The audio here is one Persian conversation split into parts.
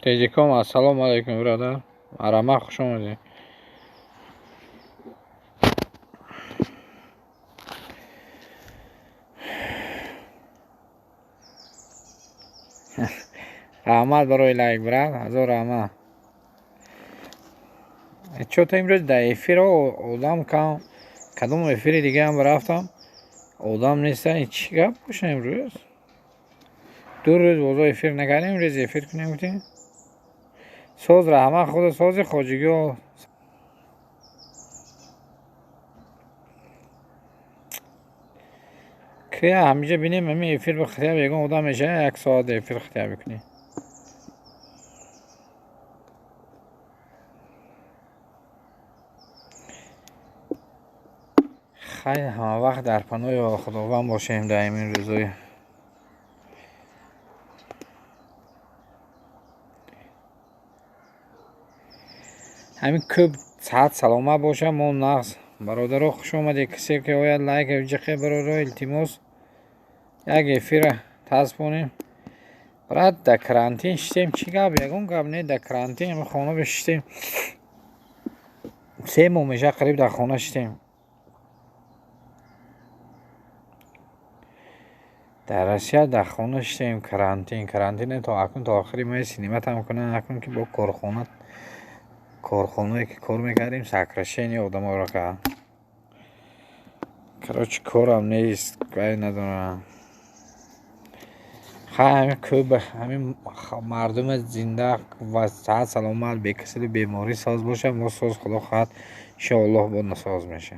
تجیکم السلام علیکم برادر. آرامه خوش آمدی. رحمت برای لایک براد. هزار رحمت. چطور امروز در افیر آدم کم کدوم افیر دیگه هم رفتم آدم نیستن. چی گپ باشه امروز؟ 2 روز وضع افیر نکردیم. امروز افیر کنیم بودیم. ساز رحمت خود ساز خواجگی و که همیشه بینیم همین افیر به خطیب یکم آدم میشه 1 ساعت افیر خطیب بکنی. خیلی همه وقت در پناه خداوند باشیم در این روزای. همین خوب صحت سلامت باشه. ما نقص برادر خوش آمده. کسی که باید لایک ویجقه برادر التماس یک افیر تصبونیم برای در کرانتین شدیم. چی گب یکون گب نه در کرانتین خانه بشتیم 3 ماه میشه قریب در خانه شدیم. در روسیه در خانه شدیم کرانتین تا اکنون تا آخری ما سینمات هم کنن اکنون که با کارخانه‌ای که کار میکردیم سکرشینی آدم ها را که کراچ کارم نیست گاهی ندارم. همین خوب همین مردم زنده و صحت سلامت به کسی بیماری ساز باشه. ما ساز خدا خواهد انشاءالله با نساز میشه.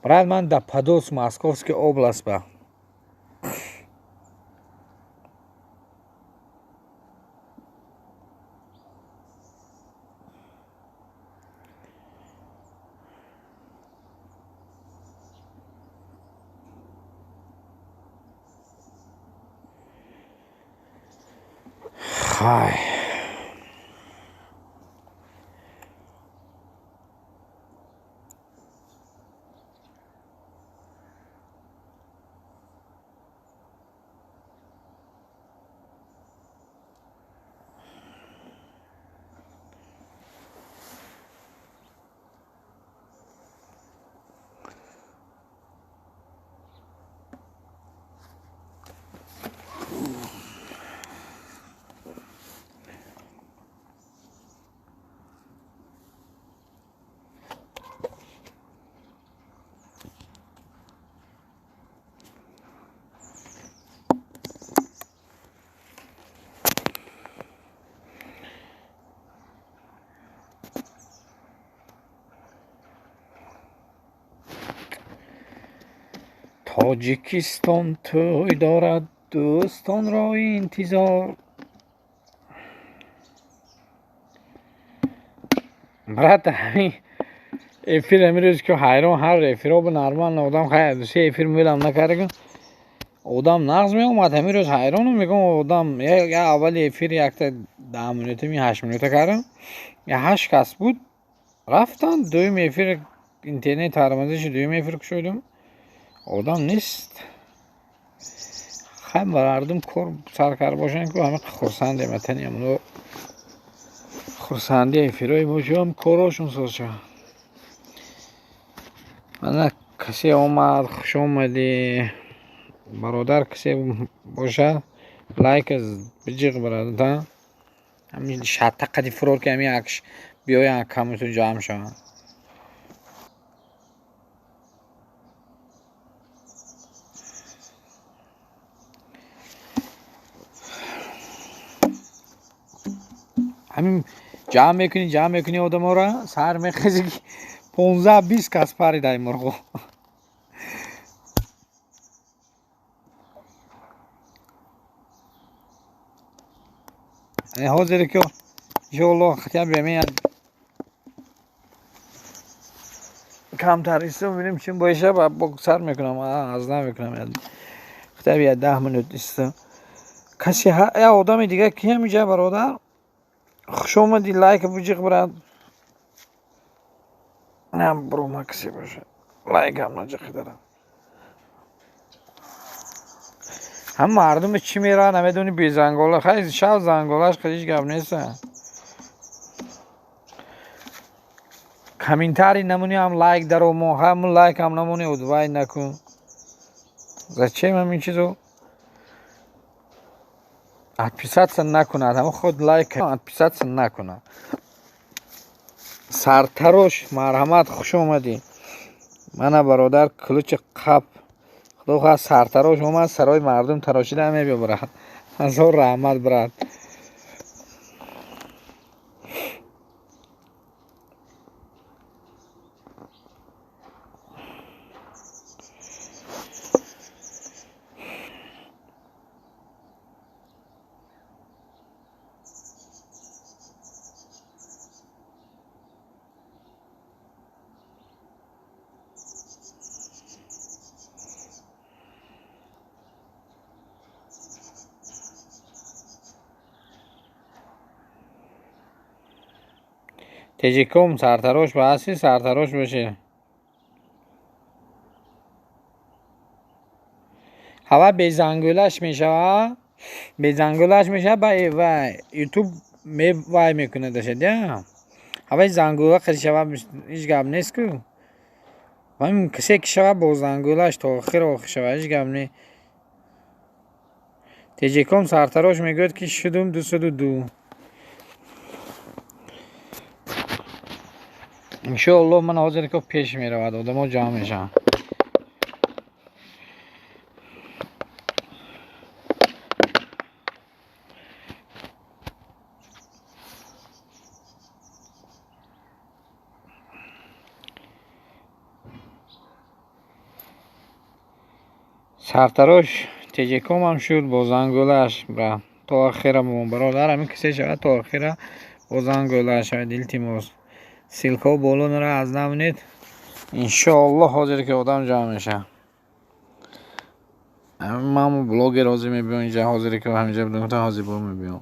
برای من در پادوس ماسکوفسکی اوبلاست با خای تاجیکستان توی دارد دوستان را انتظار. برات همین افیر امروز که حیران هر افیر به نرمال آدم خیلی دوستی افیر میلم نکرده آدم نغز می اومد. همین روز حیرانم میگم آدم یا اول افیر یک تا 10 منوته می 8 منوته کردم یا 8 کس بود رفتن. دویم افیر اینترنت ترمزش دویم افیر کشیدم آدم نیست. خیلی مردم کار سرکار باشن که همه خرسنده متنی همونو خرسندی افیرای باشه هم کاراشون سازشه. من کسی اومد خوش اومدی برادر کسی باشه لایک از بجیغ برادر همین شاته قدی فرور که همین عکس بیاین کامنتون جمع شون. همین جمع میکنی آدم ها را سر میخیزی 15-20 کس پری دای مرغو. حاضره که انشاءالله خطیب بیمین کمتر ایسته ببینیم چیم باشه و با سر میکنم از نمیکنم خطیب 10 منوت ایسته. کسی یا آدم دیگه کی میشه برادر خوش اومدی لایک بجیغ براد هم برو مکسی باشه لایک هم نجاقی دارم هم مردم چی میرن نمیدونی بی زنگوله خیلی شب زنگولهش خیلیش گب نیستن کامنتاری نمونی هم لایک درو مو همون لایک هم نمونی و دوای نکن زچه من این چیزو 8% سن نکند همه خود لایک 8% سن نکند سرتروش مرحمت خوش اومدی من برادر کلوچ قب خدا خواه سرتروش اومد سرای مردم تراشیده همه بیا برد از او رحمت برد تجیکم سرتروش باسی سرتروش بشه هوا بیزنگولش میشه بیزنگولش میشه و یوتیوب می وای میکنه داشته هوا زنگوله خیلی شباب هیچ گم نیست که من کسی که شباب با زنگولش تا آخر شباب هیچ گم نیست تجیکم سرتروش میگوید که شدم 202 انشاءالله من حاضر که پیش میرود آدم ها جمع میشن سرتراش تجیکم هم شد با زنگولش برا تا آخر برادر همین کسی شود تا آخر با زنگولش شود التماس سیلکا بالون را از نمونید انشاءالله حاضر که آدم جمع میشه من بلاگر حاضر میبیم اینجا حاضر که همینجا بدونم تا حاضر برو میبیم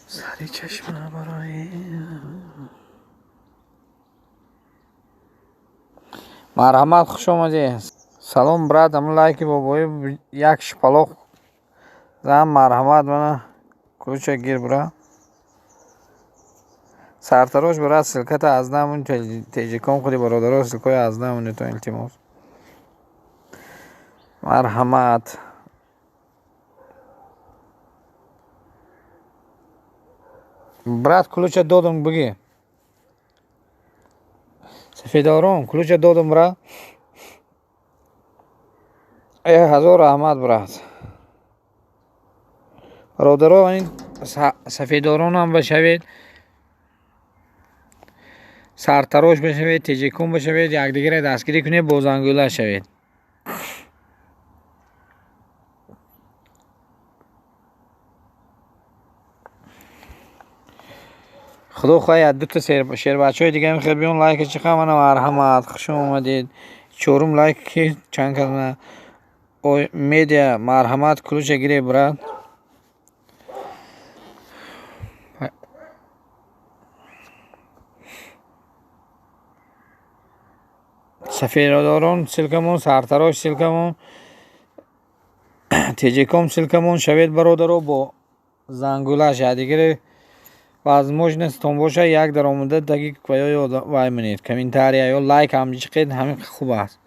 سری چشمه برای مرحمت خوش آمدی سلام برات هم لایکی بابایی یک شپلوخ زن مرحمت منه کلوچه گیر برا سرتراش برات سلکت از نمون تیجیکم خودی برادر سلکای از نمونه تو التماس مرحمت برات کلوچه دادم بگی سفیدارون کلوچه دادم برا ای هزار رحمت برات برادرها این سفیدارون هم بشوید سرتراش بشوید تجیکم بشوید یک دیگر دستگیری کنید با زنگوله شوید خدا خواهی دو تا شیر بچه های دیگه میخواد بیون لایک چقدر من مرحمت خوش اومدید چورم لایک چند کلمه میدیا مرحمت کلوچ گیری برات سفیدارون سلکمون سرتراش سلکمون تجیکم سلکمون شوید برادرو با زنگوله شدیگیری و از مجنستون باشه یک در آمده دقیق ویای وای منید کامنتاری یا لایک هم چقدر همین خوب است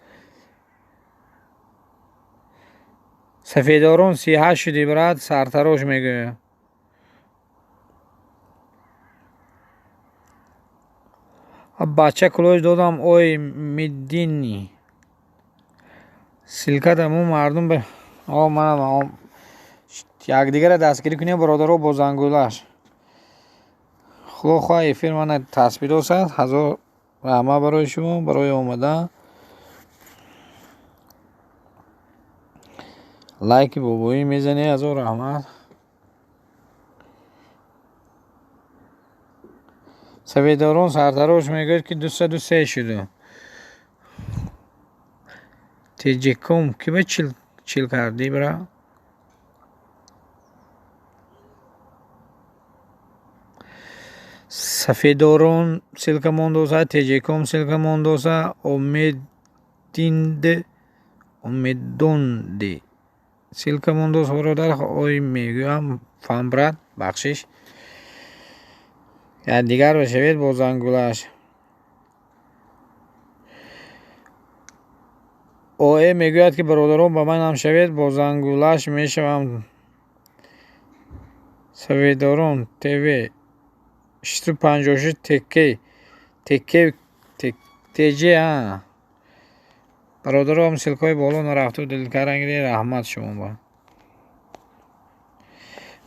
سفیدارون 38 شدی برات سرتراش میگه بچه کلوش دادم اوی میدینی سلکت همون مردم به من یک دیگر دستگیری کنیم برادرو با زنگولش خدا خواهی فیلم من تصویر هست هزار رحمه برای شما برای اومدن لایک بابایی میزنی هزار رحمت سفیدارون سرتراش میگوید که 203 شده تجیکم که به چیل کردی برا сафедорон силка мондоса, теҷеком силка мондоса, умедонди силка мондос бародар. ой мегӯям фамбрат бахшиш дигар бешавед бо зангулаш. ое мегӯяд ки бародарон ба манам шавед бо зангулаш мешавам. сафедорон тв 656 теҷе бародарам силкои боло нарафту дилкарангири раҳмат шумо ба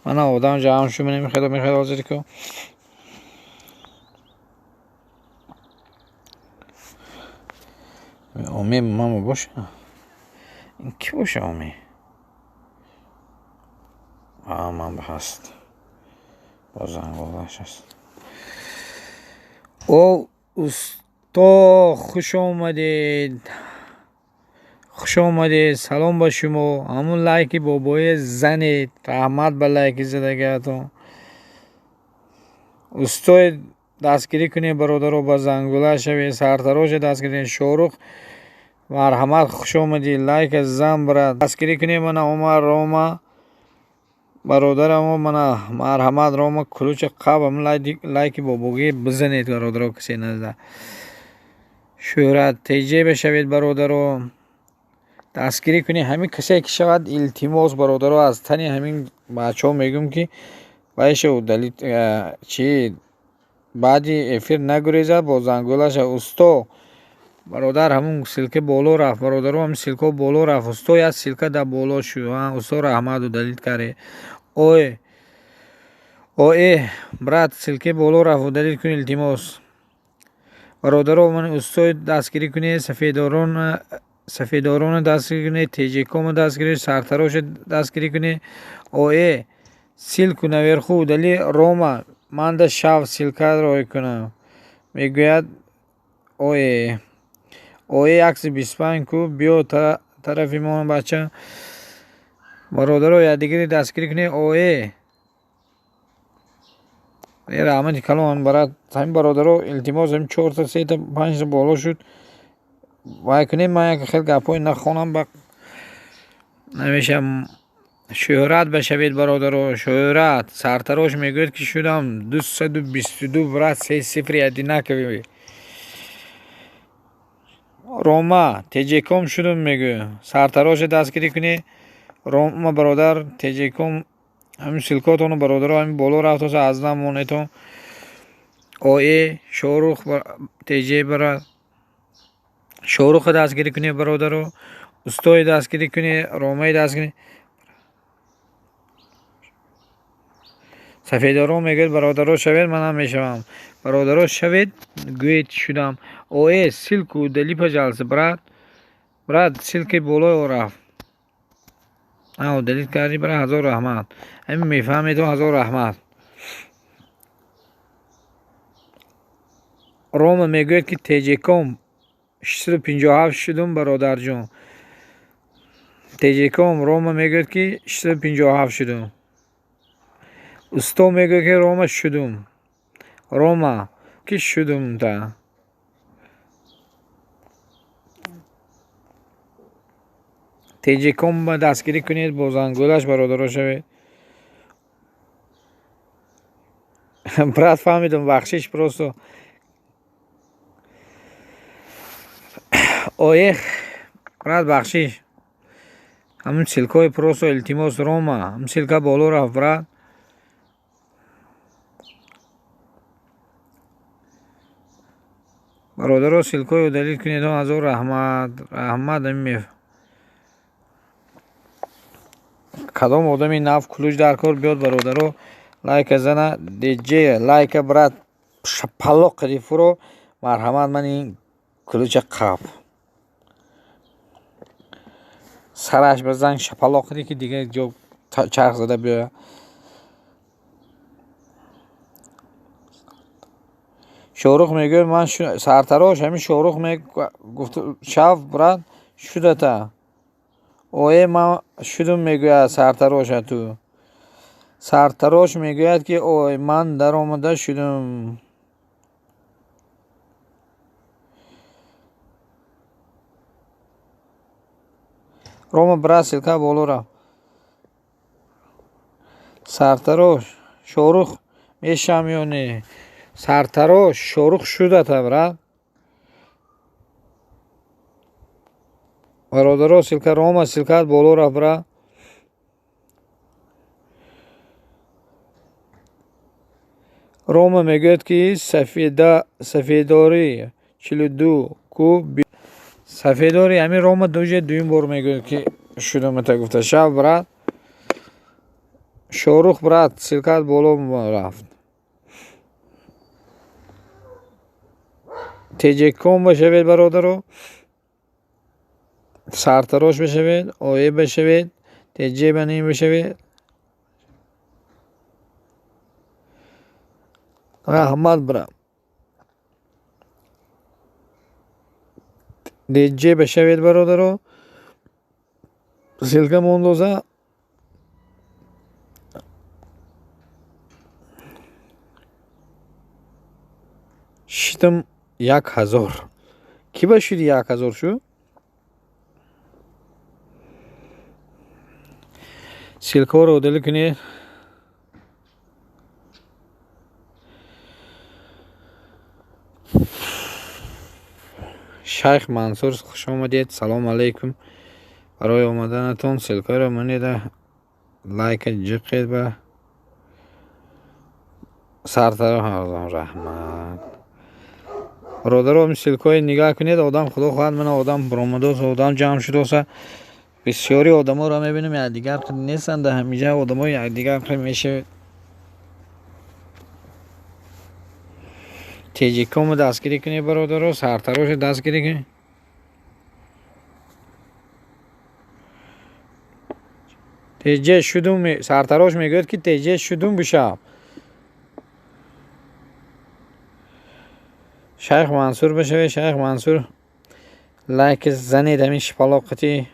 мана одам ҷамъ шу мехед ҳозир ку оме мамо боша ин ки боша оме ман ҳаст با زنگولش است. او استا خوش آمدید سلام با شما. همون لایکی بابای زنید رحمت به لایکی زدگیتون. استای دستگیری کنید برادر با زنگوله شوید سرتراش دستگیری شورخ مرحمت خوش آمدید لایک زن برد دستگیری کنید. من عمر روما برادرم من مرحمت روما کلوچ قبم لایکی بابوگی بزنید برادر کسی نزد شهرت تیجه بشوید برادر دستگیری کنید. همین کسی که شود التماس برادر از تنی همین بچه ها میگم که باشه و دلیل چی بعدی افیر نگریزد با زنگولش استا برادر همون سلکه بالا رفت برادر هم سلکه بالا رفت استا یا سلکه در بالا شو استا رحمت و دلیل کاره اوه برات سلکه بالا رفت و دلیل کنی التماس برادر من استا دستگیری کنی. سفیدارون دستگیری کنی تیجیکوم دستگیری سرتراش دستگیری کنی. اوه سلک نویرخو دلیل روما من ده شاف سلکه روی کنم میگوید اوه عکس 25 کو بیو طرفی ما بچه برادر رو یادگیری دستگیری کنی. اوه یه رحمتی کلام برات همین برادر رو التماس هم 4 تا 3 تا 5 تا بالا شد وای کنیم. من یک خیلی گپای نخونم با نمیشم شهرت بشوید برادر رو شهرت سرتراش میگوید که شدم 222 برات 3-0 یادی نکوی روما تیجیکوم شدم میگو سرتراش دستگیری کنی. روما برادر تیجیکوم همین سلکاتونو برادر همین بالا رفت از نمونتون. اوه شوروخ تیجی براد شوروخ دستگیری کنی برادر رو استوی دستگیری کنی. رومای دستگیری سفیدارو میگه برادر شوید منم میشوم برادر شوید گویت شدم. اوه سلکو دلی پجالس براد سلکی بالا رفت دلیل کردی برای هزار رحمت همین میفهمید و هزار رحمت. روما میگوید که تیجیکوم 657 شدم برادر جون تیجیکوم روما میگوید که 657 شدم. استو میگوید که روما شدم روما که شدم تا تیجیکوم دستگیری کنید با زنگولش برادر شوید. برات فهمیدم بخشش پروستو اوه برات بخشش همون سلکای پروستو التماس روما هم سلکا بالا رفت برات برادر رو سلکای دلیل کنید از او رحمت همین کدام آدمی نف کلوچ در کار بیاد برادر رو لایک زنه دیجی لایک برات شپلاق کردی فرو مرحمت من این کلوچ قاب سرش بزن شپلاق کردی که دیگه جو چرخ زده بیا. شورخ میگه من سرتراش همین شورخ میگه گفت شاف برات شده تا اوه ما شدم میگه سرتراش تو سرتراش میگوید که اوی من در آمده شدم. روما برا سلکه بالا رفت. سرتراش شاروخ میشم یا نه؟ سرتراش شاروخ شده تا برا برادرها سلکه روما سلکه بالا رفت برا. روما میگوید که سفیداری 42 کو سفیداری همین روما دویم بار میگوید که شده متا گفته شب برات شاروخ برات سلکت بالا رفت. تجکم بشوید برادرو، سرتراش بشوید، آیه بشوید، تجه بنیم بشوید. رحمت برم دیجه بشوید برادرو، سلکه موندوزه شتم 1000. کی باشید 1000 شو؟ سلکه رو دل کنید. شیخ منصور خوش آمدید. سلام علیکم. برای آمدنتون سلکه رو منید، لایک جقید به سرتراش رحمت. برادران سلکه نگاه کنید. آدم خدا خواهد من آدم برآمده است، آدم جمع شده است. بسیاری آدم ها را میبینیم یکدیگر نیستند. همیشه آدم ها یکدیگر میشه. تجیکم دستگیری کنی برادران، سرتراش دستگیری کنی. تجه شدم سرتراش میگوید که تجه شدم بشم. شیخ منصور بشوی. شیخ منصور لایک زنید همین شپلاقتی.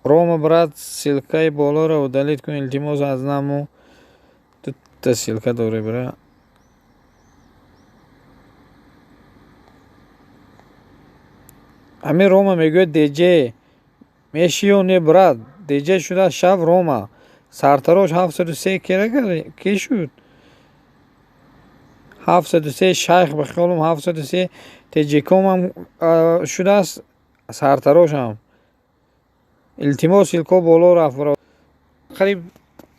روما برات سلکه بالا رو دلیت کن. التماس از نمو تا سلکه دوره برا. همین روما میگوید دیجه میشی و نه برات دیجه شده شب روما. سرتراش 703 کی شد؟ 703 شیخ بخیالم 703 تجیکم هم شده است. سرتراش هم التماس سلکه بالا رفت برا. قریب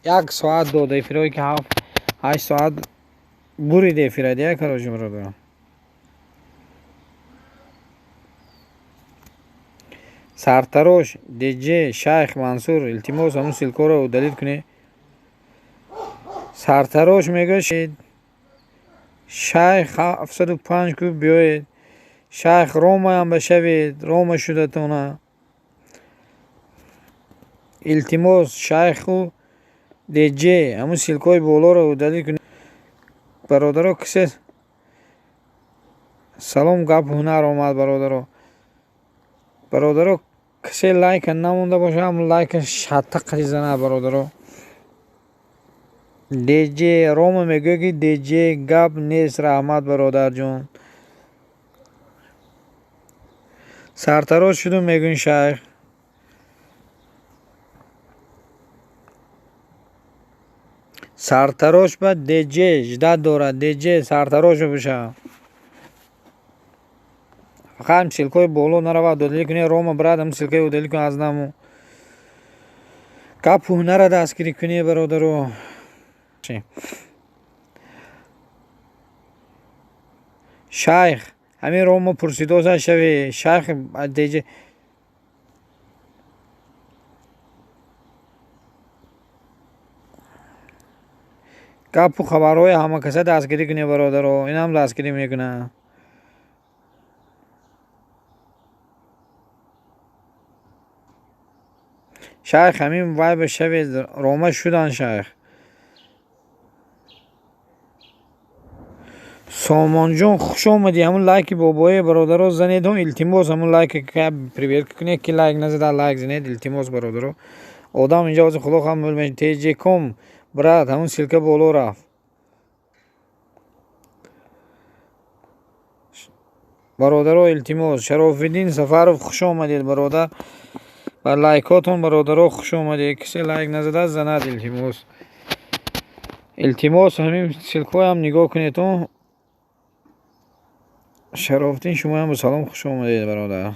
1 ساعت داده فرایی که 8 ساعت بریده فرایی یک کراش برادرم. سرتراش دیجه شیخ منصور التماس همون سلکه رو دلیل کنه. سرتراش میگه شیخ 705 کو بیاید. شیخ روما هم بشوید. روما شده تونه. التماس شیخ و دیجه همون سلکه بالا رو دلیل کنه. برادرها کسی سلام گپ هنر آمد برادرها کسی لایک نمونده باشه هم لایک شتق زنه برادرها. دیجه روما میگه که دیجه گپ نیست. رحمت برادر جون. سرتراش شدم میگن شیخ. سرتراش با دیجه جدت دارد. دیجه سرتراش بشه. فقط هم سلکه بالا نرود دلیل کنی. روما براد هم سلکه دلیل کنی از نمو گپ هنر دستگیری کنی برادرو. شیخ همین روما پرسیدوزه شوی. شیخ دیجه گپ و خبرهای همه کسه دستگیری کنی برادرو. این هم دستگیری میکنه. شیخ همین وای بشوید. روما شدن شیخ. سامانجون خوش آمدی. همون لایک بابای برادرها زنید. التماس همون لایک که پریویر کنید که لایک نزده لایک زنید. التماس برادرها آدم اینجا از خدا خواهم بلمش تیجی کم براد همون سلکه بالا رفت. برادرها التماس شرافالدین سفرов خوش آمدید برادر. با لایکاتون برادرها خوش آمدید. کسی لایک نزده زند التماس. التماس همین سلکه هم نگاه کنید. شرافالدین شما هم به سلام خوش آمدید برادر.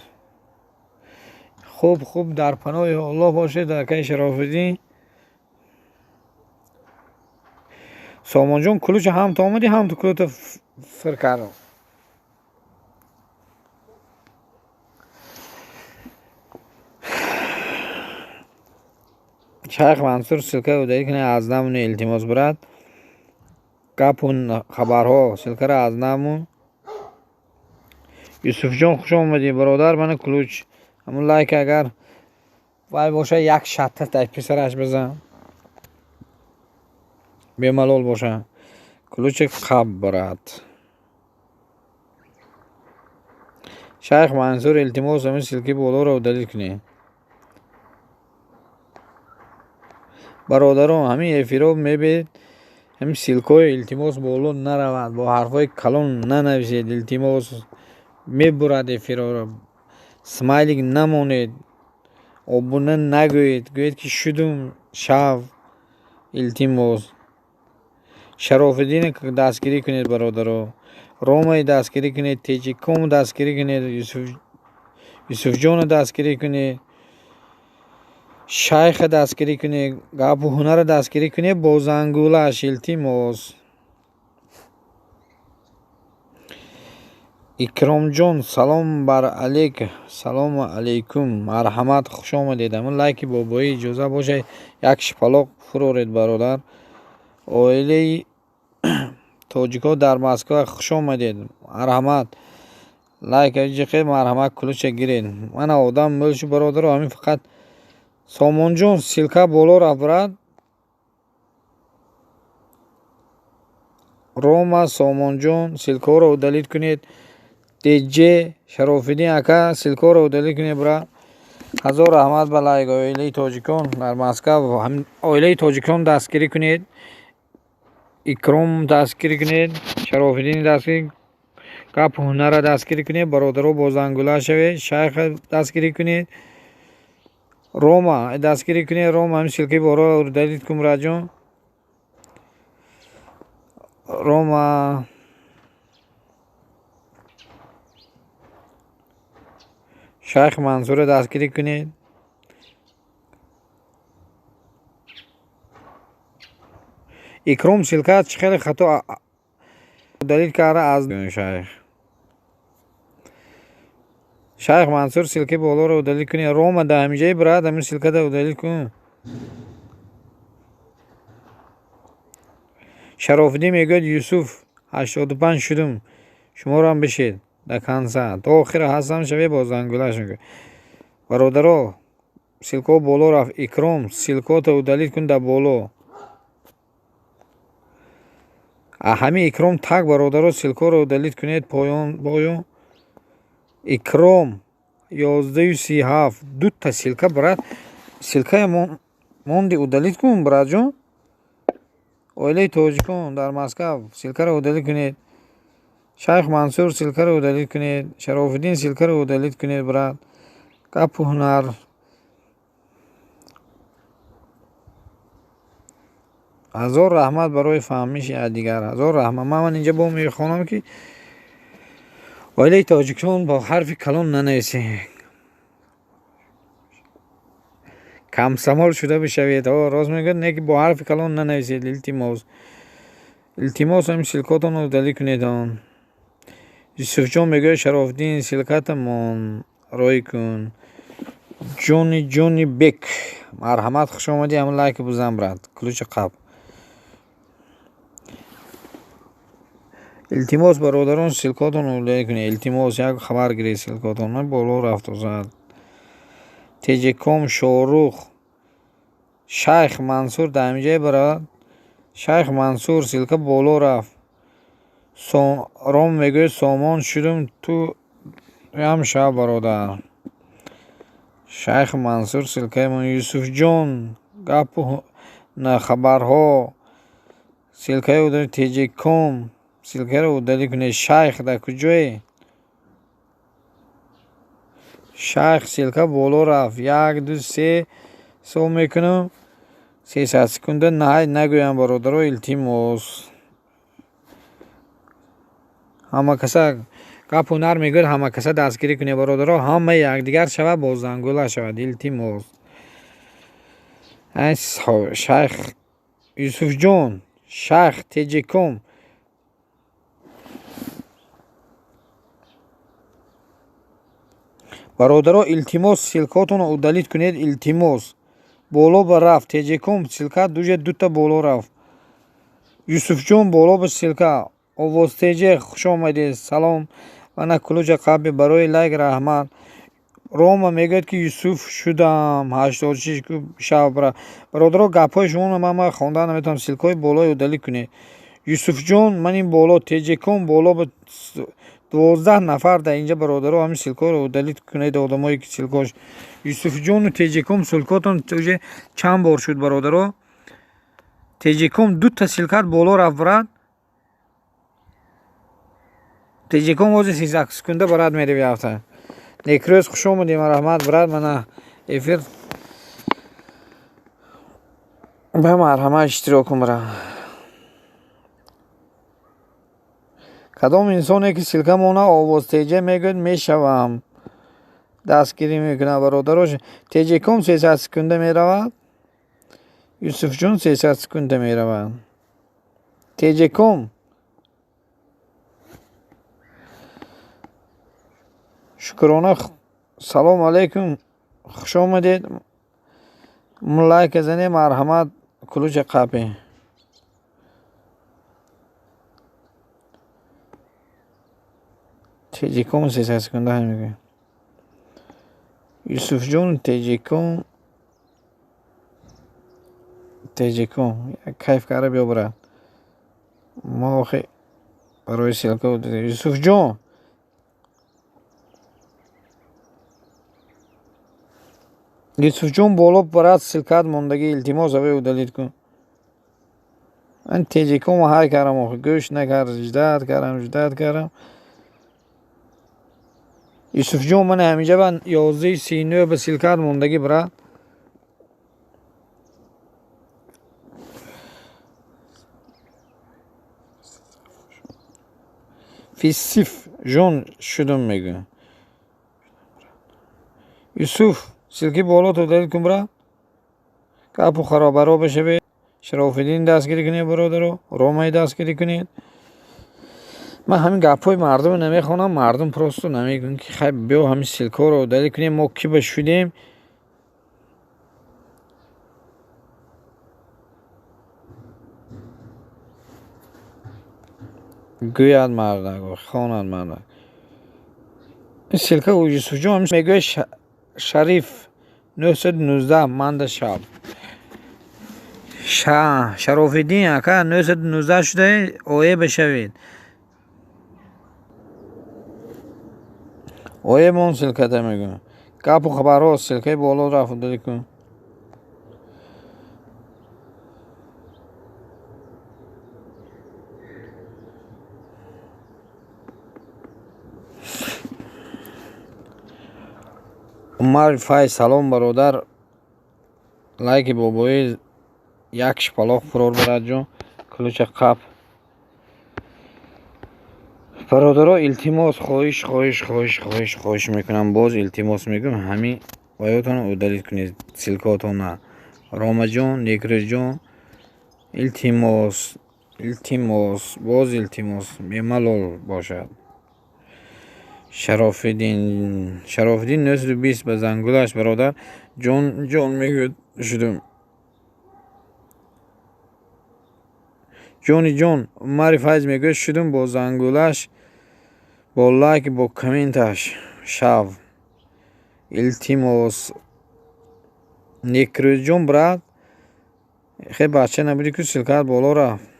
خوب در پناه الله باشید در که شرافالدین. سامان جون کلوچ هم تا آمدی هم تو کلوت فرکارو. شیخ منصور سلکه و دایی کنه از نمون التماس برد. کپون خبرها سلکه را از نمون. یوسف جان خوش آمدی برادر. من کلوچ همون لایک اگر وای باشه یک شطه تایپ پسرش بزن بیملال باشه. کلوچ خب برد. شیخ منصور التماس همین سلکی بالا رو دلیل کنی برادران. همین افیراب میبید همین سلکای التماس بالا نرود. با حرفای کلان ننویسید. التماس میبرد افیراب رو. سمایلیک نمونید. آبونه نگوید. گوید که شدم شب. التماس شرافالدین دستگیری کنید برادرها. رومای دستگیری کنید. تیجی کم دستگیری کنید. یوسف جان دستگیری کنید. شیخ دستگیری کنید. گپ و هنر دستگیری کنید. با زنگولش التماس. اکرام جان سلام بر علیک. سلام علیکم مرحمت خوش آمدید. همون لایک بابایی اجازه باشه یک شپلاق فرورید برادر. اویلی تاجیکا در مسکو خوش آمدید. مرحمت لایک اجازه مرحمت کلوچ گیرید. من آدم ملشو برادر همین فقط سامان جان سلکه بالا را برد. روما سامان جان سلکه را دلیل کنید. دیجی شرافالدین اکا سلکه را دلیل کنید برا. هزار رحمت به لایک. اویلی تاجیکان در مسکو هم اویلی تاجیکان دستگیری کنید. اکرام دستگیری کنید. شرافالدین دستگیری کپ هنر دستگیری کنید. برادرها با زنگوله شوید. شیخ دستگیری کنید. روما دستگیری کنید. روما همین سلکه بالا رو دلیل کن راجون. روما شیخ منصور دستگیری کنید. اکرام سلکه خیلی خطا دلیل کرده از شیخ منصور سلکه بالا رو دلیل کنید. روما ده همیجه براد همین سلکه رو دلیل کن. شرافالدین میگوید یوسف 85 شدم شما رو هم بشید در کنسه تا آخر هستم شوی با زنگوله شد. برادرها سلکه بالا رفت. اکرام سلکه رو دلیل کن در بالا. همین اکرام تک برادرها سلکه رو دلیل کنید پایان. اکرام 1137 دو تا سلکه برات. سلکه موندی او دلیل کن برات جون. اویلی تاجیکان در مسکو سلکه رو دلیل کنید. شیخ منصور سلکه رو دلیل کنید. شرافالدین سلکه رو دلیل کنید برات. کپ هنر هزار رحمت برای فهمیش دیگر. هزار رحمت. من اینجا با میخوانم که اویلی تاجیکان با حرف کلان ننویسید. کم سمال شده بشوید. راست میگه نه که با حرف کلان ننویسید. التماس همین سلکاتون رو دلیل کنید. یوسف جان میگه شرافالدین سلکتمان رای کن. جونی بک مرحمت خوش آمدی. همون لایک بزن برد. کلوچ قب. التماس برادران سلکاتون رو دلیل کنید. التماس یک خبر گیرید سلکاتون. من بالا رفت و زد. تیجیکوم شاروخ شیخ منصور دمیجه براد. شیخ منصور سلکه بالا رفت. رام میگه سامان شدم تو هم شب برادر. شیخ منصور سلکه من یوسف جان گپ نه خبرها سلکه او در تیجی کم سلکه رو دلی کنه شیخ در کجای شیخ سلکه بالا رفت 1 2 3 سو میکنم 300 سکونده نه نگویم برادر التماس همه کسا گپ هنر میگه همه کسا دستگیری کنه برادر همه یکدیگر شود با زنگوله شود التماس شیخ یوسف جان شیخ تیجی کم برادرها التماس سلکاتون رو دلیت کنید التماس بالا به رفت تیجی کم سلکه دوتا بالا رفت یوسف جان بالا به سلکه آواز تیجی خوش آمدید سلام و نه کلوچ قبی برای لایک رحمت روما میگه که یوسف شدم 86 شب برادرها گپای شما من خوانده نمیتونم سلکای بالای دلیت کنید یوسف جان من این بالا تیجی کم بالا به 12 نفر در اینجا برادرها همین سلکا رو دلیت کنید آدمایی که سلکاش یوسف جان و تیجی کم سلکاتون توجه چند بار شد برادرها تیجی کم 2 تا سلکات بالا رفت برد تیجی کم واسه 13 سکونده برد میره بیافته نیکروز خوش آمدیم رحمت برد من افیر به مرحمه اشتراکم را کدام انسانی که سلکه مونه آواز تیجی میگوید میشوم دستگیری میکنه برادرش تیجی کم 300 سکونده میرود یوسف جان 300 سکونده میرود تیجی کم شکرانه سلام علیکم خوش آمدید لایک زنی مرحمت کلوچ قپی تیجی کم 300 سکونده هم میگه یوسف جان تیجی کم کیف کاره بیا برد ما آخی برای سلکه بود یوسف جان بالا برد سلکت موندگی التماس او دلیت کن من تیجی کم های کردم آخی گوش نکرد جدت کردم یوسف جان من همیشه من 11:39 به سلکت موندگی برد فیسیف جان شدم میگه یوسف سلکی بالا تو دلیت کن برد کپو خرابرا بشه شرافالدین دستگیری کنید برادر رومای دستگیری کنید من همین گپای مردم نمیخوانم مردم پروستو نمیگن که خیلی بیا همین سلکا رو دلیت کنیم ما کی بشودیم گوید مردم خواند مردم این سلکه و یوسف جان میگه شریف 919 مند شب شرافالدین اکا 919 شده اوه بشوید اوه من سلکه تا میگم گپ و خبرها سلکه بالا رفت دلیت کن عمر فایز سلام برادر لایک بابایی یک شپلاق فرار برد جان کلوچ قپ برادرها التماس خواهش میکنم باز التماس میگم همین وایاتون رو دلیت کنید سلکاتون راما جان نیکرز جان التماس باز التماس بیملال باشد شرافالدین 920 به زنگولش برادر جان میگوید شدم جان عمر فایز میگه شدم با زنگولش با لایک با کامنتش شب التماس نیکروز جان برد خیلی بچه نبودی که سلکت بالا رفت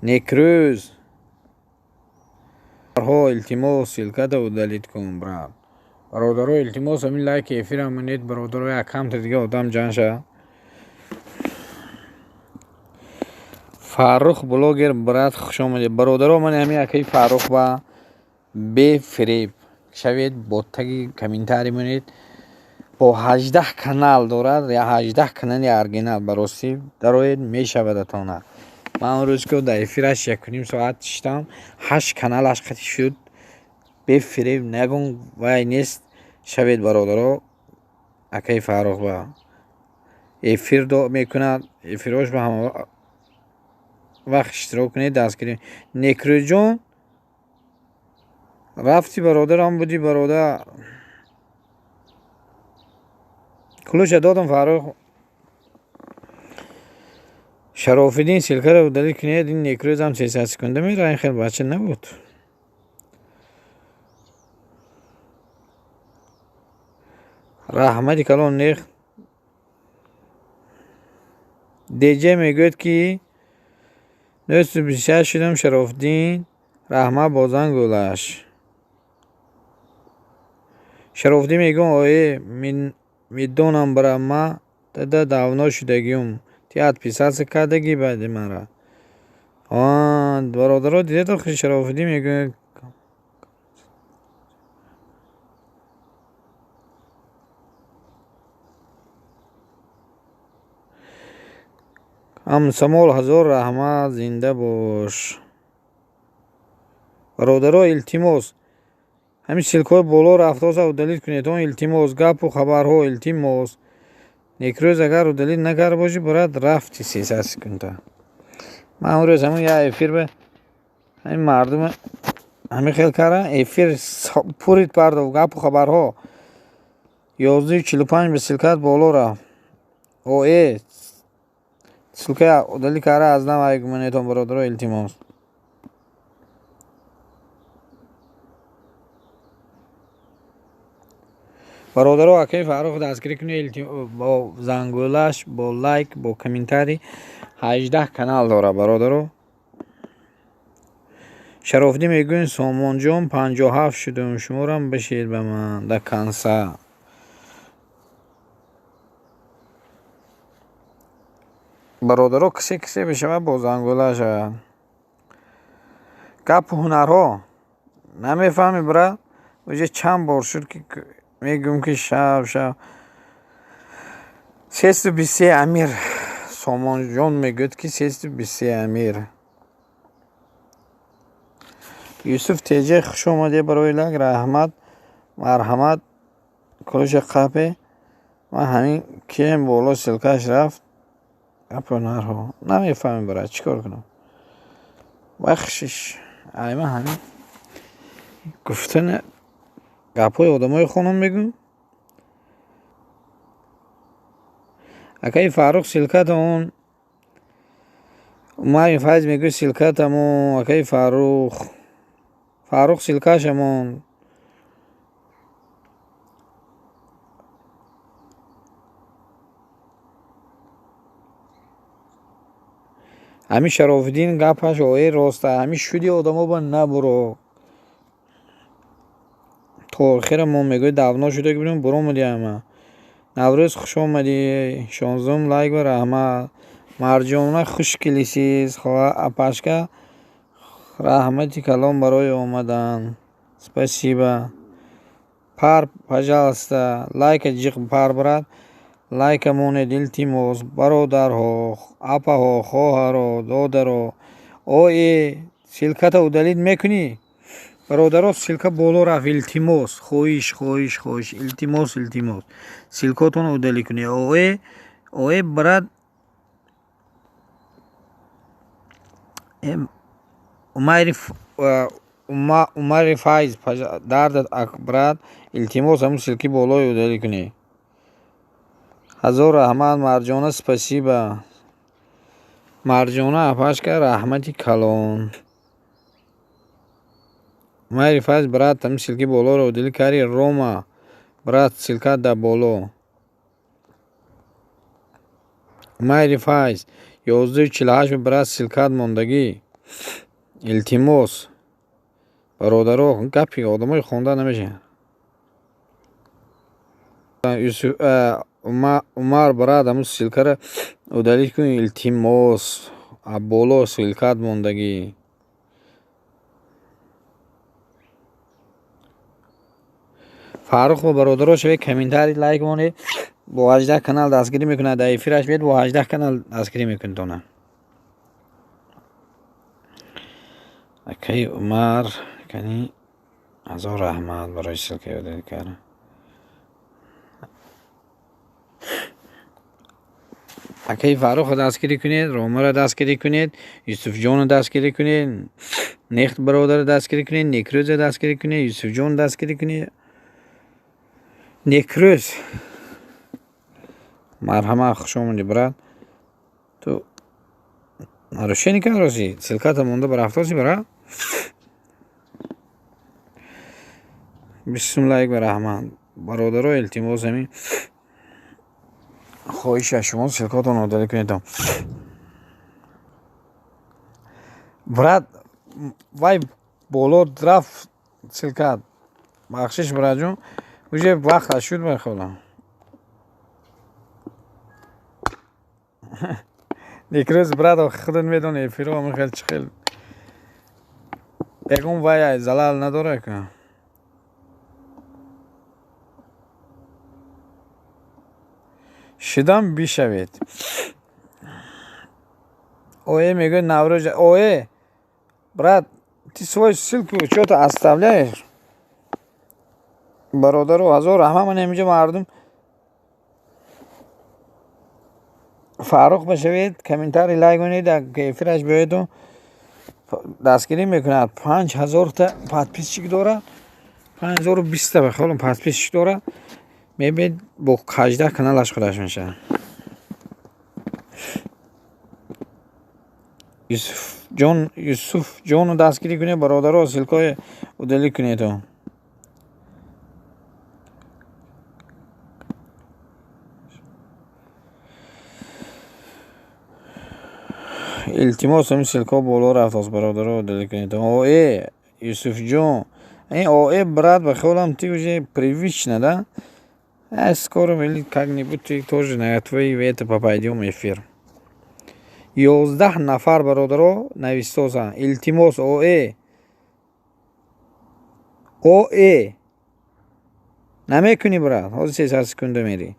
некрӯз илтимос силката удалид кун брат. бародаро илтимос ҳамин лайки эфирам монед бародаро аккаунти дига одам ҷамъ шавад. фаррух блогер брат хуш омадед бародаро. ман ҳамин акаи фаррух ба бефиреб шавед бо таги комментарий монед. бо 18 канал дорад я 18 канали оригинал барости дароед мешавадатона. ман он рӯз ки дар эфираш 1.5 соат шидам 8 каналаш қатъи шуд. бефиреб нагун вай нест шавед бародаро. акаи фаррух ба эфир мекунад. эфирош ба ҳама вақт иштирок кунед дастгирӣ. некрӯҷон рафти бародарам будӣ бародар. кулуша додам фаррух. шарофиддин силкаро удалид кунед. ин некрӯзам 300 секунда мера. ин хел бача набуд. раҳмати калон нех деҷе мегӯяд ки 926 шудам. шарофиддин раҳмат бо зангулаш. шарофиддин мегӯям ои медонам бара ма дада давно шудагиюм ти отписаться кардаги баъди мара. бародаро дидед шарофиддин мегӯяд амсамол ҳазор раҳмат зинда бош. бародаро илтимос ҳамин силкҳои боло рафтоса удалид кунед. он илтимос гапу хабарҳо илтимос. некрӯз агар удалид накарда бошӣ брат рафти 300 секунда. ман он рӯз ҳамин я эфир ба ҳамин мардум ҳамин хел кардам. эфир пурит пардов гапу хабарҳо 11:45 ба силкат боло рафт. оe силка удалид карда аз нав ай гумонетон бародаро илтимос. бародаро акаи фаррух дастгирӣ кунед бо зангулаш бо лайк бо комментарий 18 канал дора бародаро. шарофиддин мегӯяд сомонҷон 57 шудум шуморам бишед ба ман да канса. бародаро кисе бишавад бо зангулаш. гапу ҳунарҳо намефаҳмӣ брат. уҷа чанд бор шуд ки мегӯям ки шав 323 амир. сомонҷон мегӯяд ки 323 амир. юсуф теҷа хуш омадед барои лайк. раҳмат марҳамат кулуша қапе. ман ҳамин кем боло силкаш рафт. гапу ҳунарҳо намефаҳмӣ брат чикор кунам. бахшиш ай ман ҳамин гуфтан гапҳои одамои хонам мегӯям. акаи фаррух силкатамон умари файз мегӯяд силкатамон. акаи фаррух силкашамон. ҳамин шарофиддин гапаш ои роста. ҳамин шуди одамо ба набуро. то охира мо мегӯяд давно шудаги будем буромади ҳама. наврӯз хуш омадӣ. 16 лайк ва раҳмат. марҷона хушкилисиз хоҳа апашка раҳмати калон барои омадан. спасибо. пар пожалуйста лайка ҷиқ пар брат. лайка монед илтимос бародарҳо апаҳо хоҳаро додаро. оe силката удалид мекунӣ бародаро. силка боло рафт. илтимос хоҳиш илтимос силкотон удалид кунӣ. оe брат умари файз дардат брат. илтимос ҳамун силки болои удалид кунӣ. ҳазор раҳмат марҷона спасибо. марҷона апашка раҳмати калон. умари файз брат ҳамин силки болоро удалид карди. рома брат силкат да боло. умари файз 11:48 брат силкат мондагӣ. илтимос бародаро гапи одамои хонда намеша. умар брат аму силкара удалӣ кунӣ илтимос боло силкат мондагӣ. фаррух ва бародаро шавед комментарий лайк монед. бо 18 канал дастгирӣ мекунад. дар эфираш биед бо 18 канал дастгирӣ мекунедона. акаи умар кани 1000 раҳмат барои силка ёдовӣ карда. акаи фаррухро дастгирӣ кунед, ромаро дастгирӣ кунед, юсуфҷонро дастгирӣ кунед, нехт бародарро дастгирӣ кунед, некрӯзро дастгирӣ кунед, юсуфҷонро дастгирӣ кунед. некрӯз марҳамат, хуш омадӣ брат. ту нарушение кардоси силката монда барафтоси брат. бисмиллаҳи раҳман. бародаро илтимос ҳамин хоҳиша шумо силкотон одалӣ кунед. брат вай боло рафт силкат. бахшиш братҷон. уже вақт шуд бахола. некрӯз брат худат медони эфиро мехел чихел ягон вай залал надора ка. шидам бишавед. ое мегӯяд наврӯз. ое брат ты свой ссылку чё-то оставляешь. бародаро 1000 раҳмат. ман ҳаминҷо мардум фаррух башавед, комментарий лайк конед. эфираш биёеду дастгирӣ мекунад. 5000 та подписчик дорад. 5020 та бахолум подписчик дорад. мебед бо 18 каналаш худаш мешавад. юсуфҷонро дастгирӣ кунед. бародаро силкои удалӣ кунед. илтимос ҳамин силко боло рафтост. бародаро удалӣ кунед. оe юсуфҷон оe брат бахолам ты уже привычно да. скоро вели как-нибудь ты тоже на твои это попадем эфир. 11 нафар бародаро навистоса. илтимос оe намекунӣ брат. ҳозир 30 секунда мери.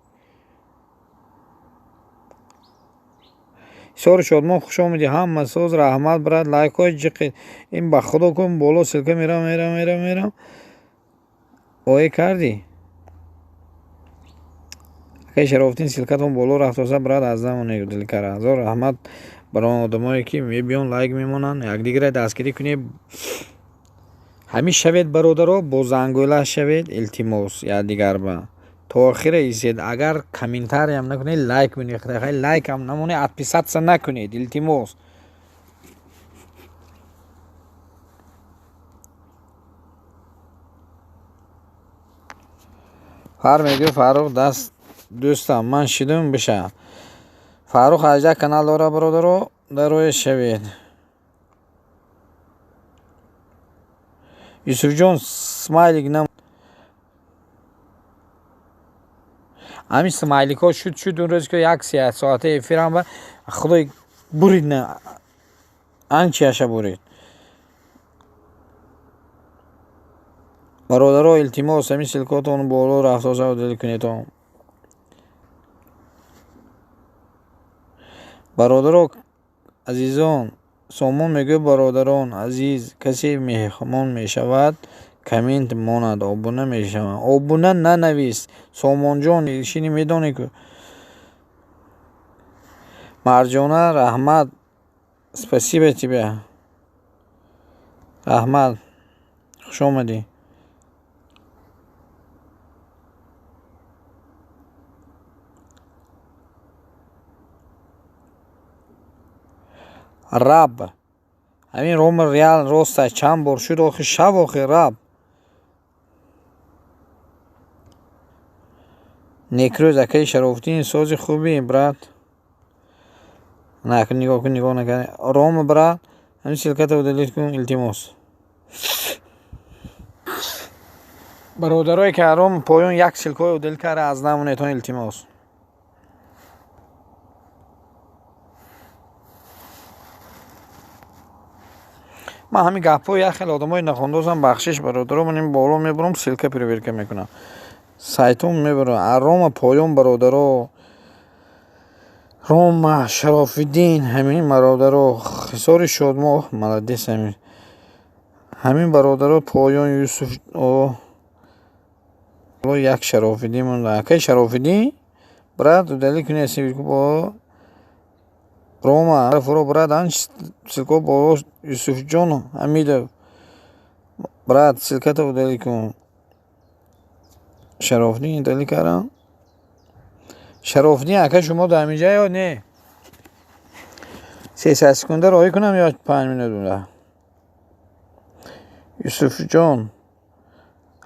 исёр шодмон хуш омадӣ. ҳама соз раҳмат брат. лайкҳои ҷиқи ин ба худо кун. боло силка мерам. оe кардӣ. акаи шарофтин силкатон боло рафтоса брат. аздамон удалӣ карда. 1000 раҳмат барои одамое ки мебиён лайк мемонанд. якдигаро дастгирӣ кунед. ҳамин шавед бародаро бо зангӯла шавед. илтимос якдигарба то охира истед. агар комментариям накунед лайк кунед. лайкам намонед отписаться накунед. илтимос. фар мегӯ фаррух даст дӯстам ман шидум биша. фаррух 18 канал дора бародаро. дароя шавед. юсуфҷон смайлик нам ҳамин смайликҳо шуд он рӯз ки 1 соата эфирам ба худои бурид на анчияша бурид. бародаро илтимос ҳамин силкотон боло рафтоса удалӣ кунед. бародаро азизон сомон мегӯяд бародарон азиз касе меҳмон мешавад коммент монад обуна мешавад. обуна нанавис сомонҷон ишини медонӣ ку. марҷона раҳмат. спасибо тебе раҳмат. хуш омадӣ. раб ҳамин рома реал роста чанд бор шуд охир шаб охир раб. некрӯз акаи шарофтин сози хуби брат. нигоҳ кун нигоҳ накард. рома брат همین سلکت رو دلیت کن التماس. برادرای کارم پایون یک سلکای رو دل کرده از نمونه تون التماس. من همین گپو یک خیلی آدمای نخوندوزم بخشش برادرام من این بالا میبرم سلکه پرویرکه میکنم. سایتون میبرم اروم پایون برادرو روم شرف الدین همین برادرو خسار شادماه ملدیس همین برادرو پایون یوسف او یک شرف الدین من که شرف الدین برات دلی کنه سیبی با روما فرو برات انش سلکو با یوسف جون حمید برات سلکتو دلی کن شرف الدین دلی کردم شرف الدین اگه شما دمیجه یا نه 300 سکنده راهی کنم یا 5 منت دونه یوسف جون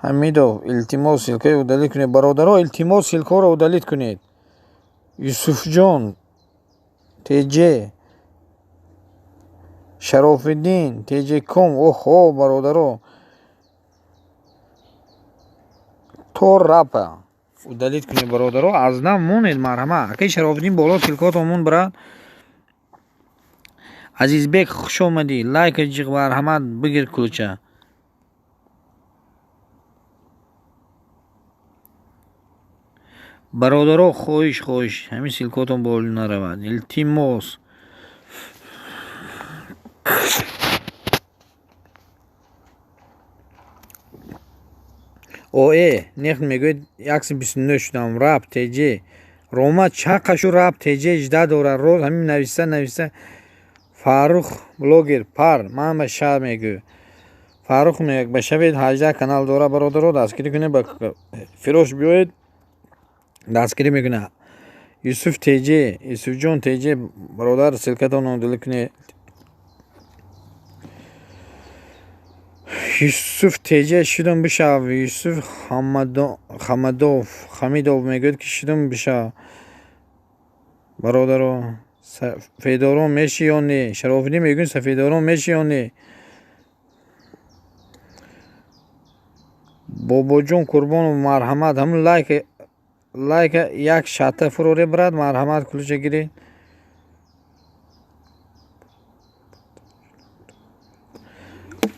حمیدو التماس سلکه رو دلی کنید برادرها التماس سلکه رو دلیت کنید یوسف جون تیجه شرف الدین تیجه کم اوه برادرها تو رپا و دلیت کنید برادرها از نمونید مرحمه اکی شرف الدین بالا سلکاتمون براد عزیز بک خوش اومدی لایک جیغ مرحمت بگیر کلوچه برادرها خوش همین سلکاتون بالا نرود التماس اوه نخت میگوید 129 شدم راب تیجه روما چقشو راب تیجه اجده دوره روز همین نویسته فاروق بلوگر پر من به شهر میگو فاروق میگه بشوید 18 کانال دوره برادرها دستگیری کنه با فروش بیاید دستگیری میکنه یوسف تیجه یوسف جون تیجه برادر سلکتون دل کنه یوسف تیجه شدم بشه یوسف خمیدوف میگوید که شدم بشه برادرو سفیدارو میشی یا نه شرف الدین میگوید سفیدارو میشی یا نه بابا جون قربان و مرحمت هم لایک یک شاته فروری براد مرحمت کلوچه گیری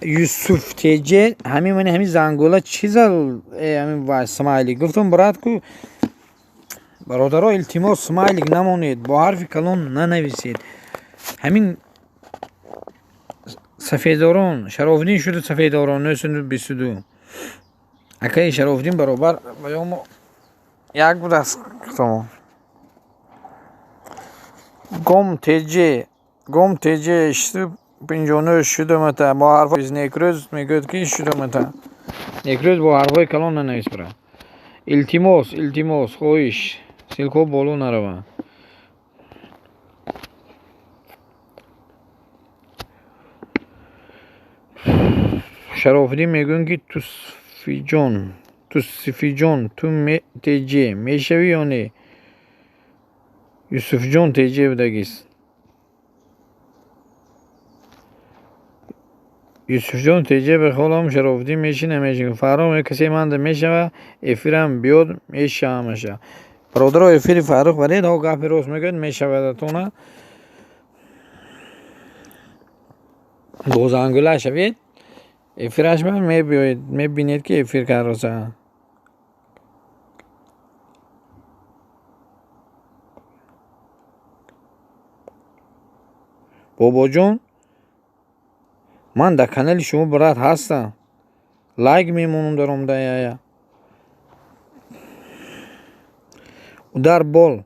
یوسف تیجه همین زنگوله چیزا همین وای سمایلی گفتم برات کو برادرها التماس سمایلیک نمونید با حرف کلان ننویسید همین سفیدارون شرف الدین شده سفیدارون 922 اکی شرف الدین برابر بیام یک بود است گفتم گم تیجه اشتو 59 شده متا با حرف نیکروز میگوید که شده متا نیکروز با حرفای کلان ننویس برا التماس خویش سلکو بالو نروا شرف الدین میگوین که توصفی جون تو تیجه میشوی یا نه یوسف جون تیجه بدگیست یوسف جون تیجه به خالم شرف الدین میشی نمیشی فاروق کسی مانده میشه افیرم بیاد میشه همشه برادرها افیر فاروق برید ها گفت روز میگوید میشه تونه دوزانگوله شوید افیرش من میبینید که افیر کاروسه بابا جون من در کانال شما برات هستم لایک میمونم دارم دایا در بول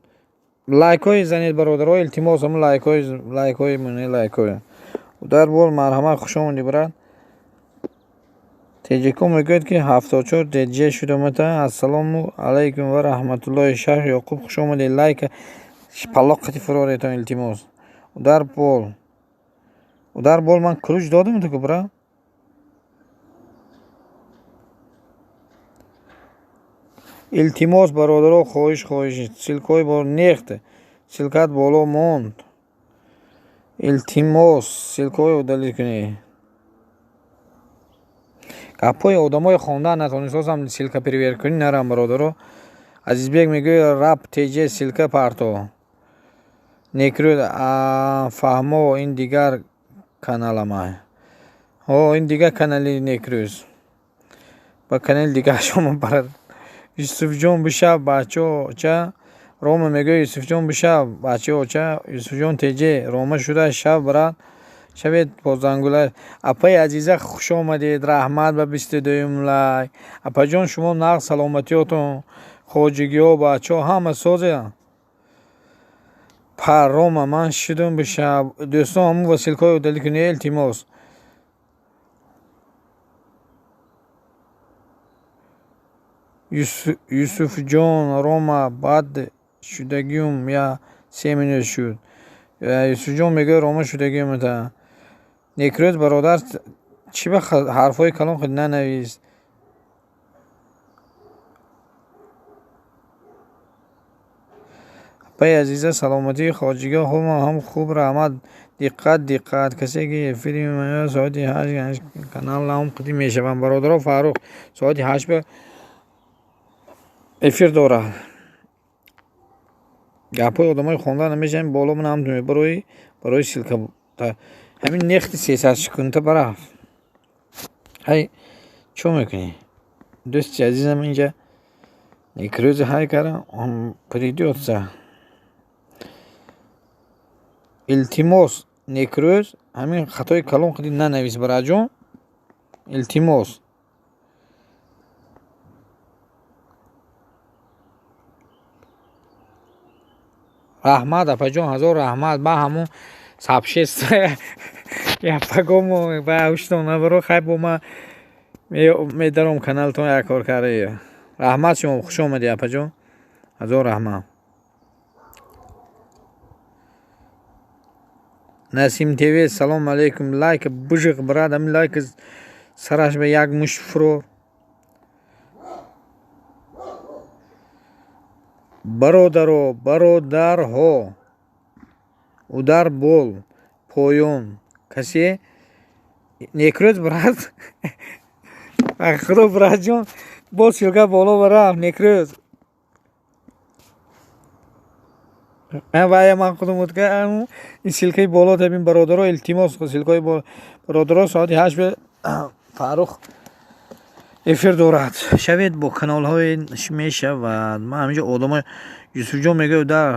لایک های زنید برادرها التماس هم لایک های منه لایک های در بول مرحمت خوش آمدی برات تیجیکو میگوید که 74 تیجه شده متا السلام علیکم و رحمت الله شهر یعقوب خوش آمدی لایک پلاقتی فراریتان التماس در بول من کلوچ دادم تو که برا التماس برادرها خواهش سلکای بار نیخته سلکت بالا موند илтимос силкаҳои удалӣ кунӣ. гапҳои одамои хондан натонистам силка привер кунӣ нарам бародаро. Азизбек мегӯяд рап теҷе силка парто. Некрӯд фаҳмо ин дигар каналамай. Ин дигар канали некрӯз. Ба канали дигар шумо барад. Юсуфҷон бишав бачаоча Рома мегӯяд Юсуфҷон бишав бачаоча Юсуфҷон теҷе Рома шуда шав барад. Шавед бо зангула. Апаи азиза хуш омадед. Раҳмат ба 22 лайк. Апаҷон шумо нағз саломатиётон хоҷигиҳо бачаҳо ҳама созе. Рома ман шудам бишав. Дӯстон ҳамун василкаҳои удалӣ кунед илтимос. Юсуфҷон Рома бад шудагиум я 3 минут шуд. Юсуфҷон мегӯяд Рома шудагиум та. Некрӯз бародар чӣ ба ҳарфҳои калон худ нанавис. Апаи азиза саломатии хоҷигиҳо ҳам хуб раҳмат. Диққат касе ки эфири соати 8 канал навм қидим мешавам. Бародаро Фаррух соати 8 эфир дорад. гапҳои одамои хондан намешавем боло намтунем барои силка ҳамин нехти 300 секунда барафт. ҳай чо мекунӣ дӯсти азизам инҷа некрӯзи ҳай кара придётся. илтимос некрӯз ҳамин хатои калон қиди нанавис браҷон. илтимос раҳмат апаҷон ҳазор раҳмат ба ҳамон сабшест япагомо ба уштонабаро хай бо ма медаром каналтон як кор карда. раҳмат шумо хуш омадед апаҷон ҳазор раҳмат. Насим ТВ салом алейкум. Лайк бужиқ брат. Ами лайк сараш ба як мушт фурор. бародарҳо удар бол поён касе некрӯз брат. худо братҷон бо силка боло барафт некрӯз. вая ман худам уткам ин силкаи боло табин бародаро илтимос силкаи бародаро соати 8 Фаррух эфир дорад. шавед бо каналҳои мешавад. ман ҳаминҷо одамои Юсуфҷон мегӯяд дар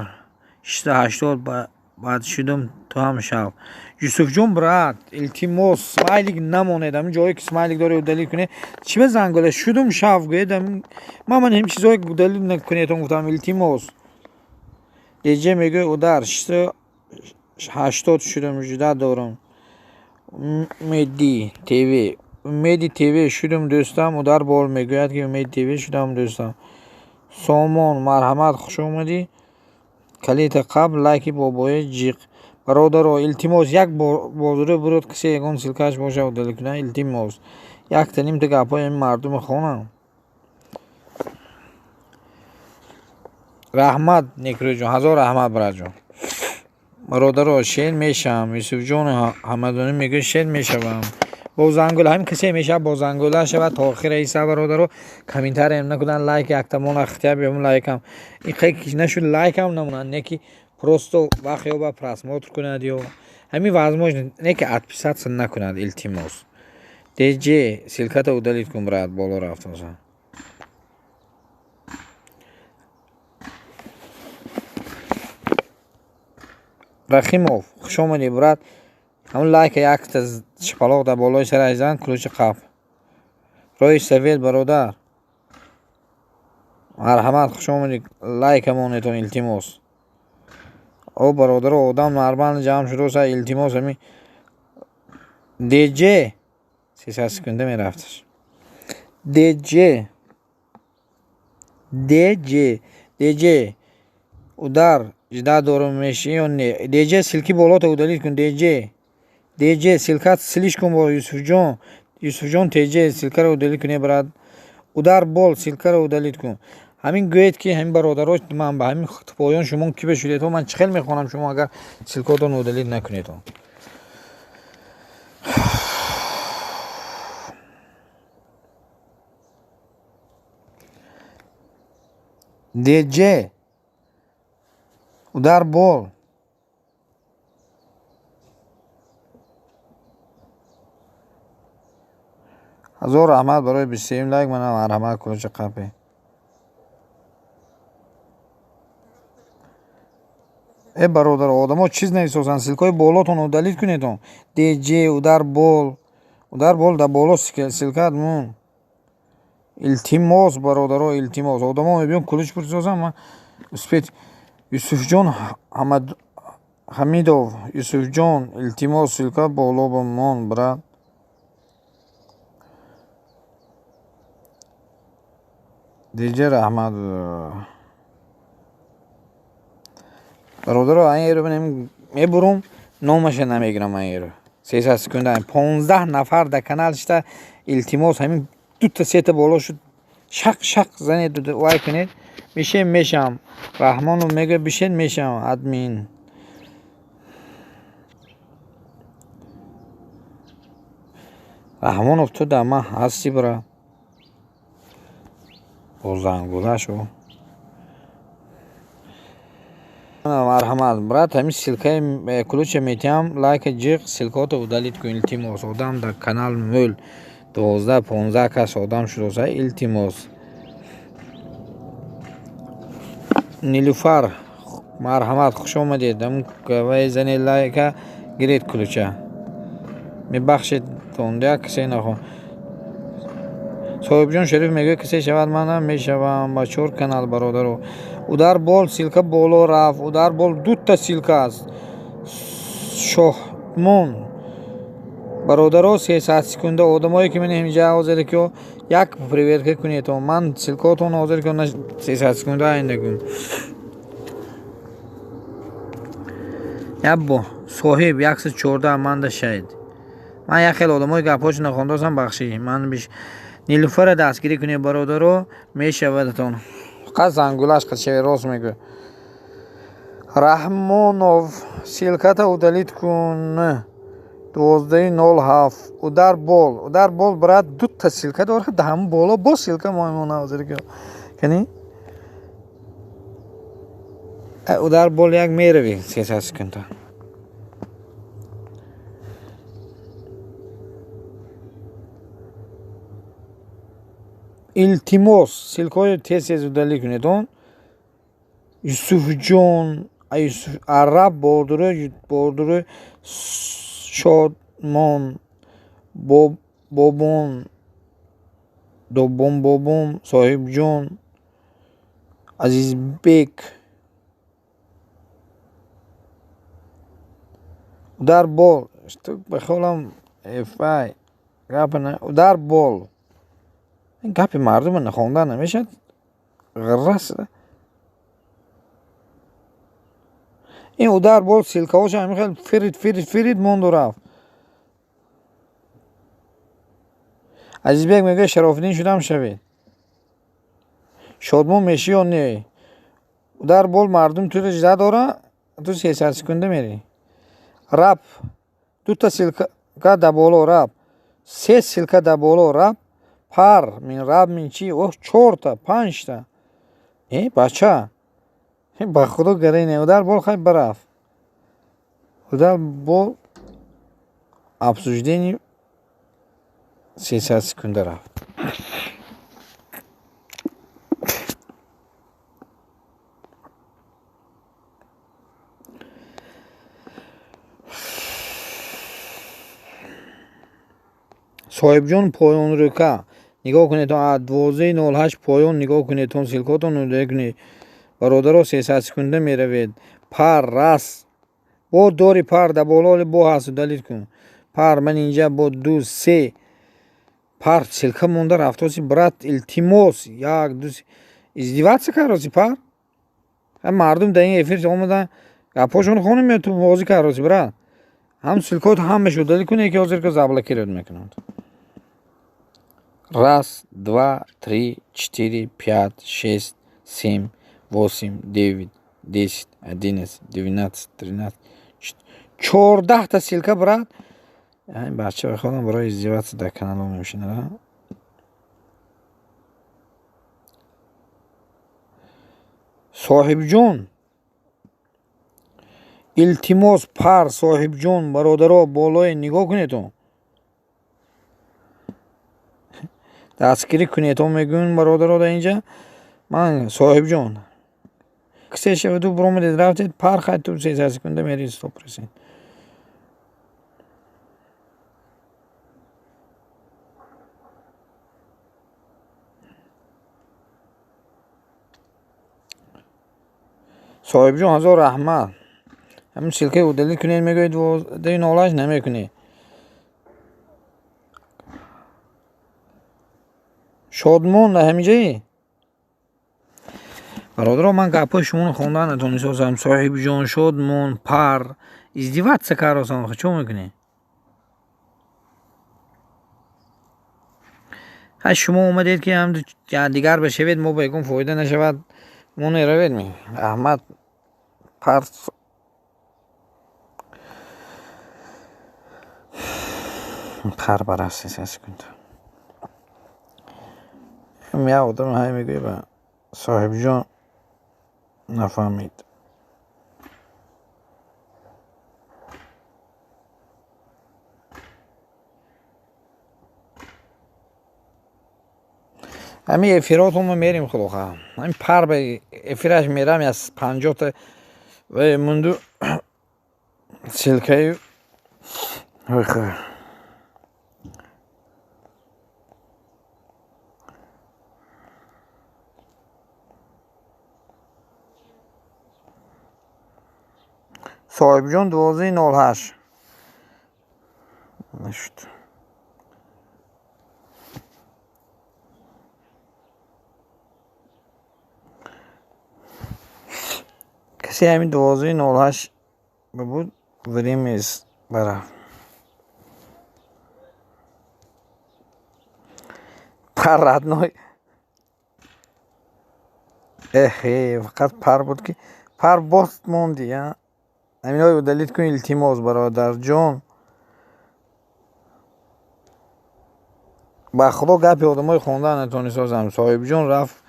680 баъд шудам ту ҳам шав. Юсуфҷон брат илтимос смайлик намонед. ҳамин ҷое ки смайлик доред удалӣ кунед. чӣ ба занголе шудам шав гӯед. ман ҳам чизое удалӣ накунедон гуфтам илтимос. деҷе мегӯяд удар 680 шудам жуда дорам. Меди ТВ шудам дӯстам удар бол мегӯяд ки Меди ТВ шудам дӯстам. Сомон марҳамат хуш омадӣ. калита қабл лайки бобои ҷиқ. бародаро илтимос як бозуре бурод касе ягон силкааш боша удалӣ кунад. илтимос яктанимта гапҳои ин мардуми хонам. раҳмат некрӯҷон ҳазор раҳмат браҷон. бародаро шер мешавам. Юсуфҷон ҳамадонӣ мегӯяд шер мешавам. бо зангула ҳамин касе мешавад бо зангула шавад то охира иса бародаро комментариям накунад лайк яктамон ахтия бемон лайкам ин қайки нашуд лайкам намонад не ки просто вақт ёба просмотр кунад ё ҳамин возможно не ки отписаться накунад. илтимос деҷе силката удалит кун брат боло рафтонсан. рахимов хуш омадӣ брат. ҳамн лайка якта шапалоқ дар болои сараш зан кулучи қаб. рои савед бародар марҳамат хуш омадӣ лайкамонетон илтимос. бародаро одам нормал ҷамъ шудоса илтимос ҳамин деҷе 300 секунда мерафташ. деҷе удар жда дорум меши ё не. деҷе силки болота удалит кун. деҷе силкат силиш кун бо Юсуфҷон теҷе силкаро удалит кун брат. удар бол силкаро удалит кун. ҳамин гӯед ки ҳамин бародарош ман ба ҳамин поён шумо ки бешудед ман чӣ хел мехонам шумо агар силкотро нодалид накунед. DJ удар бол ҳазор раҳмат барои 23 лайк. Манам марҳамат кулуча қапе. Бародар, одамо чиз намесозанд, силкаи болотон удалид кунед. DJ удар бол да боло силкат мун. Илтимос бародаро, илтимос. Одамо мебиён кулуч пурсозам. Ман успет Юсуфҷон Ҳамидов, Юсуфҷон, илтимос силка боло ба мон брат. DJ раҳмат бародаро, аеро мебурум, номаша намегирам. Аеро 300 секунда 15 нафар да канал шида. Илтимос ҳамин дута сета боло шуд. Шақ занед вай кунед. Мешам. Раҳмонов мега бишед мешам админ. Раҳмонов ту да ма ҳасти бра. Бо зангула шо. Марҳамат брат, ҳамин силкаи кулуча метиҳам лайка ҷиқ силкото удалид кун. Илтимос одам дар канал мӯл 12-15 кас одам шудоса. Илтимос Нилуфар марҳамат хуш омадед. Вай зани лайка гиред кулуча мебахшед тон як кисе нахо. Соҳибҷон Шариф мегӯяд кисе шавад манам мешавам ба 4 канал бародаро. Удар бол силка боло рафт. Удар бол дута силка аст. Шоҳмон бародаро 300 секунда. Одамое ки мен ҳамиҷа ҳозире ки як приветка кунед. Ман силкотон ҳозир ки 300 секунда айндагум. Яббо соҳиб 114 манда шаҳид. Ман як хел одамои гапҳоч нахондозам бахшӣ. Ман биш Нилуфара дастгирӣ кунед бародаро мешавадатон. Фақат зангулаш қадшаве рост мегӯ. Раҳмонов силката удалид кун. 12:07 удар бол брат дута силка дорад даҳам боло бо силка моимона ҳозир ки кани удар бол як мерави 300 секунда. Илтимос силкои тез удалид кунед. Юсуфҷон араб бордури Шодмон Бобон Соҳибҷон Азизбек удар бол бахолам эфай гапна удар бол. این گپی مردم نخونده نمیشد غرس. این او در بول سیلکه هاش همین خیلی فرید موند و رفت. عزیز بیگ میگه شرافدین شدم شوید. شادمان میشی یا نه. او در بول مردم توی رجده داره تو 300 سکنده میری. رب دو تا سیلکه دبالو رب 3 سیلکه دبالو رب пар мин раб мин чи 4 та 5 та бача ба худо гарине удар бол хай бараф удар бол обсуждение 300 секунда рафт. соҳибҷон поёнрӯка нигоҳ кунед. 12:08 поён нигоҳ кунед. силкотон удалид кунед бародаро 300 секунда меравед. пар рас бо дори пар да бололи бо ҳаст удалид кун. пар ман инҷа бо 2 3 пар силка монда рафтоси брат. илтимос 1 2 издиватсия кароси пар мардум дар ин эфир омада гапҳошон хонем ту бозӣ кароси брат ҳам силкот ҳамаш удалид кунед ки ҳозир ки заблокировать мекунанд. Раз, два, три, 4, 5, 6, 7, 8, 9, 10, 11, 12, 13, 14 та силка брат. این بچه به خودم برای ازدیوات در کانال هم میشنه. صاحب جون التماس پر صاحب جون برادرها بالای نگاه کنید تو دستگیری کنید تو میگون برادرها در اینجا من صاحب جون کسی شود تو برامدید رفتید پر خواهد تو 3 سکنده میرید استاپ رسید. صاحب جون هزار رحمت همین سلکه رو دلیل کنید میگوید و در این آلاش نمیکنید. شادمان در همینجایی برادر من گپای شما خوندن نتونی سازم. صاحب جان شادمان پر ازدیوات سکر آسان چون میکنی؟ شما اومدید که هم دیگر بشوید ما بگم فایده نشود ما نروید می احمد پر برسته سیاسی کند میاه آدم های میگوی با صاحب جان نفهمید. همین افیرات هم میریم خدا همین پر به افیرش میرم از 50 تا و مندو سلکه خیلی صاحب جان 1208 نشد. کسی همین 1208 بود وریم از برا پر ردنای فقط پر بود که پر باست موندی. همین های دلیل کن التماس برادر جان با خدا گپی آدم های خوندن نتونی سازم. صاحب جان رفت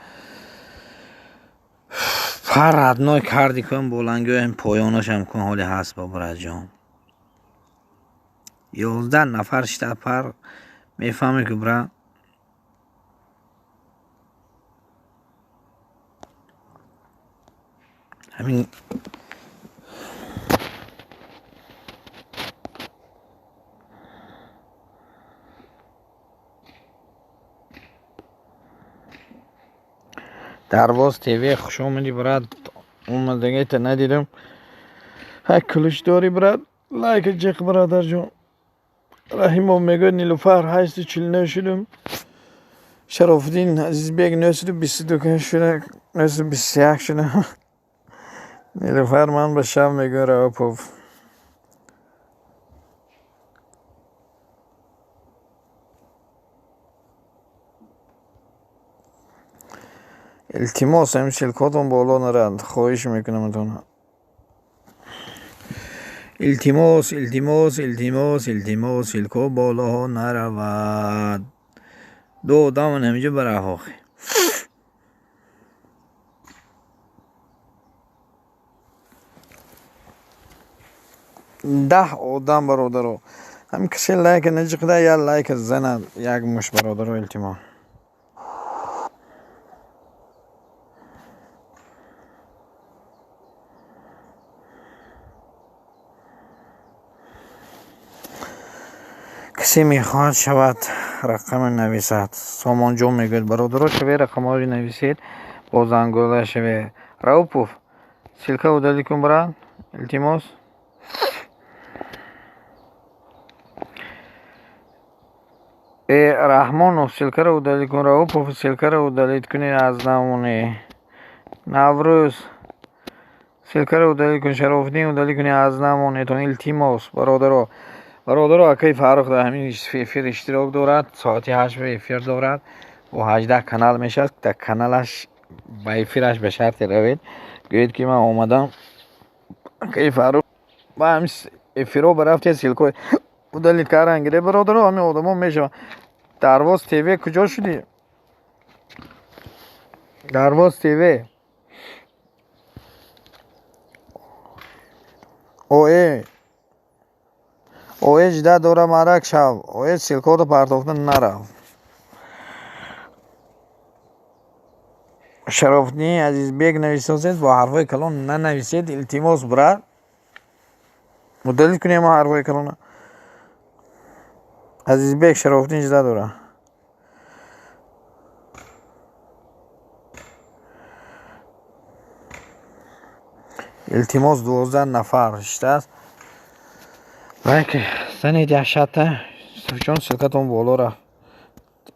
پر ردنای کردی کن بولنگو هم پایانش هم کن حالی هست با برادر جان 11 نفر شده پر میفهمی که برا همین درواز تیوی خوش آمدی برات اومدگه تا ندیدم های کلش داری برات لایک جق برادر جان رحیم هم میگه نیلوفر هست 49 شدم شرافدین عزیز بیگ 922 شده 921 شده نیلوفر من به شب میگه رو پوف التماس هم شلکاتون بالا نرند خواهش میکنم اتون التماس التماس التماس التماس شلکا بالا ها نرود دو دامن همینجا برای آخی 10 آدم برادر رو همین کسی لایک نجقده یا لایک زنه یک مش برادر رو التماس کسی میخواد شود رقم نویسد سامان جون میگوید برادر شوی رقم های نویسید با زنگوله شوی راوپوف سلکه و دلی کن براد التماس رحمان و سلکه رو دلی کن راوپوف سلکه رو دلیت کنید از نمونه نوروز سلکه رو دلی کن شرافدین و دلی کنید از نمونه تون التماس برادر اکی فرق در همین فیر اشتراک دارد ساعتی 8 به افیر دارد و 18 کانال میشد در کانالش با افیرش به شرط روید گوید که من اومدم که فاروق با همین افیرو برفت سیلکو بودلی کار انگیره برادر همین آدم میشه درواز تیوی کجا شدی؟ درواز تیوی اوه جده دوره مرک شو اوه سیلکو رو پرتافتن نرفت شرافدین عزیز بیگ نویسید با حرفای کلان ننویسید التماس برات مدل کنیم ما حرفای کلان عزیز بیگ شرافدین جده دوره التماس 12 نفر شده است که سنی دهشته چون سلکتون بالا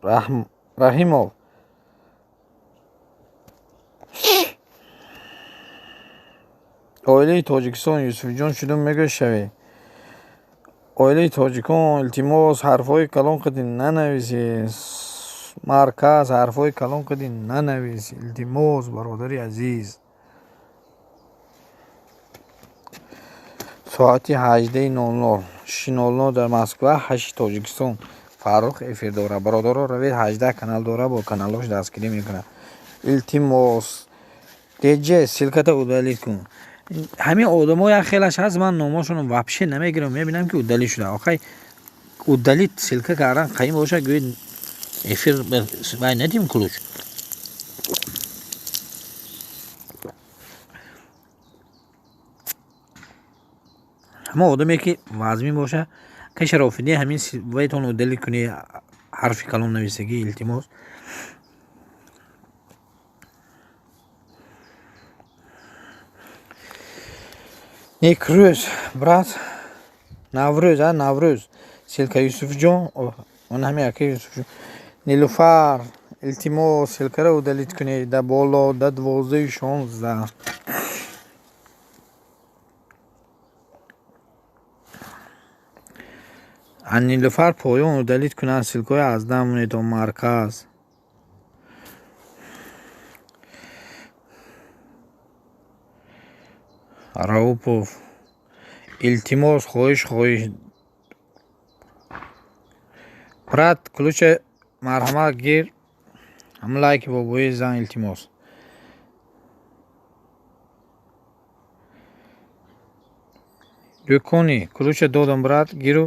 رفت رحیمov oilaи тоҷикистон юсуфҷон шудум мегӯшавӣ oilaи тоҷикон илтимос ҳарфҳои калон қиди нанависӣ марказ ҳарфҳои калон қиди нанависӣ илтимос бародари азиз соати 18:00 6:00 дар Москва 8 тоҷикистон фарух эфир дорад бародаро равед 18 канал дорад бо каналош дастгирӣ мекунад илтимос деҷе силката удалӣ кун ҳамин одамои хелаш ҳаст ман номошонро вообще намегирам мебинам ки удалӣ шуда охай удалӣ силка кардан қаим боша гӯед эфир вай надим ключ ҳама одаме ки вазми боша ки шарофиддин ҳамин вайтон удалӣ куни ҳарфи калон нависагӣ илтимос некрӯз брат наврӯз силка юсуфҷон он ҳами ака юсуфҷон нилуфар илтимос силкаро удалит кунед да боло да 12:16 нилуфар поён удалит кунад силкои аз дамонед то марказ раупов илтимос хоҳиш брат ключа марҳамат гир ҳама лайки бобои зан илтимос дӯкони ключа додам брат гиру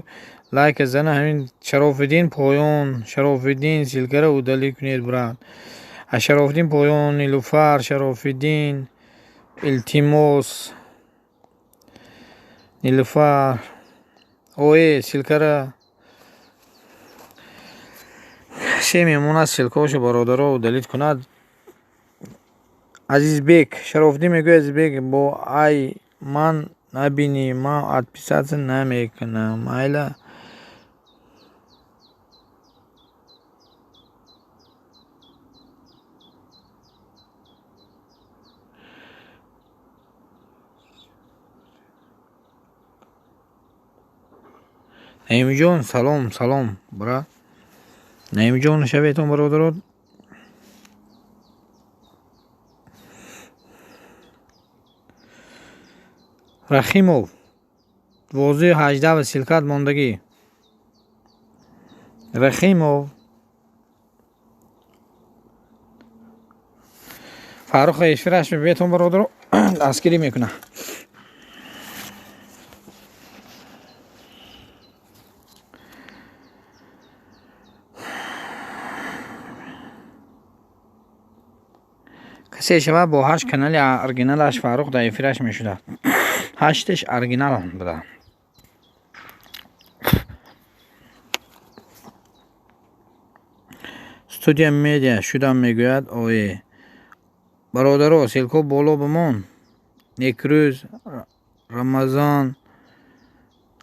лайка зана ҳамин шарофиддин поён шарофиддин силкара удалӣ кунед брат шарофиддин поён нилуфар шарофиддин илтимос нилуфар оe силкара ше мемона силкаошо бародаро удалит кунад азизбек шарофиддин мегӯяд азизбек бо ай ман набинӣ ман отписаться намекунам майла наимиҷон салом брат наимиҷон шабетон бародарот рахимов 12:18 силкат мондагӣ рахимов фарух эфираш бетон бародаро дастгирӣ мекунад касе шавад бо 8 канали оригиналаш фарух дар эфираш мешудад 8-таш оригинал буда студия медиа шудам мегӯяд оe бародаро силко боло бимон некрӯз рамазон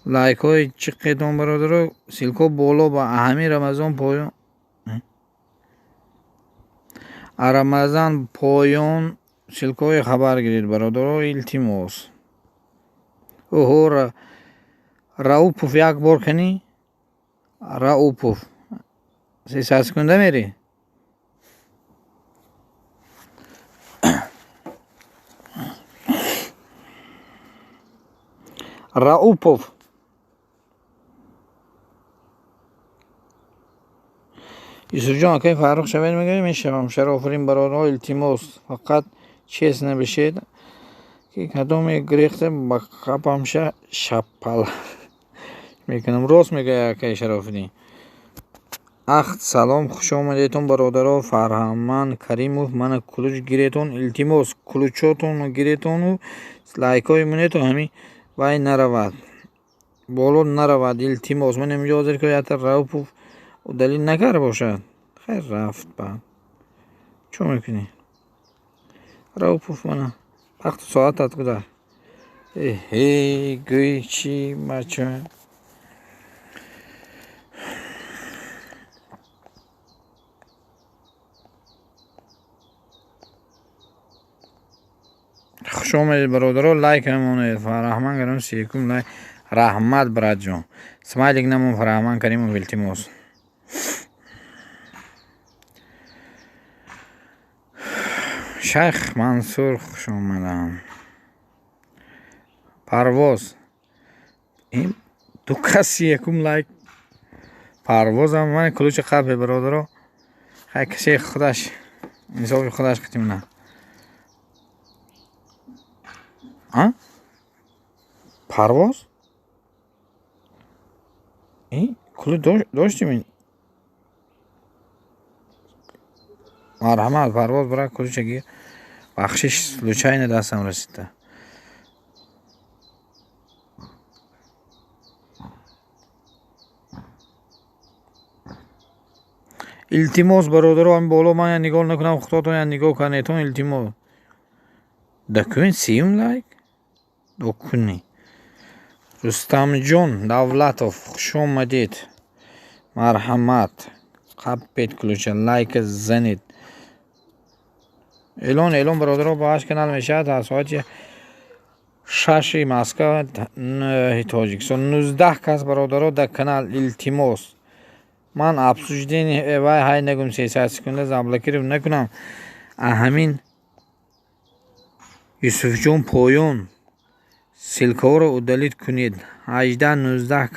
лайкҳои чиқедон бародаро силко боло ба ҳамин рамазон поён рамазан поён силкои хабар гиред бародаро илтимос оҳо раупов як бор канӣ раупов 300 секунда мери Raupov. یوسف جان که فرخ شبیر میگه میشم شرافرین برادرها التماس فقط چیز نبشید که کدوم گریخته با خپم شپل میکنم راست میگه که شرافرین اخت سلام خوش آمدیتون برادرها فرهمن کریموف من کلوچ گیریتون التماس کلوچاتون گیریتون و لایکای منیتون همین وای نرود بالا نرود التماس من اینجا حاضر که یاد راوپوف و دلیل نکرده باشد خیر رفت بعد چون میکنی راوپوف منه وقت ساعتت گذار گوی چی مچه خوش آمدید برادرها لایک همونه فرهمن گرم سیکم لایک رحمت براد جان سمایلیک نمون فرهمن کریم و التماس شیخ منصور خوش آمدم پرواز این دو کسی یکم لایک پرواز هم من کلوچ قبل برادرها خیلی کسی خودش انصافی خودش کتیم نه پرواز این کلو داشتیم این مرحمت پرواز برای کلوچ گیر بخشش لوچاین دستم رسیده التماس برادرها هم بالا من نگاه نکنم خودتون نگاه کنیتون التماس دکون سیم لایک دکنی رستم جون دولتوف خوش آمدید مرحمت قبید کلوچه لایک زنید اعلان برادرها باش کنال میشه تا ساعت 6 مسکو تاجیکستان 19 کس برادرها در کانال التماس من افسوشدین وای های نگم 300 سکنده زبلکیرم نکنم همین یوسف جون پایون سیلکا رو دلیت کنید 18-19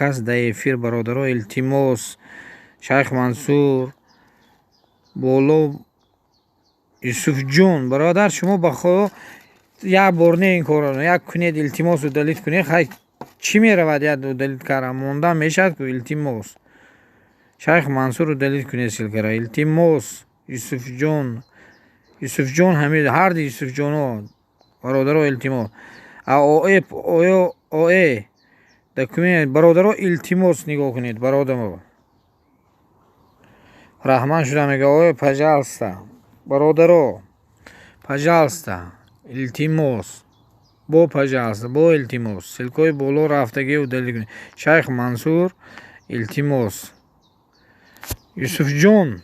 کس در افیر برادرها التماس شیخ منصور بالا یوسف جون برادر شما بخوا یک بار نه این کار رو یک کنید التماس رو دلیت کنید خیلی چی میرود یک دلیت کردم مونده میشد که التماس شیخ منصور رو دلیت کنید سیلکا را التماس یوسف جون همین هر دی یوسف جون ها برادرها التماس اوه دکمه برادرها التماس نگاه کنید برادرها رحمان شده میگه اوه پجالستا برادرها پجالستا التماس با پجالستا با التماس سلکای بالا رفتگی و دلیل کنید شیخ منصور التماس یوسف جون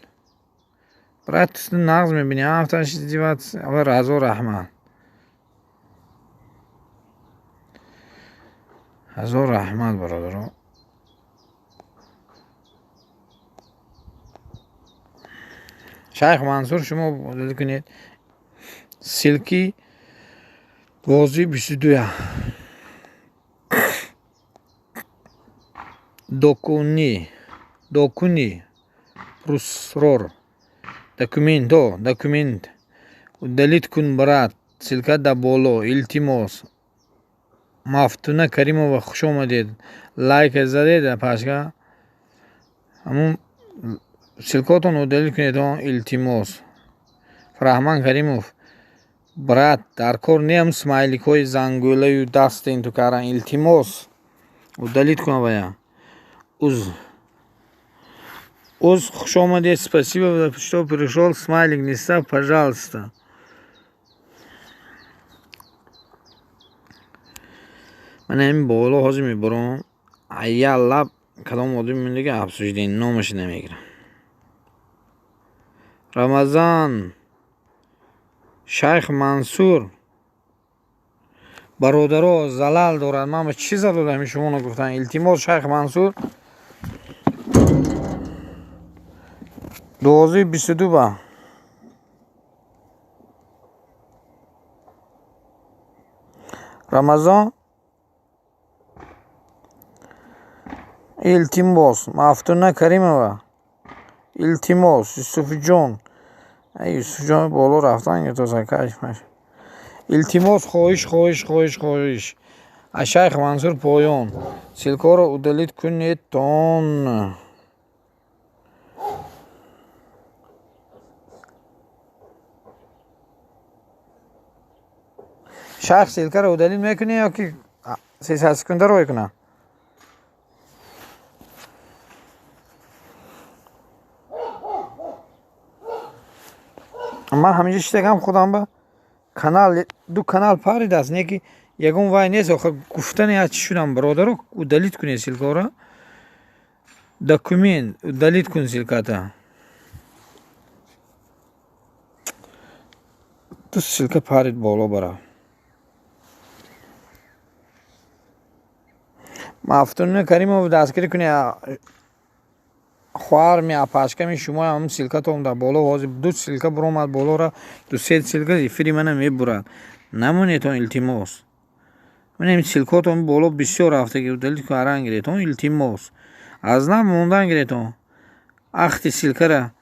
برای تو نقض میبینی هفتهش دیوات اول رضا رحمان هزار رحمت برادرها شیخ منصور شما دل کنید سیلکی بازی 22 دکونی پروسرور دکومنت دلیت کن برات سیلکا دا بالا التماس مفتونه کریمو و خوش آمدید لایک زدید پاشگاه همون سیلکاتون رو دلیل کنید التماس فرهمن کریموف برات در کار نیم سمایلیک های زنگوله و دست این تو کارن التماس و دلیت کنه باید اوز خوش آمدید спасибо что пришел смайлик не ставь пожалуйста من این بالا حاضر میبرم یه لب کدام آدم میگه افسوشدین نامش نمیگیرم رمضان شیخ منصور برادرها زلال دارد من چی زدم شما نگفتن التماس شیخ منصور 22 با رمضان илтимос, Мафтуна Каримова, илтимос, Юсуфҷон. Юсуфҷон боло рафтан тозакашмаш. илтимос, хоҳиш. Шайх Мансур Поён. Силкоро удалит кунедтон. Шайх силкаро удалит мекунӣ ё ки 30 секунда рой кунам? ман ҳамиҷа шидагам худам ба канал ду канал паридааст, не ки ягон вай нест. охир гуфтане аз чӣ шудам? бародаро, удалит кунед силкаро. Документ удалит кун силката. ду силка парид боло бара. Мафтуна Каримова дастгирӣ кунед. хоҳар меапашками шумо ҳам силкатон дар боло ҳозир ду силка биромад болора, ду се силка эфири мана мебурад. Намонетон илтимос. Менем силкотон боло бисёр рафтаги удалит каран гиретон илтимос. Аз нам мондан гиретон. Ахти силкара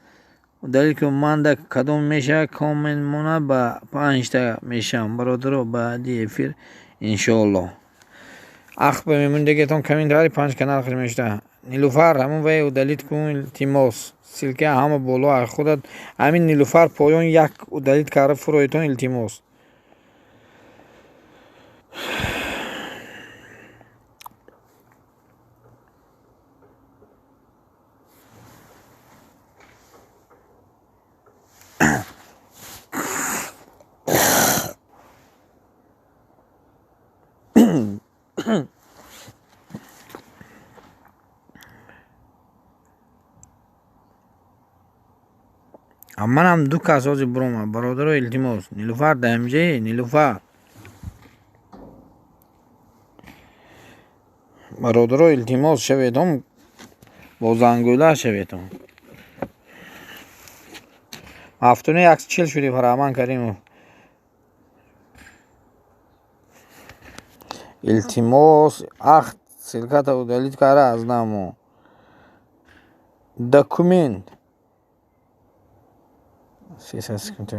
удалит кун. манда кадом меша комент мона ба 5 та мешам. бародаро баъди эфир иншоалло. ах ба мемондагетон комментари 5 канал хирмешта. Нилуфар ҳамон вай удалит кун илтимос. силка ҳама боло аз худат ҳамин Нилуфар Поён як удалит карда фуроитон илтимос. манам ду кас ҳозир биромад. бародаро илтимос. Нилуфар дамҷе. Нилуфар бародаро илтимос шаветон бо зангӯла шаветон. ҳафтуна 140 шуди Фараман Каримов. илтимос ах силката удалит карда аз намо. документ 30 секунд.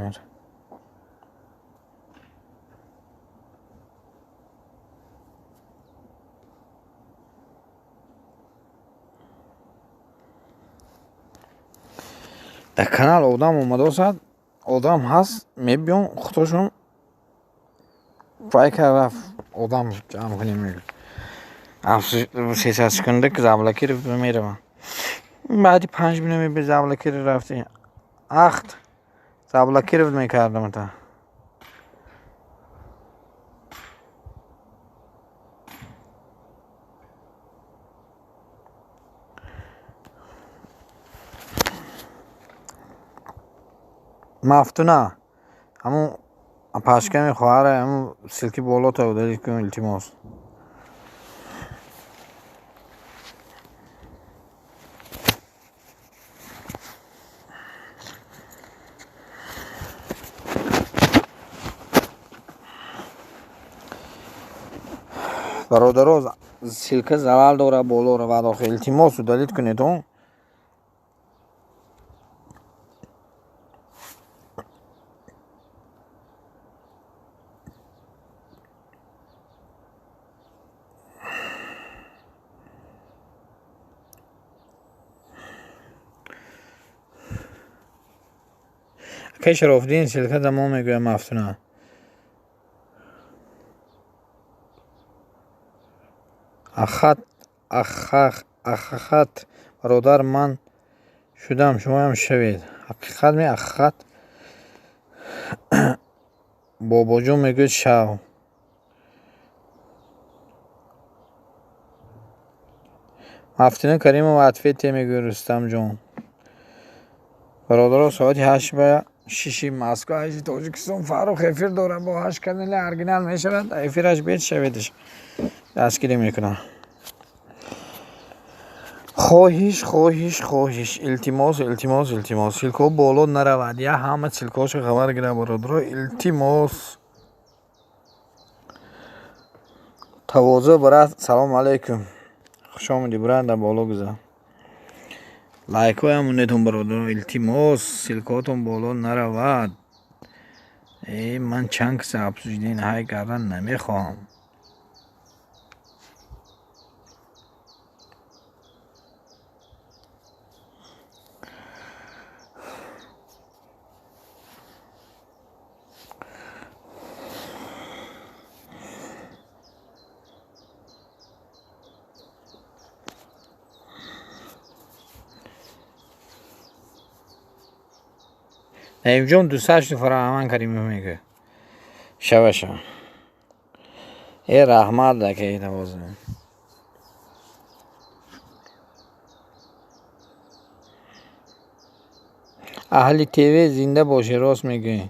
дар канал одам омадосад, одам ҳаст, мебиён худошон файка рафт одам ҷамъ кунем мегӯ. 30 секунда ки завлакир меравам. баъди 5 минут меби завлакир рафти. ахт завлакиров мекардам та. Мафтуна ҳамон пашками хоҳара ҳамон силки болота удалит кун илтимос. бародаро силка залал дора болора ва дохил илтимос удалит кунедон. акай Шарофиддин силка дамо мегӯям Мафтуна. ахахат бародар ман шудам шумоям шавед. ҳақиқат ме ахахат бобоҷон мегӯяд шав. Мафтуна Каримова ответе мегӯяд Рустамҷон. бародаро соати 8:06 Москва ҳаҷи Тоҷикистон Фаррух эфир дорад бо 8 канали оригинал мешавад. эфираш бед шаведш дастгирӣ мекунам. хоҳиш илтимос силко боло наравад. я ҳама силкошо хабар гира бародаро илтимос. тавоза барад. салому алайкум. خوش آمدی برادر، در بالا گذار. لایک های همونتون برادر، التماس سلکاتون بالا نرود. من چند کسی افزودین های کردن نمیخوام. نیم جون دوستش فراهم کردیم میگه شبشه رحمت دکه ای نوازه اهلی تیوی زنده باشه، راست میگه.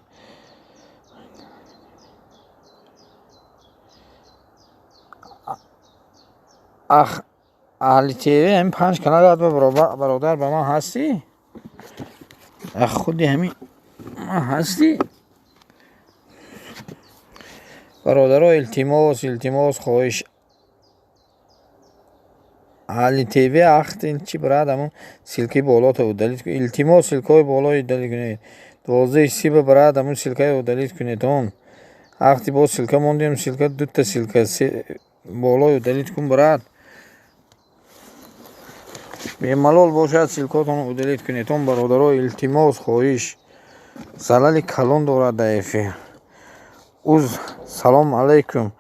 اهلی تیوی همین 5 کانال برادر با من هستی؟ خودی همین من هستی؟ برادر التماس خواهش اهلی تیوی اخت چی برادرمون سلکی بالا تا دلیت کنید. التماس سلکای بالای دلیت کنید. 12 سیب برادرمون سلکای دلیت کنید. اون وقتی با سلکه موندیم سلکه دو تا سلکه بالای دلیت کن براد. به ملال باشد سلکاتون دلیت کنید. اون برادرای التماس خواهش زلال کلان دارد ضعیفی. سلام علیکم.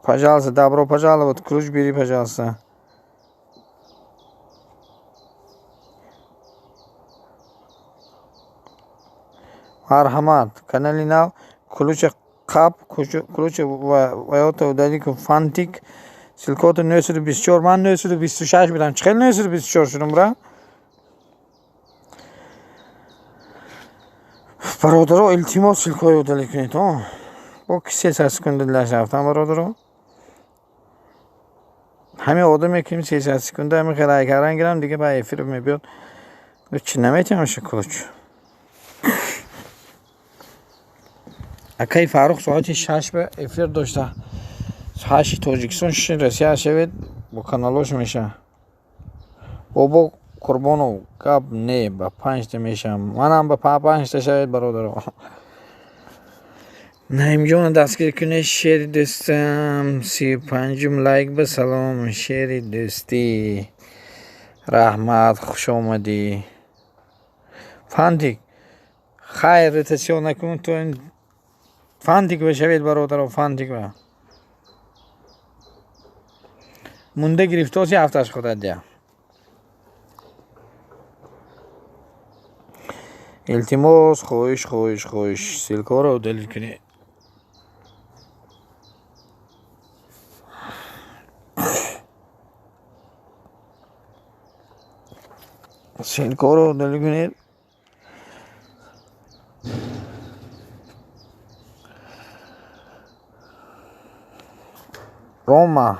Пожалуйста, добро пожаловать. Ключ бери, пожалуйста. Мархамат. Канали нав. Ключ қаб. Ключ ваёта удали ки фантик. Силкоту 924. Ман 926 будам. Чӣ хел 924 шудам бра? Бародаро илтимос силкои удали кунед. Бо ки 300 секунда дилаш рафтам бародаро. همه آدمی که 300 سکونده همه خیلی کردن گیرم دیگه با افیر میبیاد چی نمیتونم شکلوچ اکی فاروق ساعتی 6 به افیر داشته 8 تاجیکستان رسیه شوید با کانالوش میشه بابا قربانو کب نه با 5 تا میشم منم با 5 تا شوید برادر نایم جان دستگیر کنه شیر دوستم 35 لایک به سلام شیر دوستی رحمت خوش آمدی فانتیک خیر روتاسیون نکن تو این فانتیک بشوید برادر فانتیک با مونده گرفتاسی هفتهش خودت دیا التماس خواهش سلکا رو دلیل کنی سلکا رو دلیل کنید روما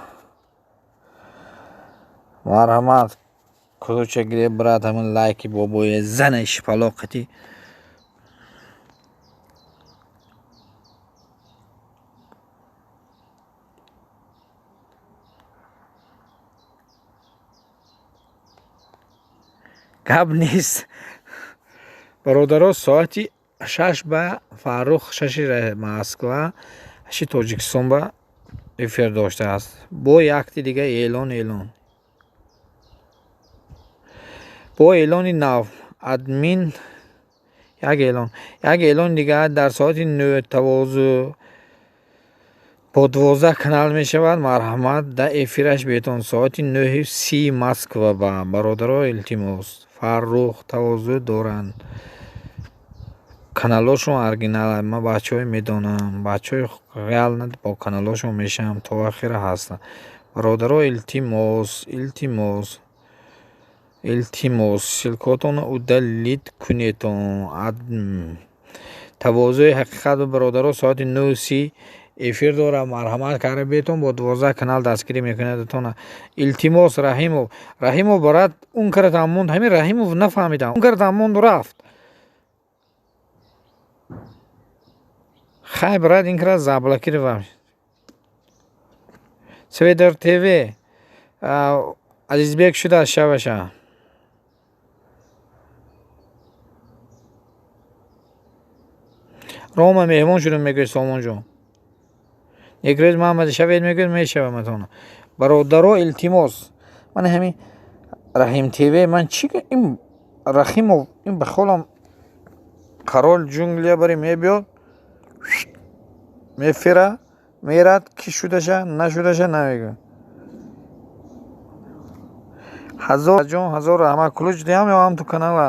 مرحمت کلوچه گریه برات همون لایکی بابای زنش پلاقتی گب نیست برادرها ساعتی 6 به فاروق 6 مسکو 8 تاجیکستان به افیر داشته است با یک دیگه اعلان با اعلان نو ادمین یک اعلان دیگه در ساعت 9 12 با 12 کانال می شود مرحمت در افیرش بیتون ساعت 9:30 مسکو با برادرها التماس فاروق تواضع دارند کانالاشون ارگینال ما بچه های میدونم بچه های ریال ند با کانالاشون میشم تا آخر هستن برادرها التماس سلکاتون ادلیت کنیتون تواضع حقیقت برادرها ساعت 9:30 افیر داره مرحمت کرده بیتون با 12 کانال دستگیری میکنه دتون التماس رحیمو برات اون کرد اموند همین رحیمو نفهمیدم اون کرد اموند رفت خیلی برات این کرد زبلکی رو Сведер ТВ Азизбек шуда шабаша. Рома меҳмон шудам мегӯяд Солмонҷон. Як рӯз Муҳаммад шавед мегӯяд мешавам атона. Бародаро илтимос. Ман ҳамин Раҳим ТВ ман чӣ ин Рахимов ин ба холам қарол ҷунглия бари мебиёд мефира мерад ки шудаша нашудаша намегӯ. ҳазор раҳмат кулуч диҳам ё ҳам ту канала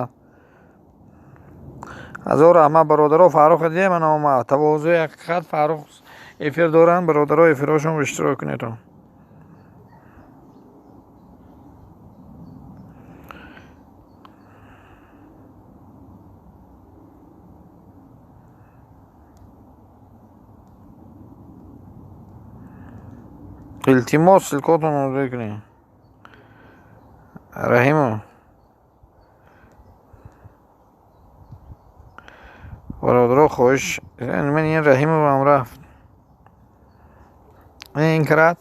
ҳазор раҳмат бародаро Фаррух диҳем наома тавозуи ҳақиқат Фаррух эфир доранд бародаро эфирҳошон иштирок кунед. илтимос силкотонро озод кунед. Раҳимов бародаро хоҳиш ман ин Раҳимовам рафт ин карад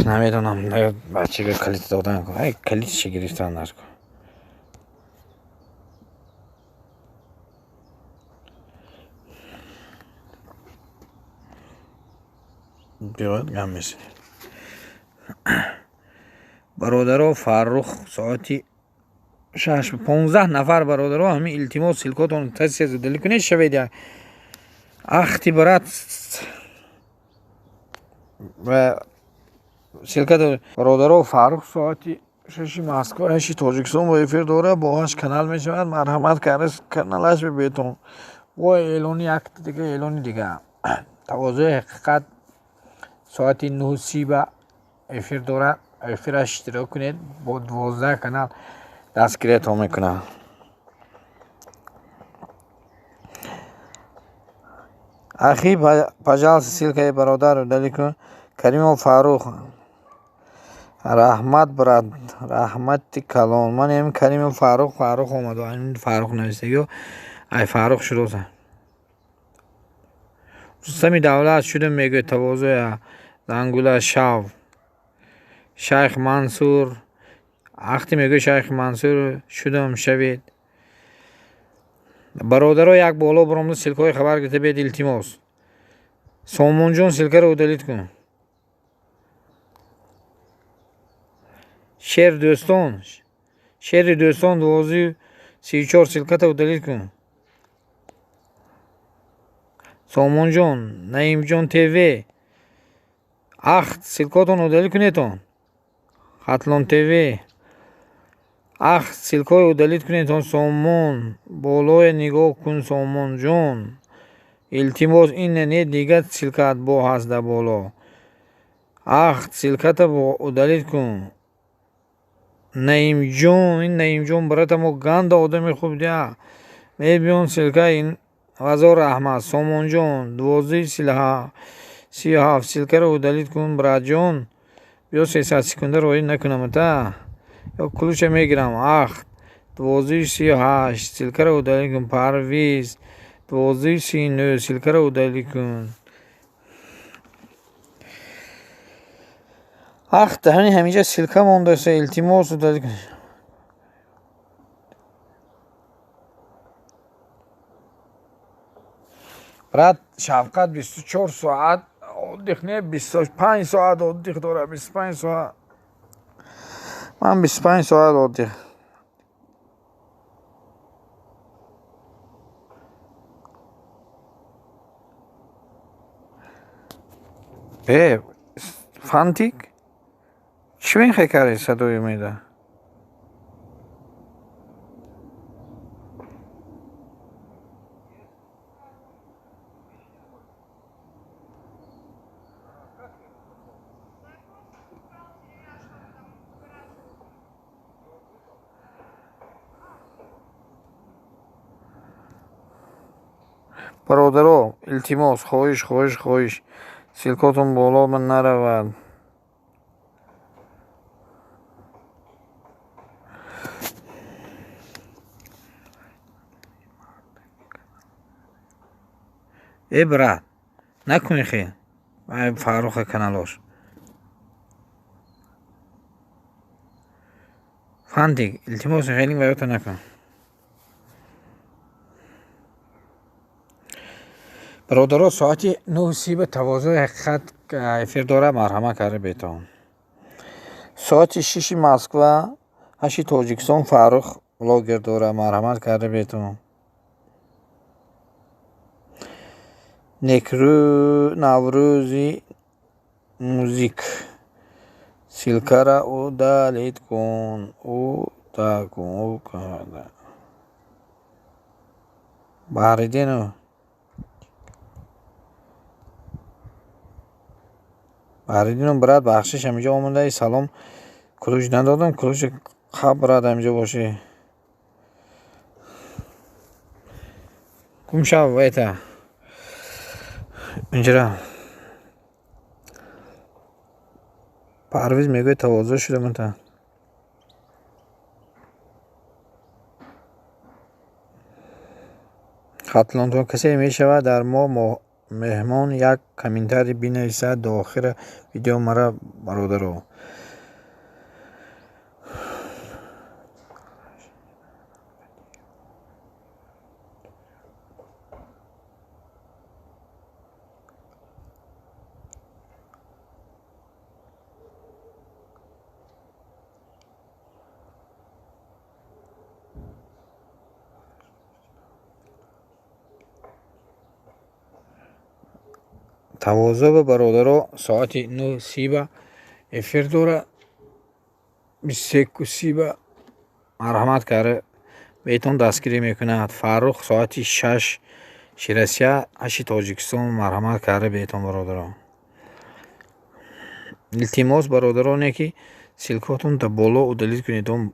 наметонам бачаga калит додан калитша гирифтан нарко биёд гам месинед. бародаро Фаррух соати 15 нафар бародаро ҳамин илтимос силкотон таси зудали кунед шавед як ахти барад ва силкат бародаро Фаррух соати 6 Москва 8 Тоҷикистон бо эфир дора бо 8 канал мешавад. марҳамат карда каналаш бебетон бо эълони як дига эълони дига тавозуи ҳақиқат соати 9 ба эфир дорад. эфираш иштирок кунед бо 12 канал дастгиритон мекунад. ахи пожалуйста ссилкаи бародару дали кун. Каримов Фаррух раҳмат брат раҳмати калон. ман ҳамин Каримов Фаррух омаду ҳамин Фаррух навистагиҳо ай Фаррух шудоса рустами давлат шудам мегӯяд тавозуя зангула шав Шайх Мансур ахти мегӯяд Шайх Мансур шудам шавед. бародаро як боло биромда силкаҳои хабар гирифта бед илтимос. Солмонҷон силкаро удалит кун. шери дӯстон 1234 силката удалит кун. Солмонҷон Наимҷон ТВ ахт силкотон удалит кунедтон. Хатлон ТВ ахт силкои удалит кунедтон. Сомон болое нигоҳ кун Солмонҷон. илтимос ин не дига силкаат бо ҳаст дар боло. ахт силката удалит кун. Наимҷон ин Наимҷон брата мо ганда одами хуб дия мебиён силка ин ҳазор раҳмат. Сомонҷон 1237 силкаро удалит кун. братҷон биё 300 секунда роӣ накунам та ё кулуша мегирам. ахт 1238 силкаро удалит кун. Парвиз 1239 силкаро удалит кун. ахт ҳаминҷа силка мондааст. илтимос удалит кун. брат Шавқат 24 соат отдих не 25 соат отдих дора. 25 соат ман 25 соат отдих. фантик чӣ мехоҳӣ карди садои меда? бародаро илтимос хоҳиш силкотон боло наравад. брат накунӣ хел فاروق کانالوش فانتیک التماس خیلی برات نکن. برادرها ساعتی 9 به تواضع حقیقت افیر داره مرحمت کرده بیتون. ساعتی 6 مسکو 8 تاجیکستان فاروق بلاگر داره مرحمت کرده بیتون. نکرو نوروزی موزیک سیلکارا او دالید کن او دا کن او کنه باریدینو برات بخشش همینجا آمده ای سلام کلوش ندادم کلوش قبل برات همینجا باشه کم شو ویتا اینجا پرویز میگه تواضع شده من تا خطلان تو کسی میشود در ما مهمان یک کامنتاری بنویسد تا آخر ویدیو مرا برادرو تواضع به برادرها ساعت 9 افیر داره 23 مرحمت کرده بیتون دستگیری میکند. فاروق ساعت 6 شیرسیه 8 تاجیکستان مرحمت کرده بیتون برادرها. التماس برادرانه که سیلکاتون تا بالا و دلیل کنید.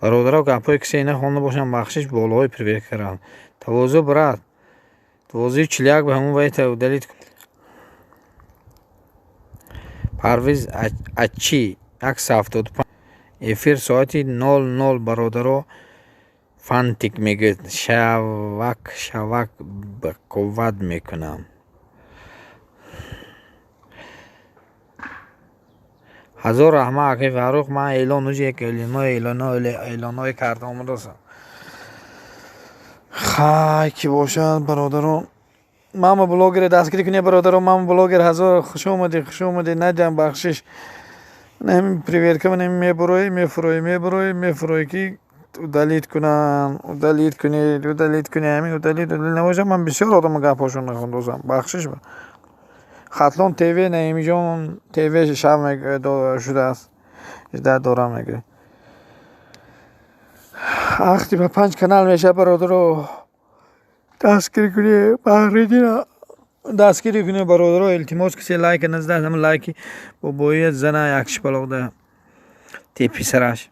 برادرها گپای کسی نخوانده باشن بخشش بالاهای پرویر کردن. تواضع برات تواضع چلیک به همون ویت و دلیت پرویز اچی 175 افیر ساعتی 00 برادرها فانتیک میگه شوک به قوت میکنم. هزار رحمه اکی فاروق من اعلان اوجی یک اعلانای کرده آمده هستم خواهی که باشد برادران ماما بلاگر دستگیری کنی برادران ماما بلاگر هزار خوش اومدی ندیم بخشش نمی پریویر که نمی میفروی که دلیت کنی همین دلیت نباشه. من بسیار آدم گپاشون نخوندوزم بخشش با خطلان تیوی نیمی جان تیوی شب شده است ازده دارم میگه وقتی به 5 کانال میشه برادر رو دستگیری کنی دستگیری کنی برادر رو التماس کسی لایک نزده همه لایکی با بوی زنه یکش بلاغ ده تیپی سرش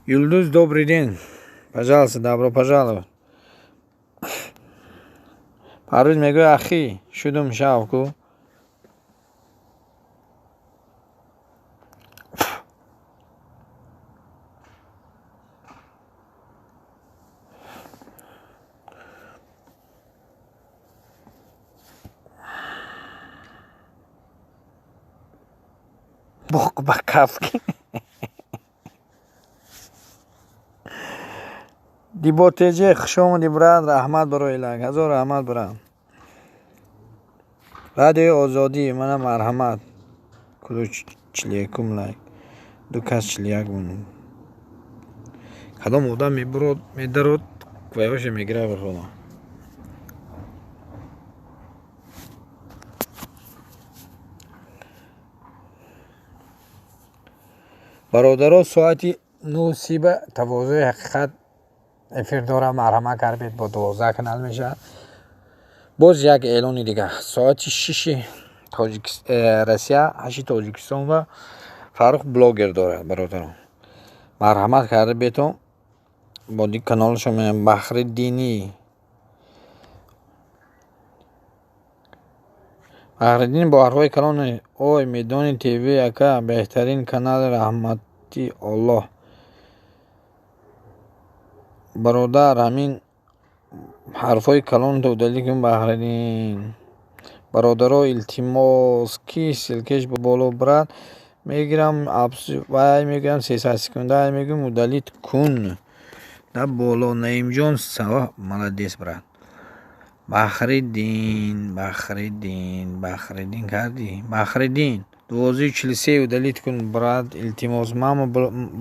Юлдуз, добрый день. Пожалуйста, добро пожаловать. Парвиз мегӯ ахӣ, шудум шавку. Бог бакавки. دیباتیجه خشومدی براد رحمت برای لگ هزار رحمت براد رادیو آزادی منم مرحمت کلوچ چلیکم لگ دو کس چلیک بونیم کدام آدم میدرود کویوش میگیره بخواه برادرها ساعتی 9 تواضع حقیقت افیر داره مرحمت کرد با 12 کانال میشه. باز یک اعلانی دیگه ساعت 6 روسیه هشی تاجیکستان و فرخ بلاگر دارد برادران. مرحمت کرده بیتون با دی کانالشو میگم بخر دینی. بخردین با حرفای کلان اوی میدانی تیوی اکا بهترین کانال رحمتی الله برادر همین حرفای کلان تو دلی کن بخردین برادرها التماس کی سلکش به بالا برد میگیرم وای میگم 300 سکونده میگم مدلیت کن در بالا نیم جان سوا ملدیس برد بخردین کردی بخردین 1243 دلیت کن براد التماس ماما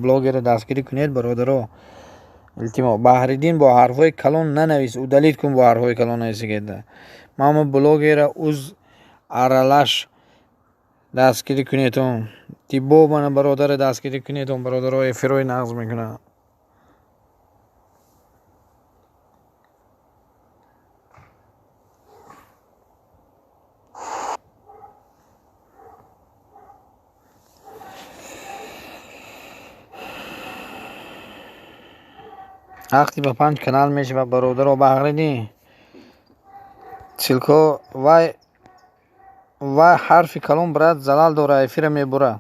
بلاگر دستگیری کنید برادرها التماس بخردین با حرفای کلان ننویس او دلیت کن با حرفای کلان نویسید ماما بلاگر اوز ارالش دستگیری کنیتون تیبو من برادر دستگیری کنیتون برادرای فروی نقض میکنه وقتی به 5 کانال میشه و برادر رو بغردی سلکو و حرفی کلام برد زلال داره افیر میبره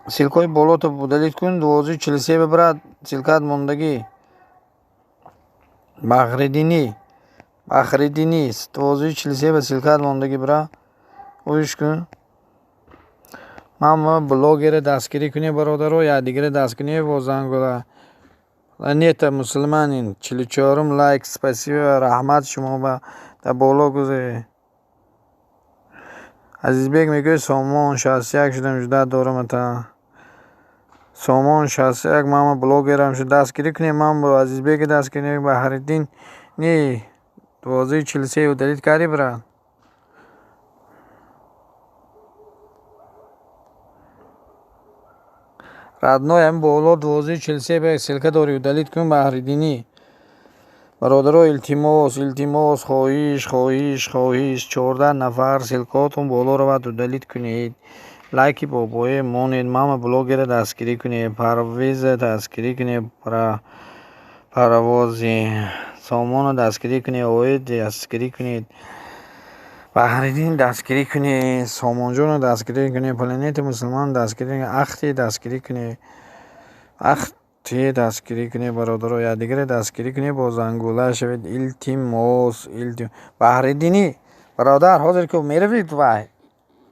سلکوی بالا تو بودلیت کن 1243 ببرد سلکات موندگی بغردینی 1243 به سلکات موندگی برا اویش کن ما بلاگر دستگیری کنی برادر رو یا دیگر دستگیری با زنگوله نیت مسلمانین 44 لایک سپاسی و رحمت شما با در بالا گذاری عزیز بیگ میگه سامان 61 شدم جدا دارم تا سامان 61 ماما بلاگرم شد دستگیری کنیم مام با عزیز بیگ دستگیری با هردین نی 1243 و دلیت کاری برا رادنوی هم بالا 1243 به سلکه داری و دلیت کن با هردینی برادرها التماس خواهیش 14 نفر سلکاتون بالا رو باید دلیت کنید لایکی بابای مونید ماما بلاگر دستگیری کنید پرویز دستگیری کنید پروازی سامان دستگیری کنید اوید دستگیری کنید بحردین دستگیری کنید سامان جون دستگیری کنید پلنیت مسلمان دستگیری کنید اختی دستگیری کنید دستگیری کنی برادر یا دیگر دستگیری کنی با زنگوله شوید التماس بحردینی برادر حاضر که میروید وای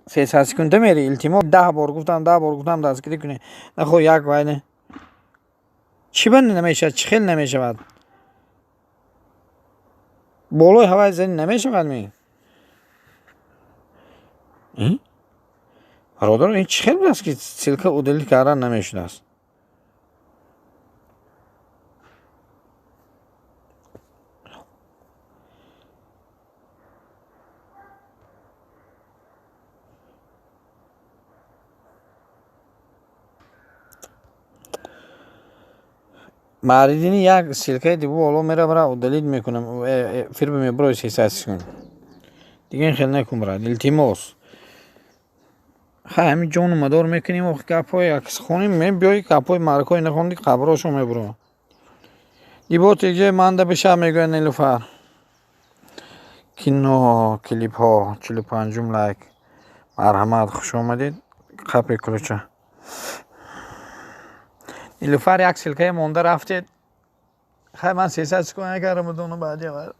300 سکونده میری التماس 10 بار گفتم دستگیری کنی نخو یک وای نه چی بند نمیشه چی خیل نمیشه بالای هوای زنی نمیشه می برادر این چی خیل است که سلکه اودلی کاران نمیشده است ماریدینی یک سلکه دیگه بالا میره برا دلیت میکنم فیلم میبره 300 سکون دیگه این خیلی نکن برا التماس همین جون مدار میکنیم و کپای عکس خونیم می بیای کپای مرکای نخوندی قبراشو میبرو دیبا تیجه منده بشه میگه نیلوفر کینو کلیپ ها 45 لایک مرحمت خوش آمدید کپی کلوچه نیلوفر یک سلکه مونده رفتید خیلی من 300 سکون نکردم دونو بعدی اول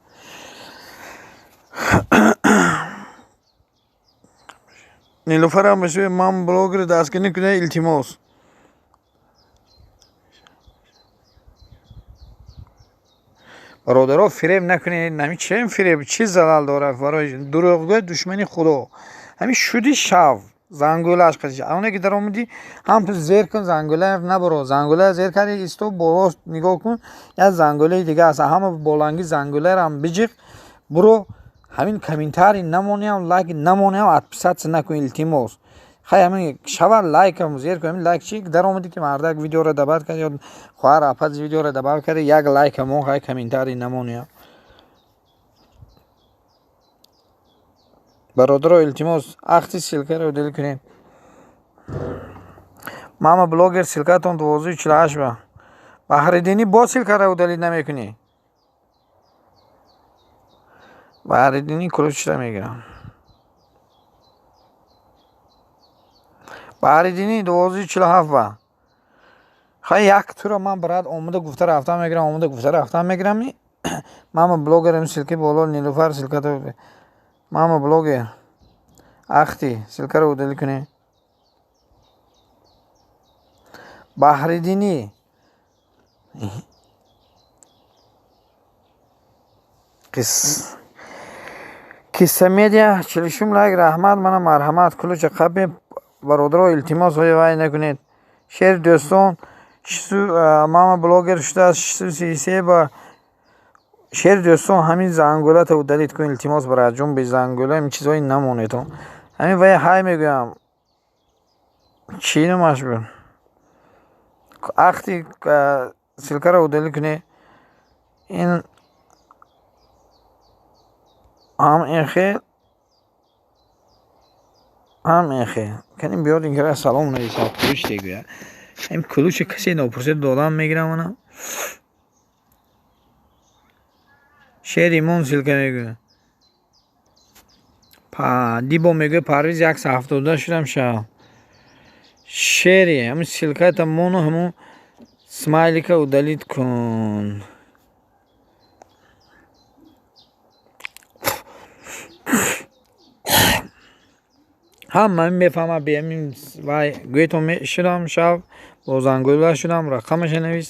نیلوفر هم بشه من بلاگر دستگیری کنه التماس برادرها فریب نکنید نمی چه فریب چی زلال داره برای دروغگوی دشمنی خدا همین شدی شو زنگوله اش قضیه اونه که در اومدی هم تو زیر کن زنگوله نبرو زنگوله زیر کردی استو بالا نگاه کن یا زنگوله دیگه است همه بولانگی زنگوله را هم بجیق برو همین کامنتاری نمونیم لایک نمونیم اتپسات نکن التماس خیلی همین شوار لایک هم زیر کنیم لایک چی در اومدی که مردک ویدیو را دبار کرد یا خواهر اپاز ویدیو را دبار کرد یک لایک هم خیلی کامنتاری نمونیم бародаро илтимос ахти силкаро дил кунед. мама блогер силкатон 1248 ба баҳриддинӣ бо силкаро удалид намекунӣ. баҳриддинӣ кулучра мегирам. баҳриддинӣ 1247 ба хай як тура ман брат омада гуфта рафтан мегирам, омада гуфта рафтан мегирам. мама блогерам силки боло нилуфар силката мама блогер ахти силкаро удалид кунӣ. баҳриддинӣ қисса медиа 40 лайк раҳмат мана марҳамат кулуча қабе бародаро илтимос ҳои вай накунед. шери дӯстон мама блогер шудааст 633 ба шери дӯстон ҳамин зангулата удалид кун илтимос браҷон би зангула ин чизҳои намонед ҳамин вай ҳай мегӯям чӣ номаш буд ахти силкаро удалид кунед. ин ҳам эхел каним биёд ин кара салом нависад кулуч дегӯя ҳамин кулучи касе нопурсед додам мегирам ана шери мон силка мегӯя дибо мегӯя парвиз 170 шудам шав шери ҳамин силката мону ҳамун смайлика удалид кун. ҳама мефаҳма биамин вай гӯйтон шудам шав бо зангула шудам рақамаша навис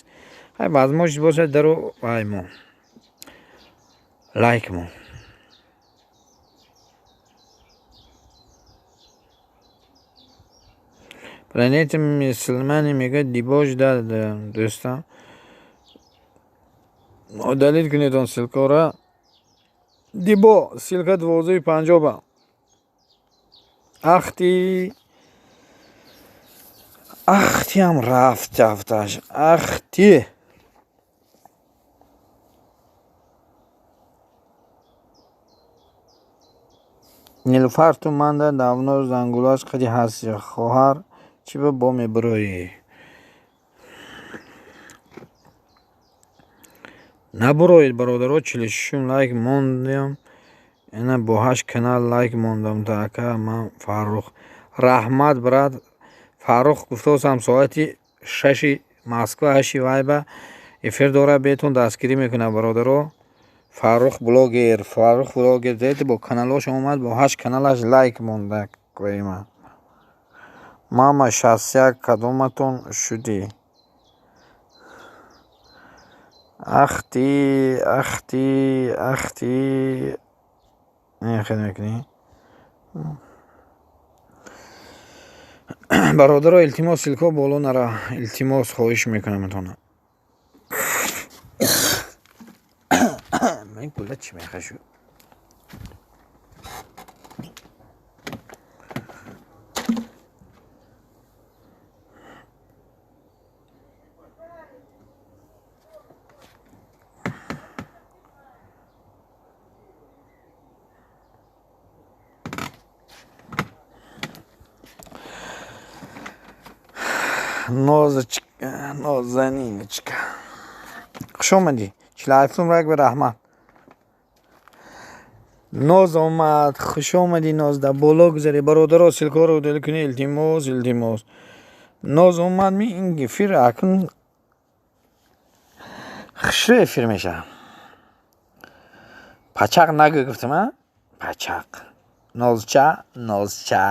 ҳай вазмош бошад дару вай мо лайк мо планета мислмани мега дибош дадам дӯстам удалид кунед он силкора дибо силка 1250 ба ахтиам рафт рафташ ахти нилуфар ту манда давно зангулаш қади ҳасти хоҳар чӣ ба бо мебуроӣ набуроед бародаро 46 лайк мондам ина бо 8 канал лайк мондам така ман фаррух раҳмат брат фаррух гуфтосам соати 6 москва 8 вайба эфир дора бетон дастгирӣ мекунад бародаро фаррух блогер деди бо каналош омад бо 8 каналаш лайк монда кӯима мама 61 кадоматон шудӣ ахти бародаро илтимос силко боло нара илтимос хоҳиш мекунаматона ман кулла чӣ мехашу нозаниночка хуш омадӣ 47 лайк ба раҳмат ноз омад хуш омадӣ ноз дар боло гузарӣ бародаро силкоро удалид кунӣ илтимос ноз омад ми ин эфир акун хушрӯ эфир мешавад пачақ нагӯ гуфтам пачақ нозча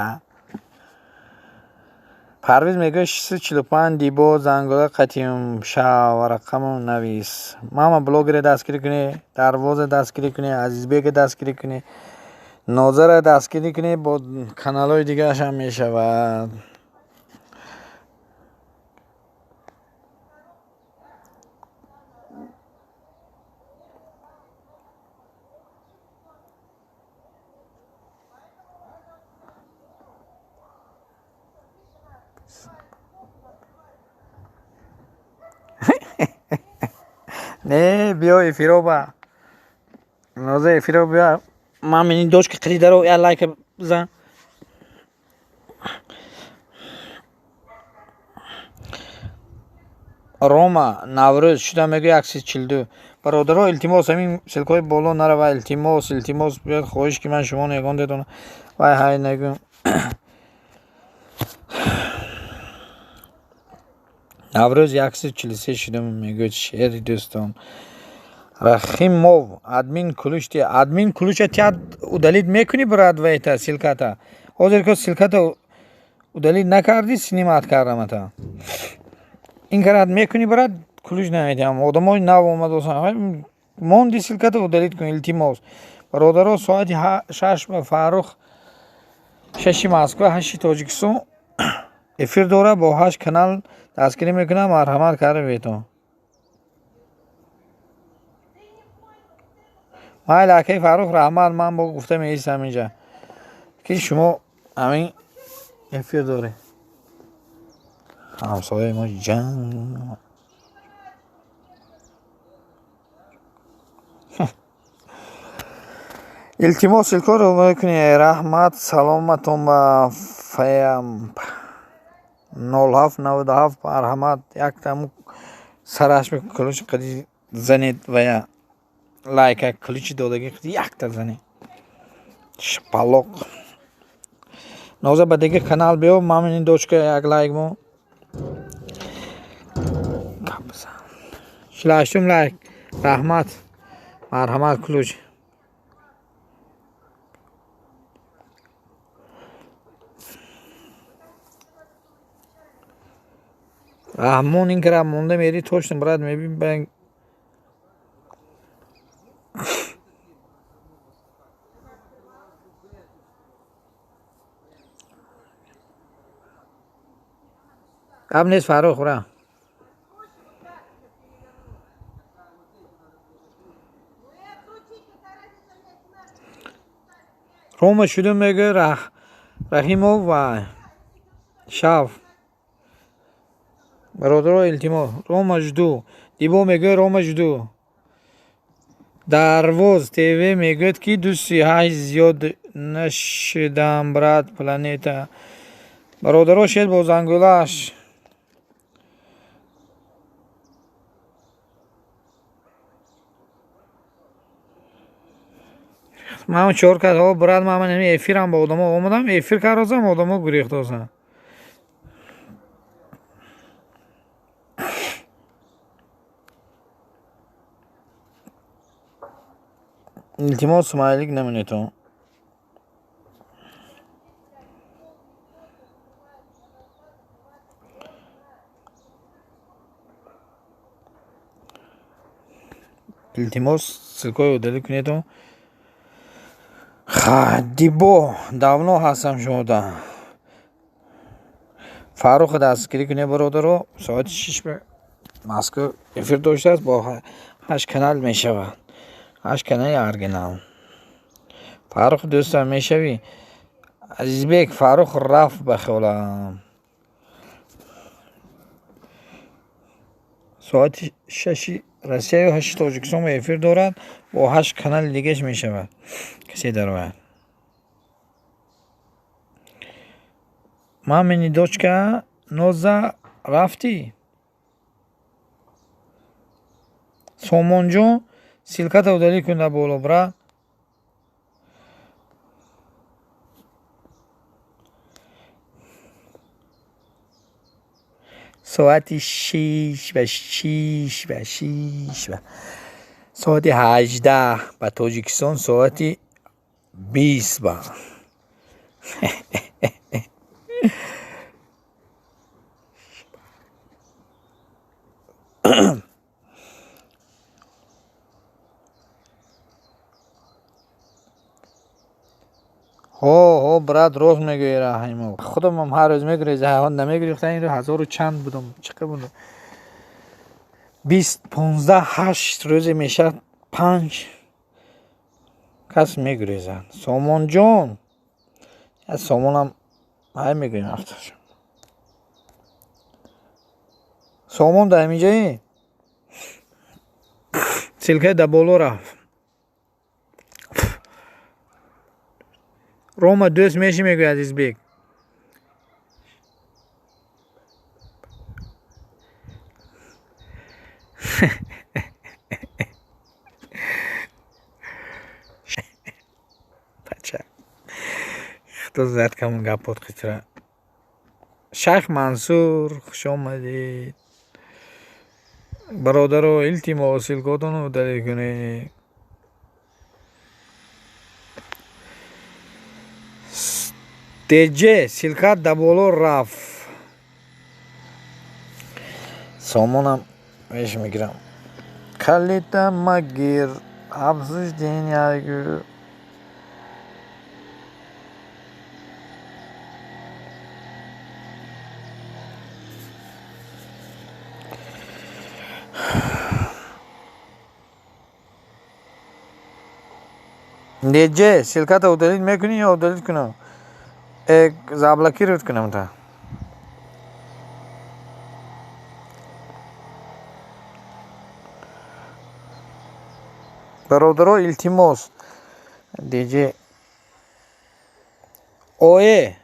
парвиз мегӯяд 645 дибо зангула қатъим шав рақамам навис мама блогере дастгирӣ кунӣ дарвозе дастгирӣ кунӣ азизбеге дастгирӣ кунӣ нозаре дастгирӣ кунӣ бо каналҳои дигарашам мешавад не биё эфиро ба ноза эфиро биё мамини дош ки қидидаро я лайк бизан. Рома Наврӯз шуда мегӯяд 142. Бародаро илтимос ҳамин силкҳои боло нарава. Илтимос биёд хоҳиш ки ман шуморо ягон дедонам. Вай ҳай нагӯ. Наврӯз 143 шуда мегӯяд шери дӯстон. Рахимов админ кулуша тяд удалит мекунӣ брат вайта силката. Ҳозир ко силката удалит накардӣ снимат кардамата. Ин карат мекунӣ брат кулуш наметиҳам. Одамои нав омадосан. Монди силката удалит кун илтимос. Бародаро соати 6 ба Фаррух 6 Москва 8 Тоҷикистон эфир дора бо 8 канал дастгирӣ мекунам. Марҳамат карда ветон. майли акаи Фаррух раҳмат ман бо гуфта меистам инҷа ки шумо ҳамин эфир доред. ҳамсояи мо ҷанг илтимос силкоро мекунӣ. раҳмат саломатон ба фаям 0797 марҳамат яктам сараш кулуч қади занед вая лайка кулучи додаги қади якта занед шпалоқ ноза ба дигар канал биё мамини дочка як лайк мо 48 лайк раҳмат марҳамат кулуч раҳмон ин кара монда мери точно брат мебин банк гап нест Фаррух бра рома шуда мегӯ Рахимов ва шав бародаро илтимос Рома жду дибо мегӯ Рома жду дарвоз тв мегӯяд ки 238 зиёд нашидам брат планета бародаро шед бо зангулаш ман чор кард брат ман эфирам ба одамо омадам эфир кардозам одамо гурехтозам илтимос смайлик намонетон илтимос силкои удалӣ кунедон дибо давно ҳастам шуmoда Фаррух дастгирӣ кунед бародаро соати 6 ба Москва эфир доштааст бо 8 канал мешавад 8 канали оригинал Фаррух дӯстам мешавӣ азизбек Фаррух рафт ба холам соати 6 Россия 8 Тоҷикистон эфир дорад бо 8 канали дигаш мешавад касе дарояд мамини дочка Ноза рафтӣ Сомонҷон силката удалӣ кунда боло брат соати 6 ба 6 ба 6 ба соати 18 ба Тоҷикистон соати 20 ба ҳо брат рост мегӯӣ Раҳимов худамам ҳар рӯз мегӯреза намегӯрехта ин рӯз 1000 чанд будам чиқа будам 15-8 рӯзе мешавад 5 кас мегӯрезад Сомонҷон я сомонам ҳай мегӯем афташ сомон да ҳаминҷаи силкаи да боло рафт روما دوست میشی میگوی عزیز بیگ. بچه تو زد کمون گپات خطره. شیخ منصور خوش آمدید. برادر و التماس سلکاتون رو دلیل کنید. دیجه سلکات دبولو رفت. سامونم میش میگیرم. کلیدم مگیر حفظش دنیای گو. دیجه سلکات رو دلیل میکنی یا دلیل کنم؟ یک زابلکی رود کنم تا. برادرو التماس دیجه اوه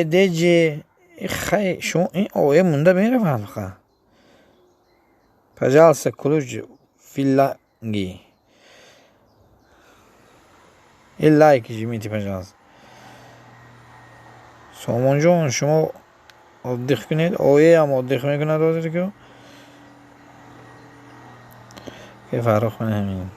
دیجه خیلی شما این اوه مونده میره فلخه. Пожалуйста, ключ филанги. И лайк жмите, пожалуйста. Сомон ҷон, шумо отдих кунед. Ое ҳам отдих мекунад ҳозир ку. Ки фарқ кунед ҳамин.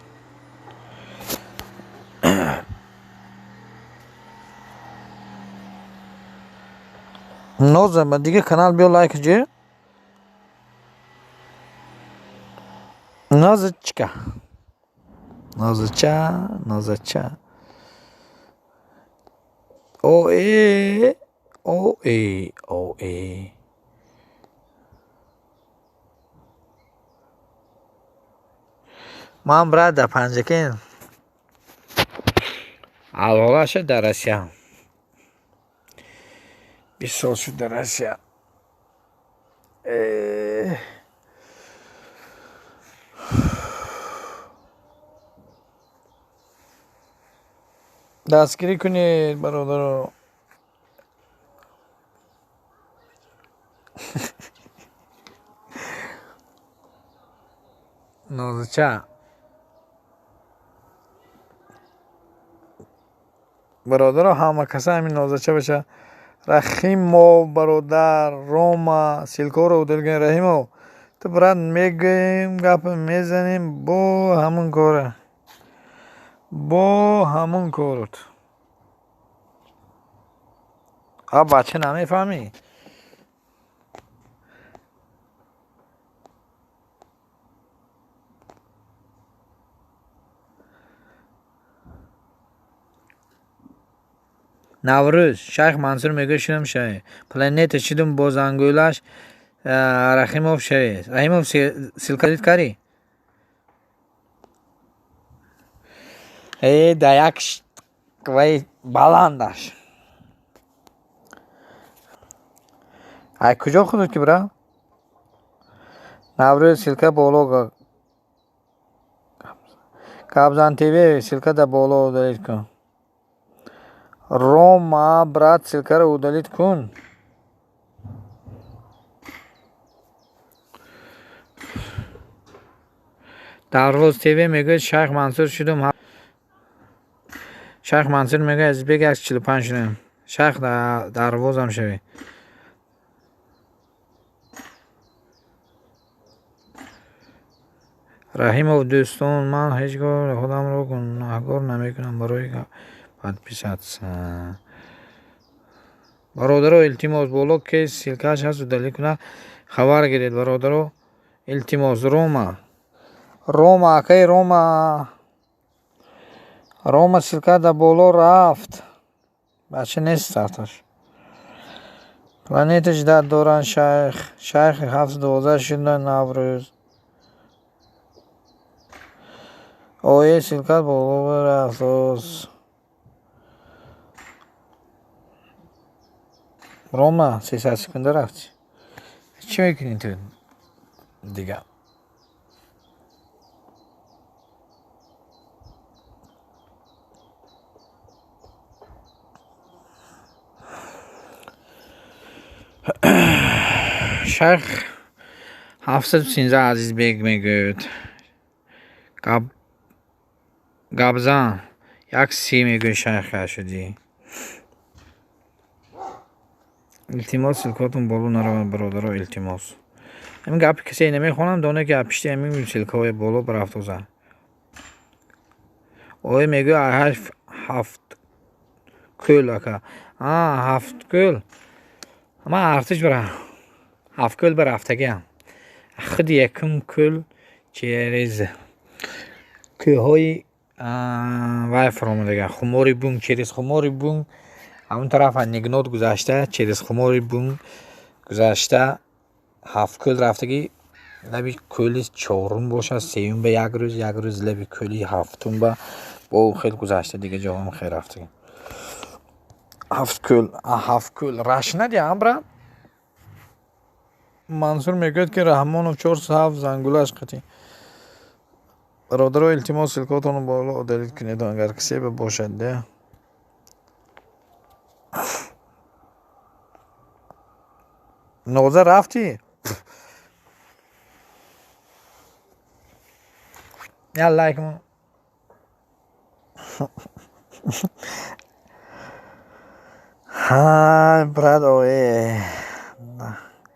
Ноза, ба дига канал биё лайк ҷи. Нозачка. Нозача. Оe. Ман брат дар Панҷакин алҳола шуд дар Россия. 20 сол шуд дар Россия. дастгирӣ кунед бародаро. нозача бародаро ҳама каса ҳамин нозача баша. Рахимов бародар Рома силкоро удалган. Рахимов ту брат мегӯем гап мезанем бо ҳамон корот. а бача намефаҳмӣ. наврӯз шайх мансур мегӯяд шудам шавед. Планета шудам бо зангулаш Рахимов шавед. Рахимов силкадид карӣ? Да як вай баландаш. ай куҷо худод ки бра? наврӯз силка боло гапзан тв силка да боло удалид кун. Рома брат силкаро удалид кун. дарвоз тв мегӯяд шайх мансур шудам. шайх мансур мегӯяд азбек 145 шудам. шайх дарвозам шавед. Рахимов дӯстон, ман ҳеҷ гоҳ худамро гунаҳкор намекунам барои подписатся. бародаро илтимос боло кес силкааш ҳаст удалӣ кунад хабар гиред. бародаро илтимос. Рома акай Рома силка да боло рафт. бача нест рафташ. планета ҷидат доранд шайхи 712 шудан наврӯз. оe силкат боло рафт. Рома 300 секунда рафти. Чӣ мекунӣ ту дига? شیخ 713 عزیز بیگ میگوید گابزان 130 میگوید شیخ شدی التماس سلکاتون بالو نرو برادر التماس همین گپی کسی نمیخونم دونه که پشتی همین سلکای بالو برافت زد اوه میگه حرف هفت کل اکا هفت کل اما ارتش برا هفت کل برافته گیم خود یکم کل چیریز که های وای فراموده گم خماری بون چیریز خماری بون همون طرف نگنود گذاشته چیریز خماری بون گذاشته هفت کل رفتگی لبی کلی چهارم باشه سیوم به یک روز لبی کلی هفتم با اون خیلی گذشته دیگه جوام خیر رفتگی هفت کل رش ندی امرا منصور میگوید که رحمانو 407 زنگولش قطی برادر التماس سلکاتون بالا دلیل کنید اگر کسی باشد ده نوزه رفتی یا لایک من های براد اوه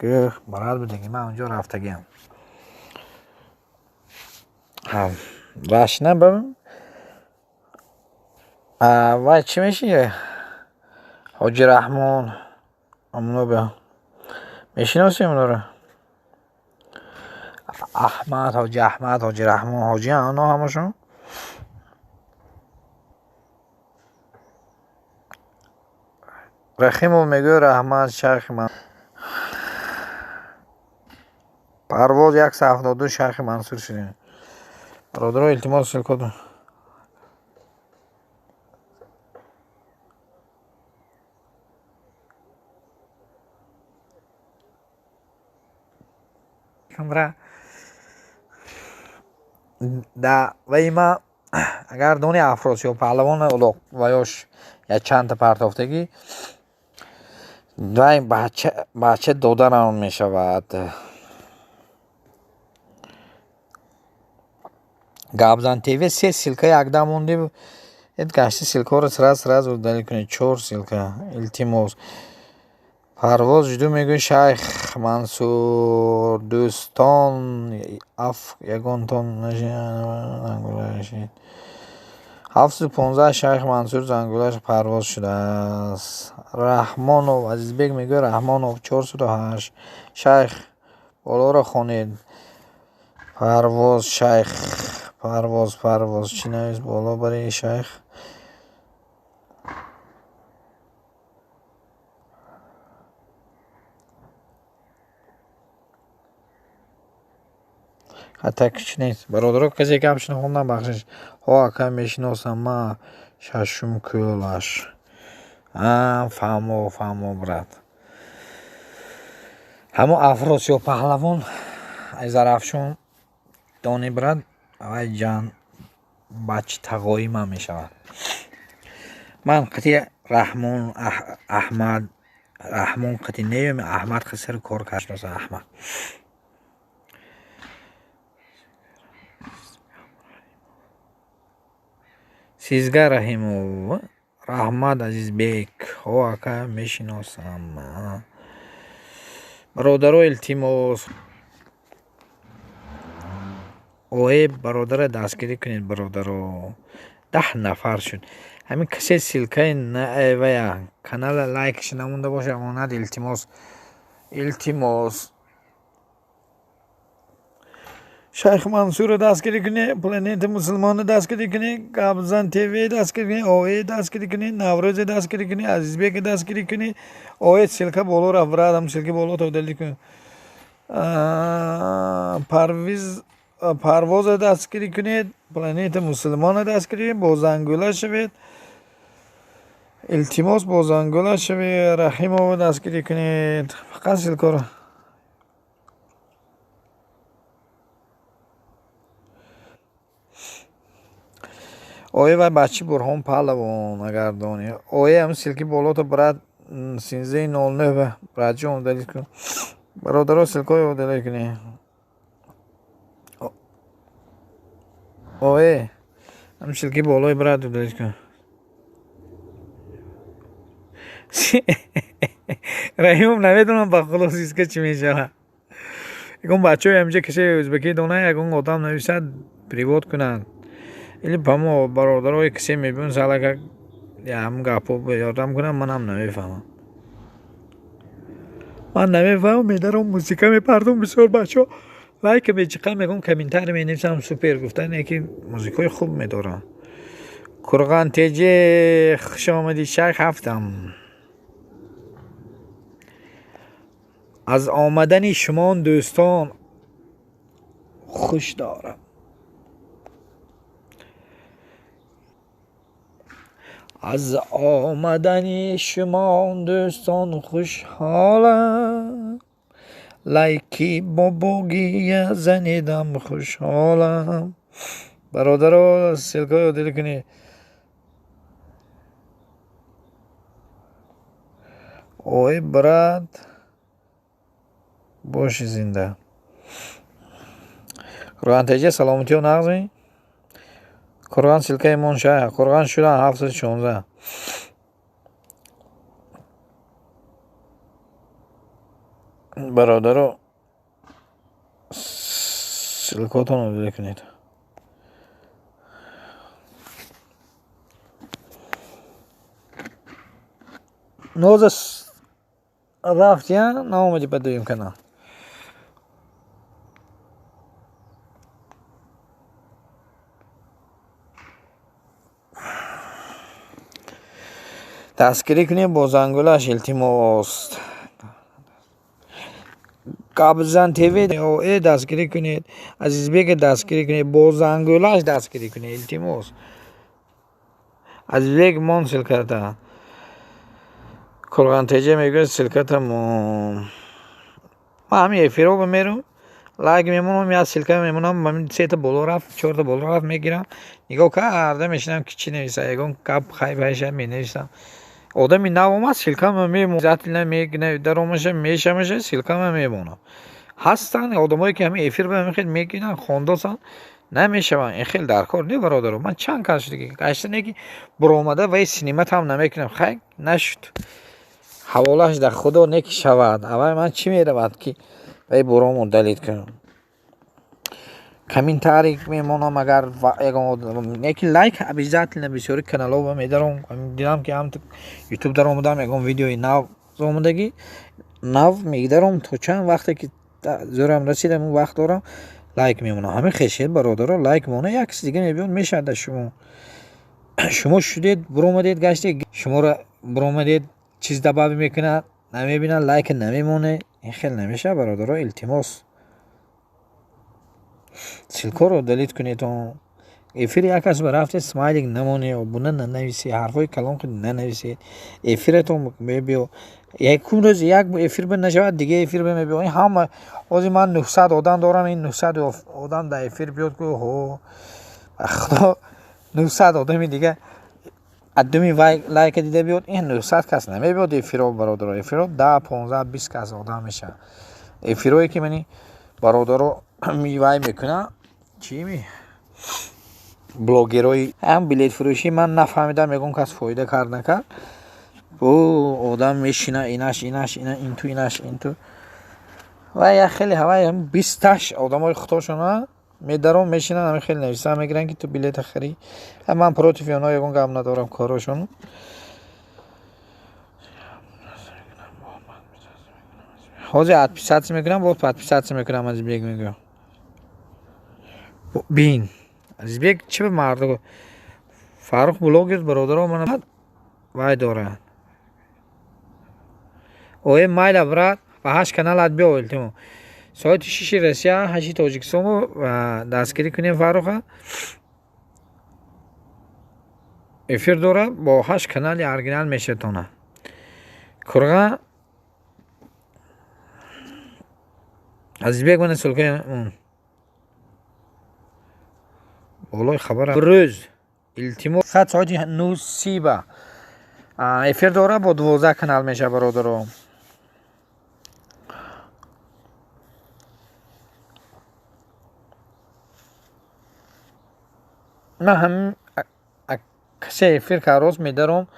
که براد بدگی من اونجا رفتگیم رشنه ببین وای چی میشه حاجی رحمان امنو بیا میشناسی اونا رو احمد حاجی رحمان حاجی اونا همشون رحیم میگه رحمت شیخ من پرواز 172 شیخ منصور شدیم برادر التماس سلکاتون کمرا دا ویما اگر دونی افراسی و پهلوان اولو ویاش یا چند تا پرتافتگی دوی بچه دادن اون می شود گابزان تیوی 3 سلکه یکده مونده ات گشتی سلکه رو سراز رو دلیل کنید 4 سلکه التماس پرواز جدو میگوی شیخ منصور دوستان یگان تان نشید 715 شیخ منصور زنگولش پرواز شده است رحمانو عزیز بیگ میگوی رحمانو 408 شیخ بالا را خونید پرواز شیخ پرواز چی نیست بالا برای شیخ حتی کچ نیست برادر کسی که همشون خوندم بخشش ها اکا میشناسم ما ششم کلش فهمو برد همو افراسی و پهلوان از افشون دانی برد اوی جان بچه تقایی من میشود من قطعی رحمان احمد رحمان قطعی نیم احمد خسر کار کشناسه احمد سیزگاه رحیمو رحمت عزیز بیک ها اکا میشناسم برادر التماس اوه برادر دستگیری کنید برادر 10 نفر شد همین کسی سلکه نه ویا کانال لایکش نمونده باشه امانت التماس شیخ منصور دستگیری کنی پلنیت مسلمان دستگیری کنی گابزان تیوی دستگیری کنی اوه دستگیری کنی نوروز دستگیری کنی عزیز بیگ دستگیری کنی اوه سلکه بالا را براد هم سلکه بالا تو دلی کنی پرواز دستگیری کنید پلنیت مسلمان دستگیری با زنگوله شوید التماس با زنگوله شوید رحیم رو دستگیری کنید فقط سلکه را اوه و بچه برهان پهلوان اگر دانی اوه هم سلکی بالا تو برد 1309 برد جان دلیل کن برادرها سلکای او دلیل کنی اوه هم سلکی بالای برات دلیل کن رحیم نمیدونم با خلاصیست که چی میشه یکم بچه های همینجا کسی ازبکی دونه یکم آدم نویسد پریوات کنند ایلی پاما برادر های کسی میبین سالا که هم گپو یادم کنم من هم نمیفهمم من نمیفهمم میدارم موسیقی میپردم بسیار بچه ها لایک میچقه میگم کمینتر مینویسم سوپر گفتن یکی موزیکای خوب میدارم کرغان تیجه خوش آمدی شیخ هفتم از آمدن شما دوستان خوش دارم از آمدن شما دوستان خوشحالم لایکی بابوگی زنیدم خوشحالم برادر سلکای دل کنی اوی براد باش زنده قرآن تیجه سلامتی و نغزی قرآن سلکای من شای قرآن شدن 716 برادر سلکاتون رو دل کنید نوز رفت یا نامدی بدویم کنم دستگیری کنیم با زنگولش التماس قبضان تیوی او دستگیری کنید عزیز بیگ دستگیری کنید با زنگولش دستگیری کنید التماس عزیز بیگ من سلکتا کرغان تیجه میگه سلکتا ما همین افیرو بمیرم لایک میمونم یا سلکه میمونم من 3 تا بالا رفت 4 تا بالا رفت میگیرم نگاه کردم میشنم که چی نویسه یگون کپ خیلی بهش می نویسم آدمی نوام سلکه میمونم ذاتی نمیگه درامش میشه سلکه میمونم هستن آدمایی که همین افیر به میخواد میگیرن خواندوسن نمیشه من این خیلی درکار نی برادر من چند کاش دیگه گشتن که برآمده و سینما هم نمیکنم خیلی نشد حوالش در خدا نکی شود اول من چی میرود که وی برامون دلیل کنم کمین تاریک میمونم اگر یکی لایک ابیزات نمیشوری کانالو و میدارم دیدم که هم یوتیوب در اومدم یکم ویدیوی نو اومدگی نو میدارم تو چند وقتی که زورم رسیدم اون وقت دارم لایک میمونم همین خشیت برادر لایک مونه یک دیگه میبینید میشه شما شدید برومدید گشتید شما رو برومدید چیز دبابی میکنه نمیبینن لایک نمیمونه این خیلی نمیشه برادر التماس سلکو رو دلیت کنید و افیر یک کس برافت اسمایلینگ نمونه و بونه ننویسی حرفای کلام خود ننویسید افیرتون میبیو یک روز یک افیر بند نشود دیگه افیر بند میبیو این همه اوزی من 900 آدم دارم این 900 آدم در افیر بیاد که هو خدا 900 آدمی دیگه ادمی لایک دیده بیاد این 900 کس نمیبیاد افیرو برادر افیرو 10 15 20 کس آدم میشه افیروی که منی برادر رو میوای میکنه چی می بلاگرای هم بلیت فروشی من نفهمیدم میگم کس فایده کار نکرد او آدم میشینه ایناش این تو ایناش این تو و یا خیلی هوای هم 20 تاش آدمای خطاشونه میدارم میشینن همه خیلی نویسا میگیرن که تو بلیت خری من پروتیفیونا یگون گام ندارم کاراشون حاضر 800 میگیرم با 500 میگیرم از بیگ میگم بین از بیگ چه به مرد فاروق بلاگر برادر من وای داره اوه مایل ابراد و 8 کانال اد بیو التمو سایت شیشی روسیه 8 تاجیکستان و دستگیری کنیم فاروق افیر داره با 8 کانال اورجینال میشه تونه کرغا از بیگ من سلکه اون والله خبر بروز التمو خط ساعتی 9 سیبا افیر داره با 12 کانال میشه برادر من هم کسی افیر کاروز میدارم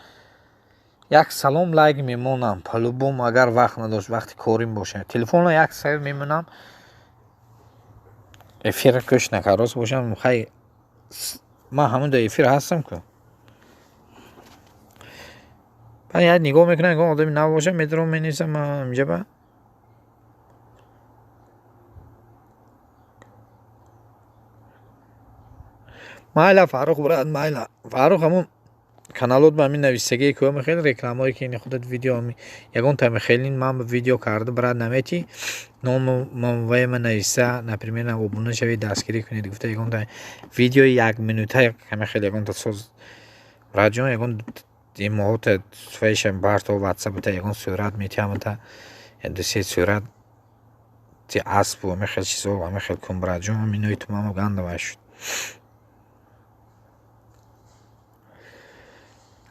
یک سلام لایک میمونم پلوبوم اگر وقت نداشت وقتی کاریم باشه تلفن رو یک سر میمونم افیر کش نکاروز باشم خیلی من همون در افیر هستم که من یاد نگاه میکنم اگه آدمی نباشه میدارم مینیسم من اینجا با مایلا فاروق براد مایلا فاروق همون کانالات با همین نویسگی که هم خیلی رکلامایی که این خودت ویدیو همی یکون تا خیلی من ویدیو کرده برات نمیتی نام من وای من نویسه نپریمیر نه ابونه شوید دستگیری کنید گفته یکون تا ویدیو یک مینوته همه خیلی یکون تا سوز راجون یکون این موقع فیشن بارت و واتساپ تا یکون صورت میتیم تا دو سه صورت تی اسب و همه خیلی چیزا و همه خیلی کم راجون همینوی تو مامو گنده باشد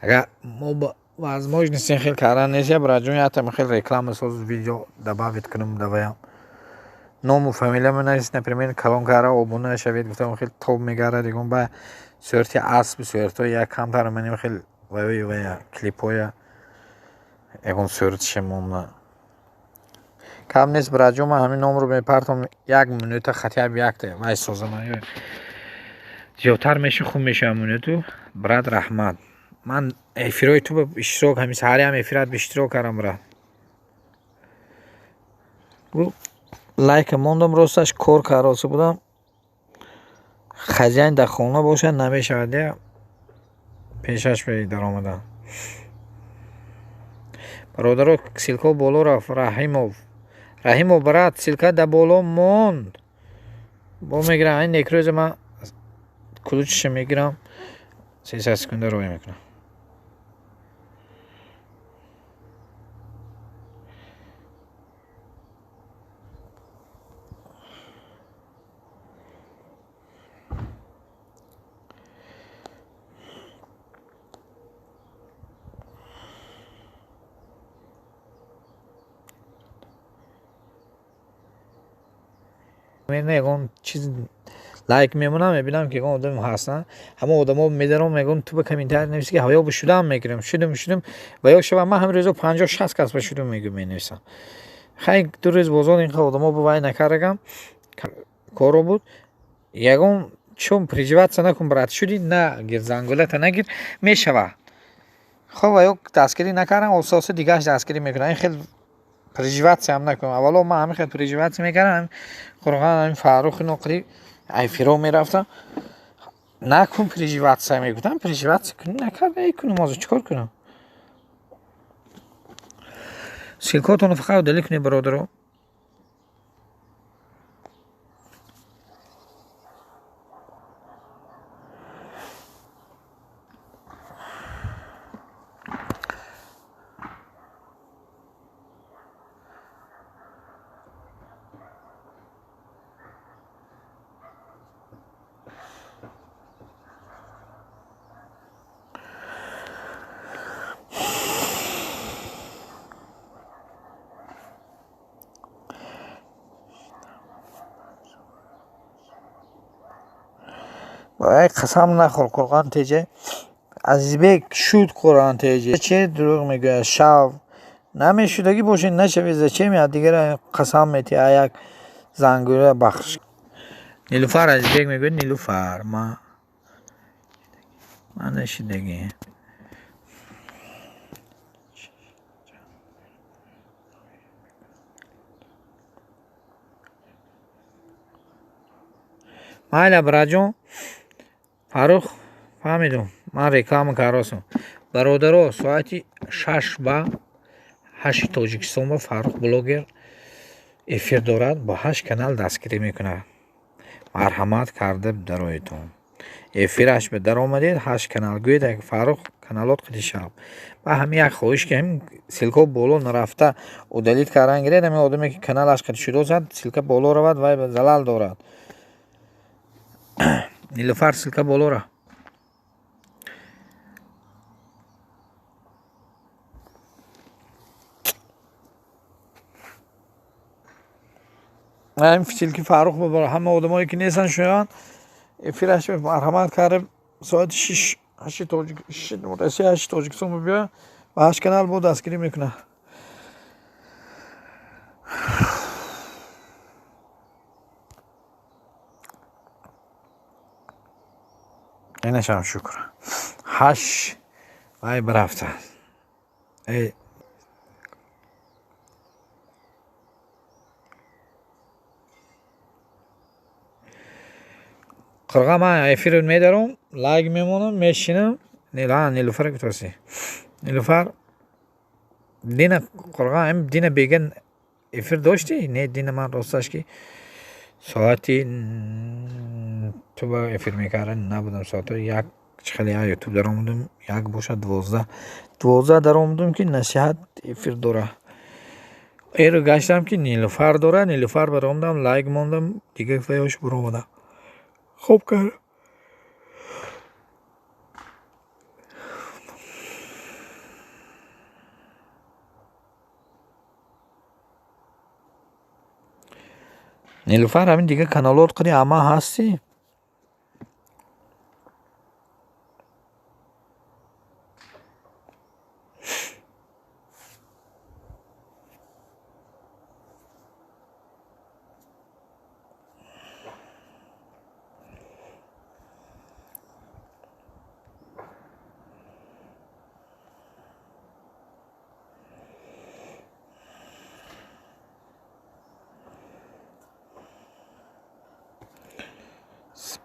اگر ما возможности خیلی کارا نیست یا براجون یا تا خیلی رکلام ساز ویدیو добавить کنم دوام نام و فامیل من است например کلان کارا ابونه شوید گفتم خیلی توپ میگاره دیگه با صورت اسب صورت یک کم تر من خیلی و کلیپویا اون صورت شمون کم نیست براجون من همین نام رو میپرتم یک منوت خطیب یک تا وای سازم زیادتر میشه خوب میشه منوتو براد رحمت من افیرای تو به اشتراک همی سهاری هم افیرات به اشتراک کردم برا لایک موندم راستش کار کاراسه بودم خزین در خونه باشه نمیشود پیشش به در آمدن برادر سیلکا بالا رفت رحیمو برات سیلکا در بالا موند با میگیرم این نکروز من کلوچش میگیرم 3 سکونده روی میکنم من اون چیز لایک میمونم میبینم که اون آدم هستن همه آدما میدارم میگن تو به کامنتر نویسی که هایا بشودم میگیرم شدم و یا شب من هم روزو 50 60 کس بشودم میگم مینویسم خیلی دو روز بازار این آدما بوای نکردم کارو بود یگون چون پریجوات نکن برات شدی نه گیر زنگولت نگیر میشوه خب و یا دستگیری نکردم اساس دیگه دستگیری میکنم این خیلی پریجوات هم نکنم اولا من همین خیلی پریجوات میکردم قرآن همین فاروق نقری ایفیرو میرفتم نکن پریجوات سعی میگفتم پریجوات کنی نکرده ای کنم مازو چکار کنم سیلکاتونو فقط دلی کنی برادرو باید قسم نخور قرآن تیجه از بیک شود قرآن تیجه چه دروغ میگه شو نمیشودگی باشین نشوید چه میاد دیگر قسم میتی یک زنگوره بخش نیلوفر از بیک میگه نیلوفر من نشیدگی مایلا براجون فاروق فهمیدم من رکلام کاراسم برادرو ساعتی 6 با 8 توجیکستان با فاروق بلوگر افیر دارد با 8 کانال دستگیری میکنه مرحمت کرده درایتون افیرش به در آمدید 8 کانال گوید فاروق کانالات خیلی شب و همین یک خواهش که همین سیلکا بالا نرفته و دلیت کردن گرید همین آدمی که کانالش خیلی شده زد سیلکا بالا رود و به زلال دارد نیلوفر سیلکا بالا را این سیلکی فاروق ببره همه آدمایی که نیستن شویان افیرش به مرحمت کرده ساعت 6 8 تاجیک 6 متأسفانه 8 تاجیکستان بیا و 8 کانال بود دستگیری میکنه. اینش هم شکر 8 ای برافته ای قرقا من افیر میدارم لایک میمونم میشینم نیلوفر که توسی نیلوفر دینا قرقا هم دینا بیگن افیر داشتی نه دینا من راستش که ساعتی تو با افیر میکردن نبودم ساعت یک خیلی ها یوتیوب در آمدم یک باشه 12 در آمدم که نصیحت افیر داره ایرو گشتم که نیلوفر داره نیلوفر بر آمدم لایک موندم دیگه فیاش برو آمده خوب کرد نیلوفر همین دیگه کانالات قدی اما هستی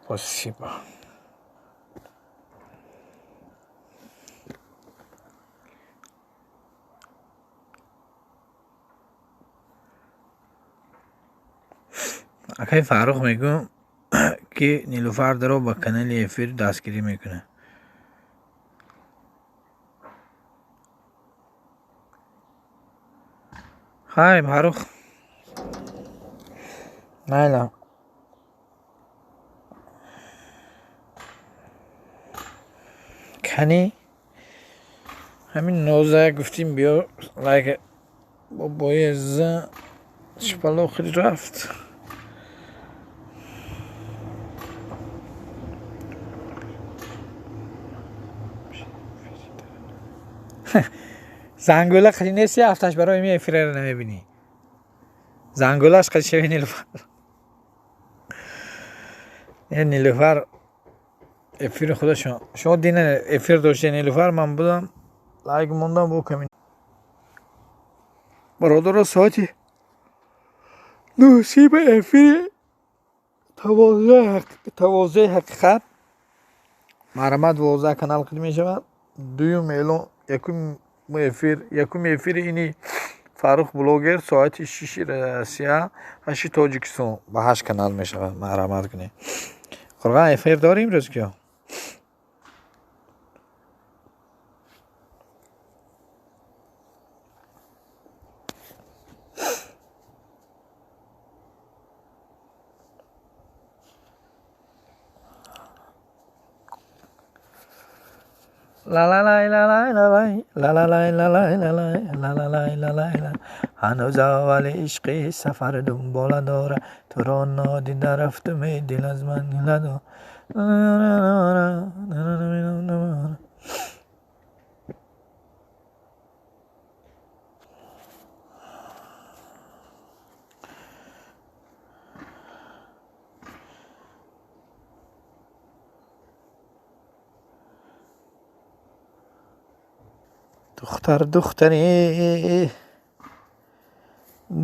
Спасибо. اکای فاروق میگم که نیلوفر درو با کانال افیر دستگیری میکنه های فاروق نه کنی همین 19 گفتیم بیا لایک با بایز شپالو خیلی رفت زنگوله خیلی نیستی هفتش برای می افیره رو نمیبینی زنگولهش خیلی شوی نیلوفر یه نیلوفر افیر خدا شما دینه افیر داشته نیلوفر من بودم لایک موندم با کمین برادر ساعتی نصیب افیر تواضع حقیقت مرمت 12 کانال قد می شود دویم ایلون یکم افیر اینی فاروق بلوگر ساعت 6 روسیه 8 تاجیکستان با 8 کانال می شود مرمت کنی قرقا افیر داریم روز که لا لا لا لا لا لا لا لا لا لا لا لا لا لا لا لا هنوز اول عشق سفر دنبال داره تو را نادیده رفتم دل از من نداره دختری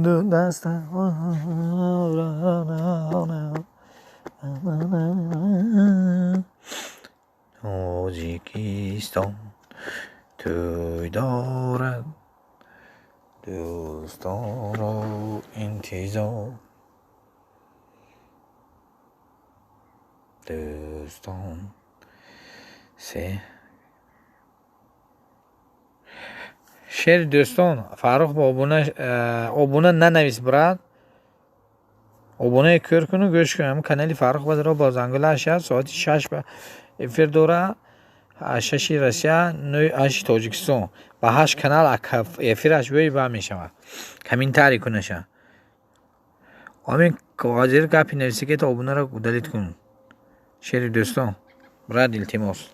دو دست تاجیکستان توی دارد دوستان را انتظار دوستان سه شعر دوستان فاروق با آبونه ننویس براد آبونه کر کنو گوش کنم کانالی فاروق بدر با زنگوله 8 ساعت 6 به افیر دوره 6 روسیه 9 8 تاجیکستان با 8 کانال افیرش وی با میشود کمین تاری کنشه همین کاغذی رو کپی نویسی که تا آبونه رو دلیت کن شعر دوستان براد التماس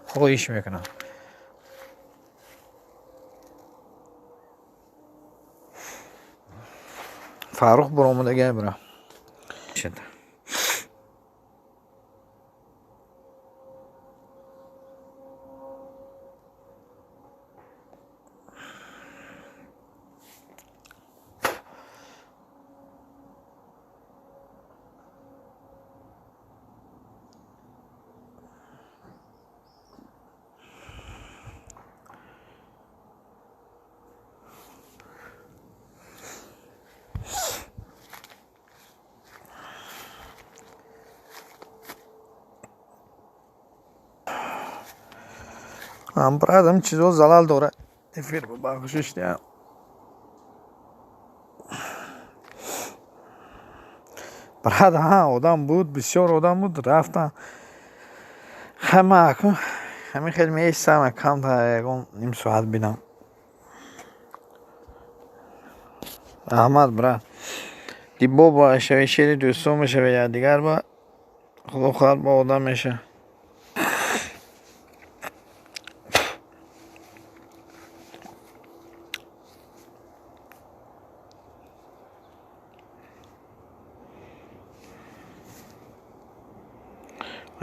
خودش میکنم فاروق برآمده برا شد هم براد هم چیزو زلال داره افیر بخشش دیم براد ها آدم بود بسیار آدم بود رفتن همین خیلی میستم کم تا یکم نیم ساعت بینم احمد براد دیبا با شیر دوستو میشه و یا دیگر با خدا خواهد با آدم میشه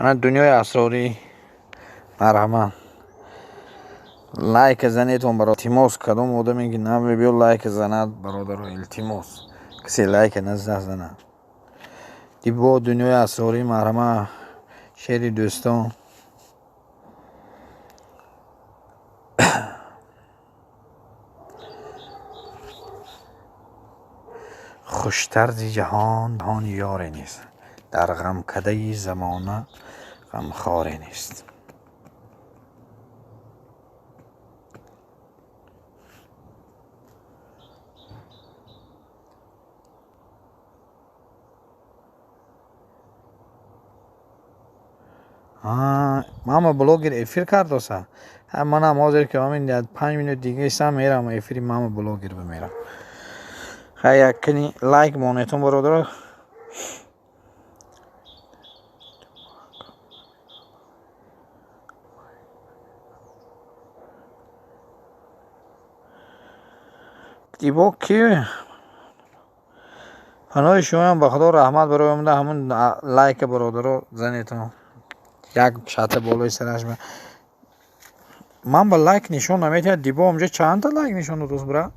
من دنیای اسراری مرحمت لایک زنیتون برای التماس کدوم آدمی که نمی بیو لایک زند برادر التماس کسی لایک نزنه دیبا دنیای اسراری مرحمت شیر دوستان خوشتر زی جهان یاری نیست در غم کده زمانه غمخواری نیست ماما بلوگر افیر کرد واسه من هم حاضر که همین 5 minut دیگه ایستم میرم افیری ماما بلوگر بمیرم خیلی کنی لایک مونیتون برادر دیبا کیه پناه شما هم بخدا رحمت برای من همون لایک برادر زنیتون یک شات بالای سرش من با لایک نشون نمیده دیبا اونجا چند تا لایک نشون داد دوست برا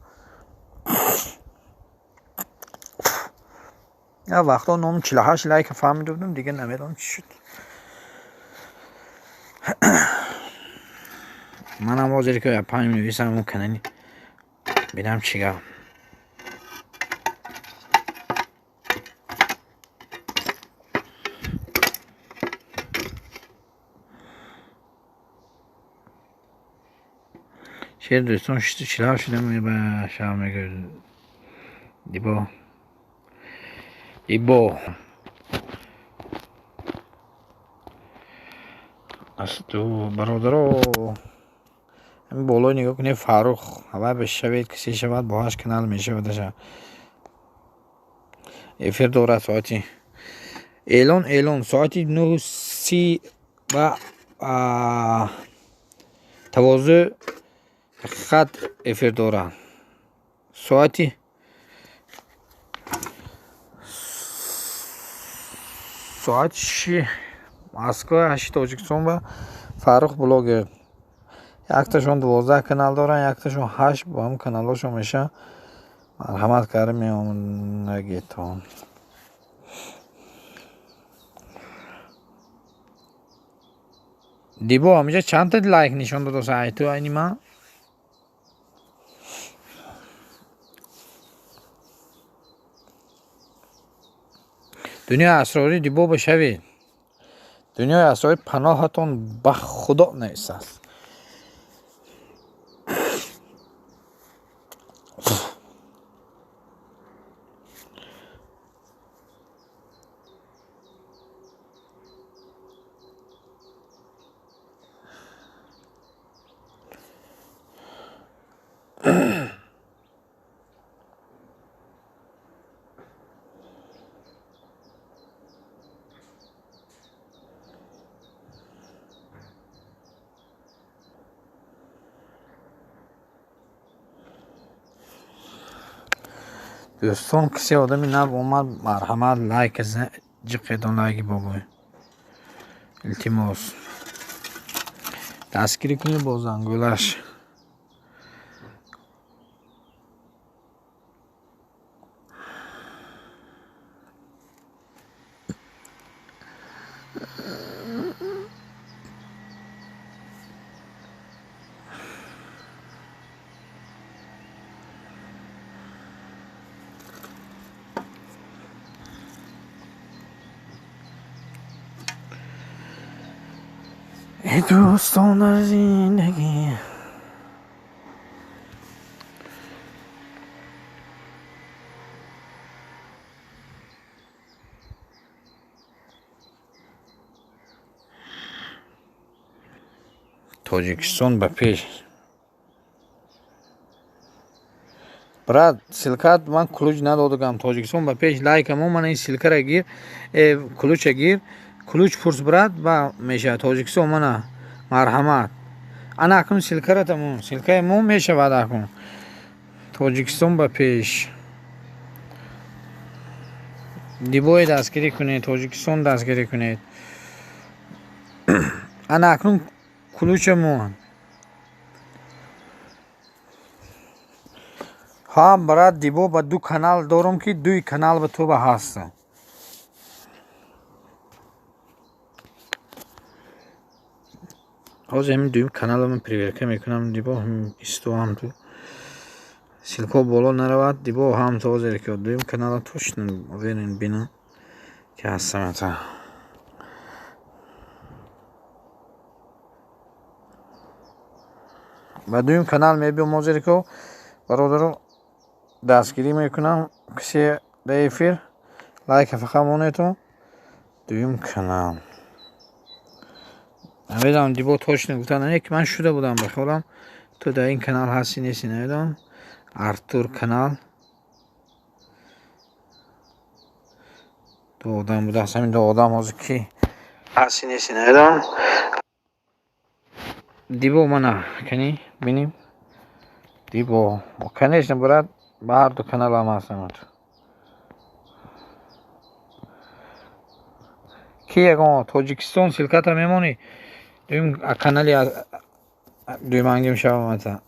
یا وقتا نام 48 لایک فهمیده بودم دیگه نمیدونم چی شد منم حاضر که 5 می‌نویسم اون کننی ببینم چیکار شیر دوستان چرا شدم به شام میگه دیبا از تو برادرو همین بالای نگاه کنی فاروق هوا بشوید کسی شود باهاش کنال میشه ودشه افیر دوره ساعتی اعلان ساعتی 9:30 و تواضع خط افیر دوره ساعتی ساعت 6 مسکو 8 تاجیکستان و فاروق بلاگر یک تاشون 12 کانال دارن یک تاشون 8 با هم کانالاشون میشه مرحمت کرده میامون نگیتون دیبا همیشه چند تا لایک نشون داد واسه تو اینی ما دنیا اسراری دیبا بشوید دنیای اسراری پناهتون به خدا نیست است دوستان کسی آدمی نب اومد مرحمت لایک جقیدان لایکی بابای التماس دستگیری کنی با زنگولش ای دوستان در زندگی تاجیکستان به پیش برات سلکات من کلوچ ندادم تاجیکستان به پیش لایک هم من این سلکه را گیر کلوچ گیر کلوچ فرس برات با میشه تاجیکستان من مرحمت انا اکنون سلکه را تموم سلکه مو میشه بعد اکنون تاجیکستان به پیش دیبای دستگیری کنید تاجیکستان دستگیری کنید انا اکنون کلوچ مو ها برات دیبو با دو کانال دارم که دوی کانال به تو به هست حاضر همین دویم کانال من پریورکه میکنم دیبو هم استو هم تو سلکو بالا نرود دیبو هم تو حاضر که دویم کانال توش نبینین بینن که هستم تا و دویم کانال میبیم حاضر که برادر دستگیری میکنم کسی در افیر لایک فقط مونه تو دویم کانال نمیدونم دیبا توش نگفتن نه که من شده بودم بخورم تو در این کانال هستی نیستی نمیدونم ارتور کانال دو آدم بوده همین دو آدم حاضر کی هستی نیستی نمیدونم دیبا منه کنی بینیم دیبا کنیش نبرد به هر دو کانال هم هستم کی اگه تاجیکستان سلکت هم میمونی دویم کانالی دویم انگیم شب مثلا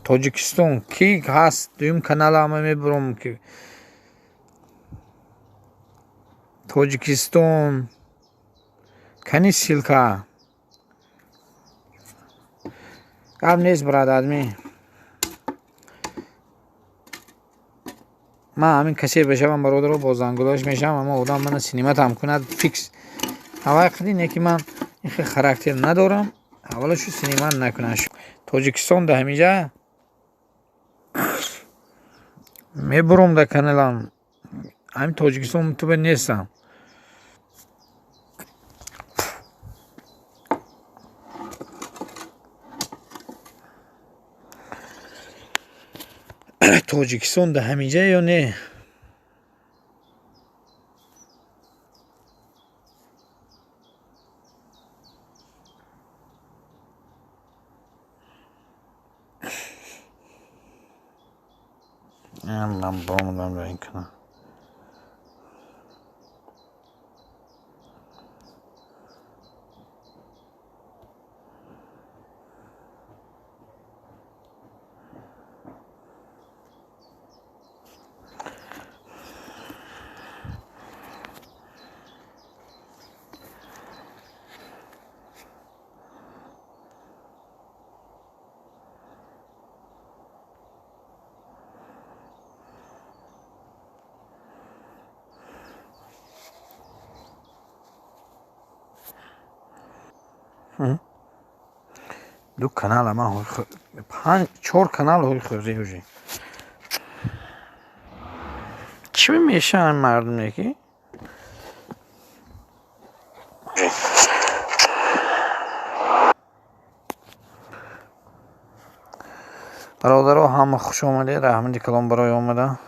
تاجیکستان کی هست دویم کانال هم میبرم که تاجیکستان کنی سلکه قبل نیست براد آدمی من همین کسی بشم برادر رو با زنگولاش میشم اما آدم من سینما هم کند فیکس هوا قدی نه که من این خیلی خراکتر ندارم اولشو سینما نکنش تاجیکستان ده همیجا میبرم در کانالم همین تاجیکستان تو به نیستم تاجیکستان ده همیجا یا نه من بامدم در این کنم دو کانال ما هوی خود 4 کانال هوی خورده هوی چی میشه این مردم یکی برادر ها همه خوش آمده رحمتی کلام برای آمده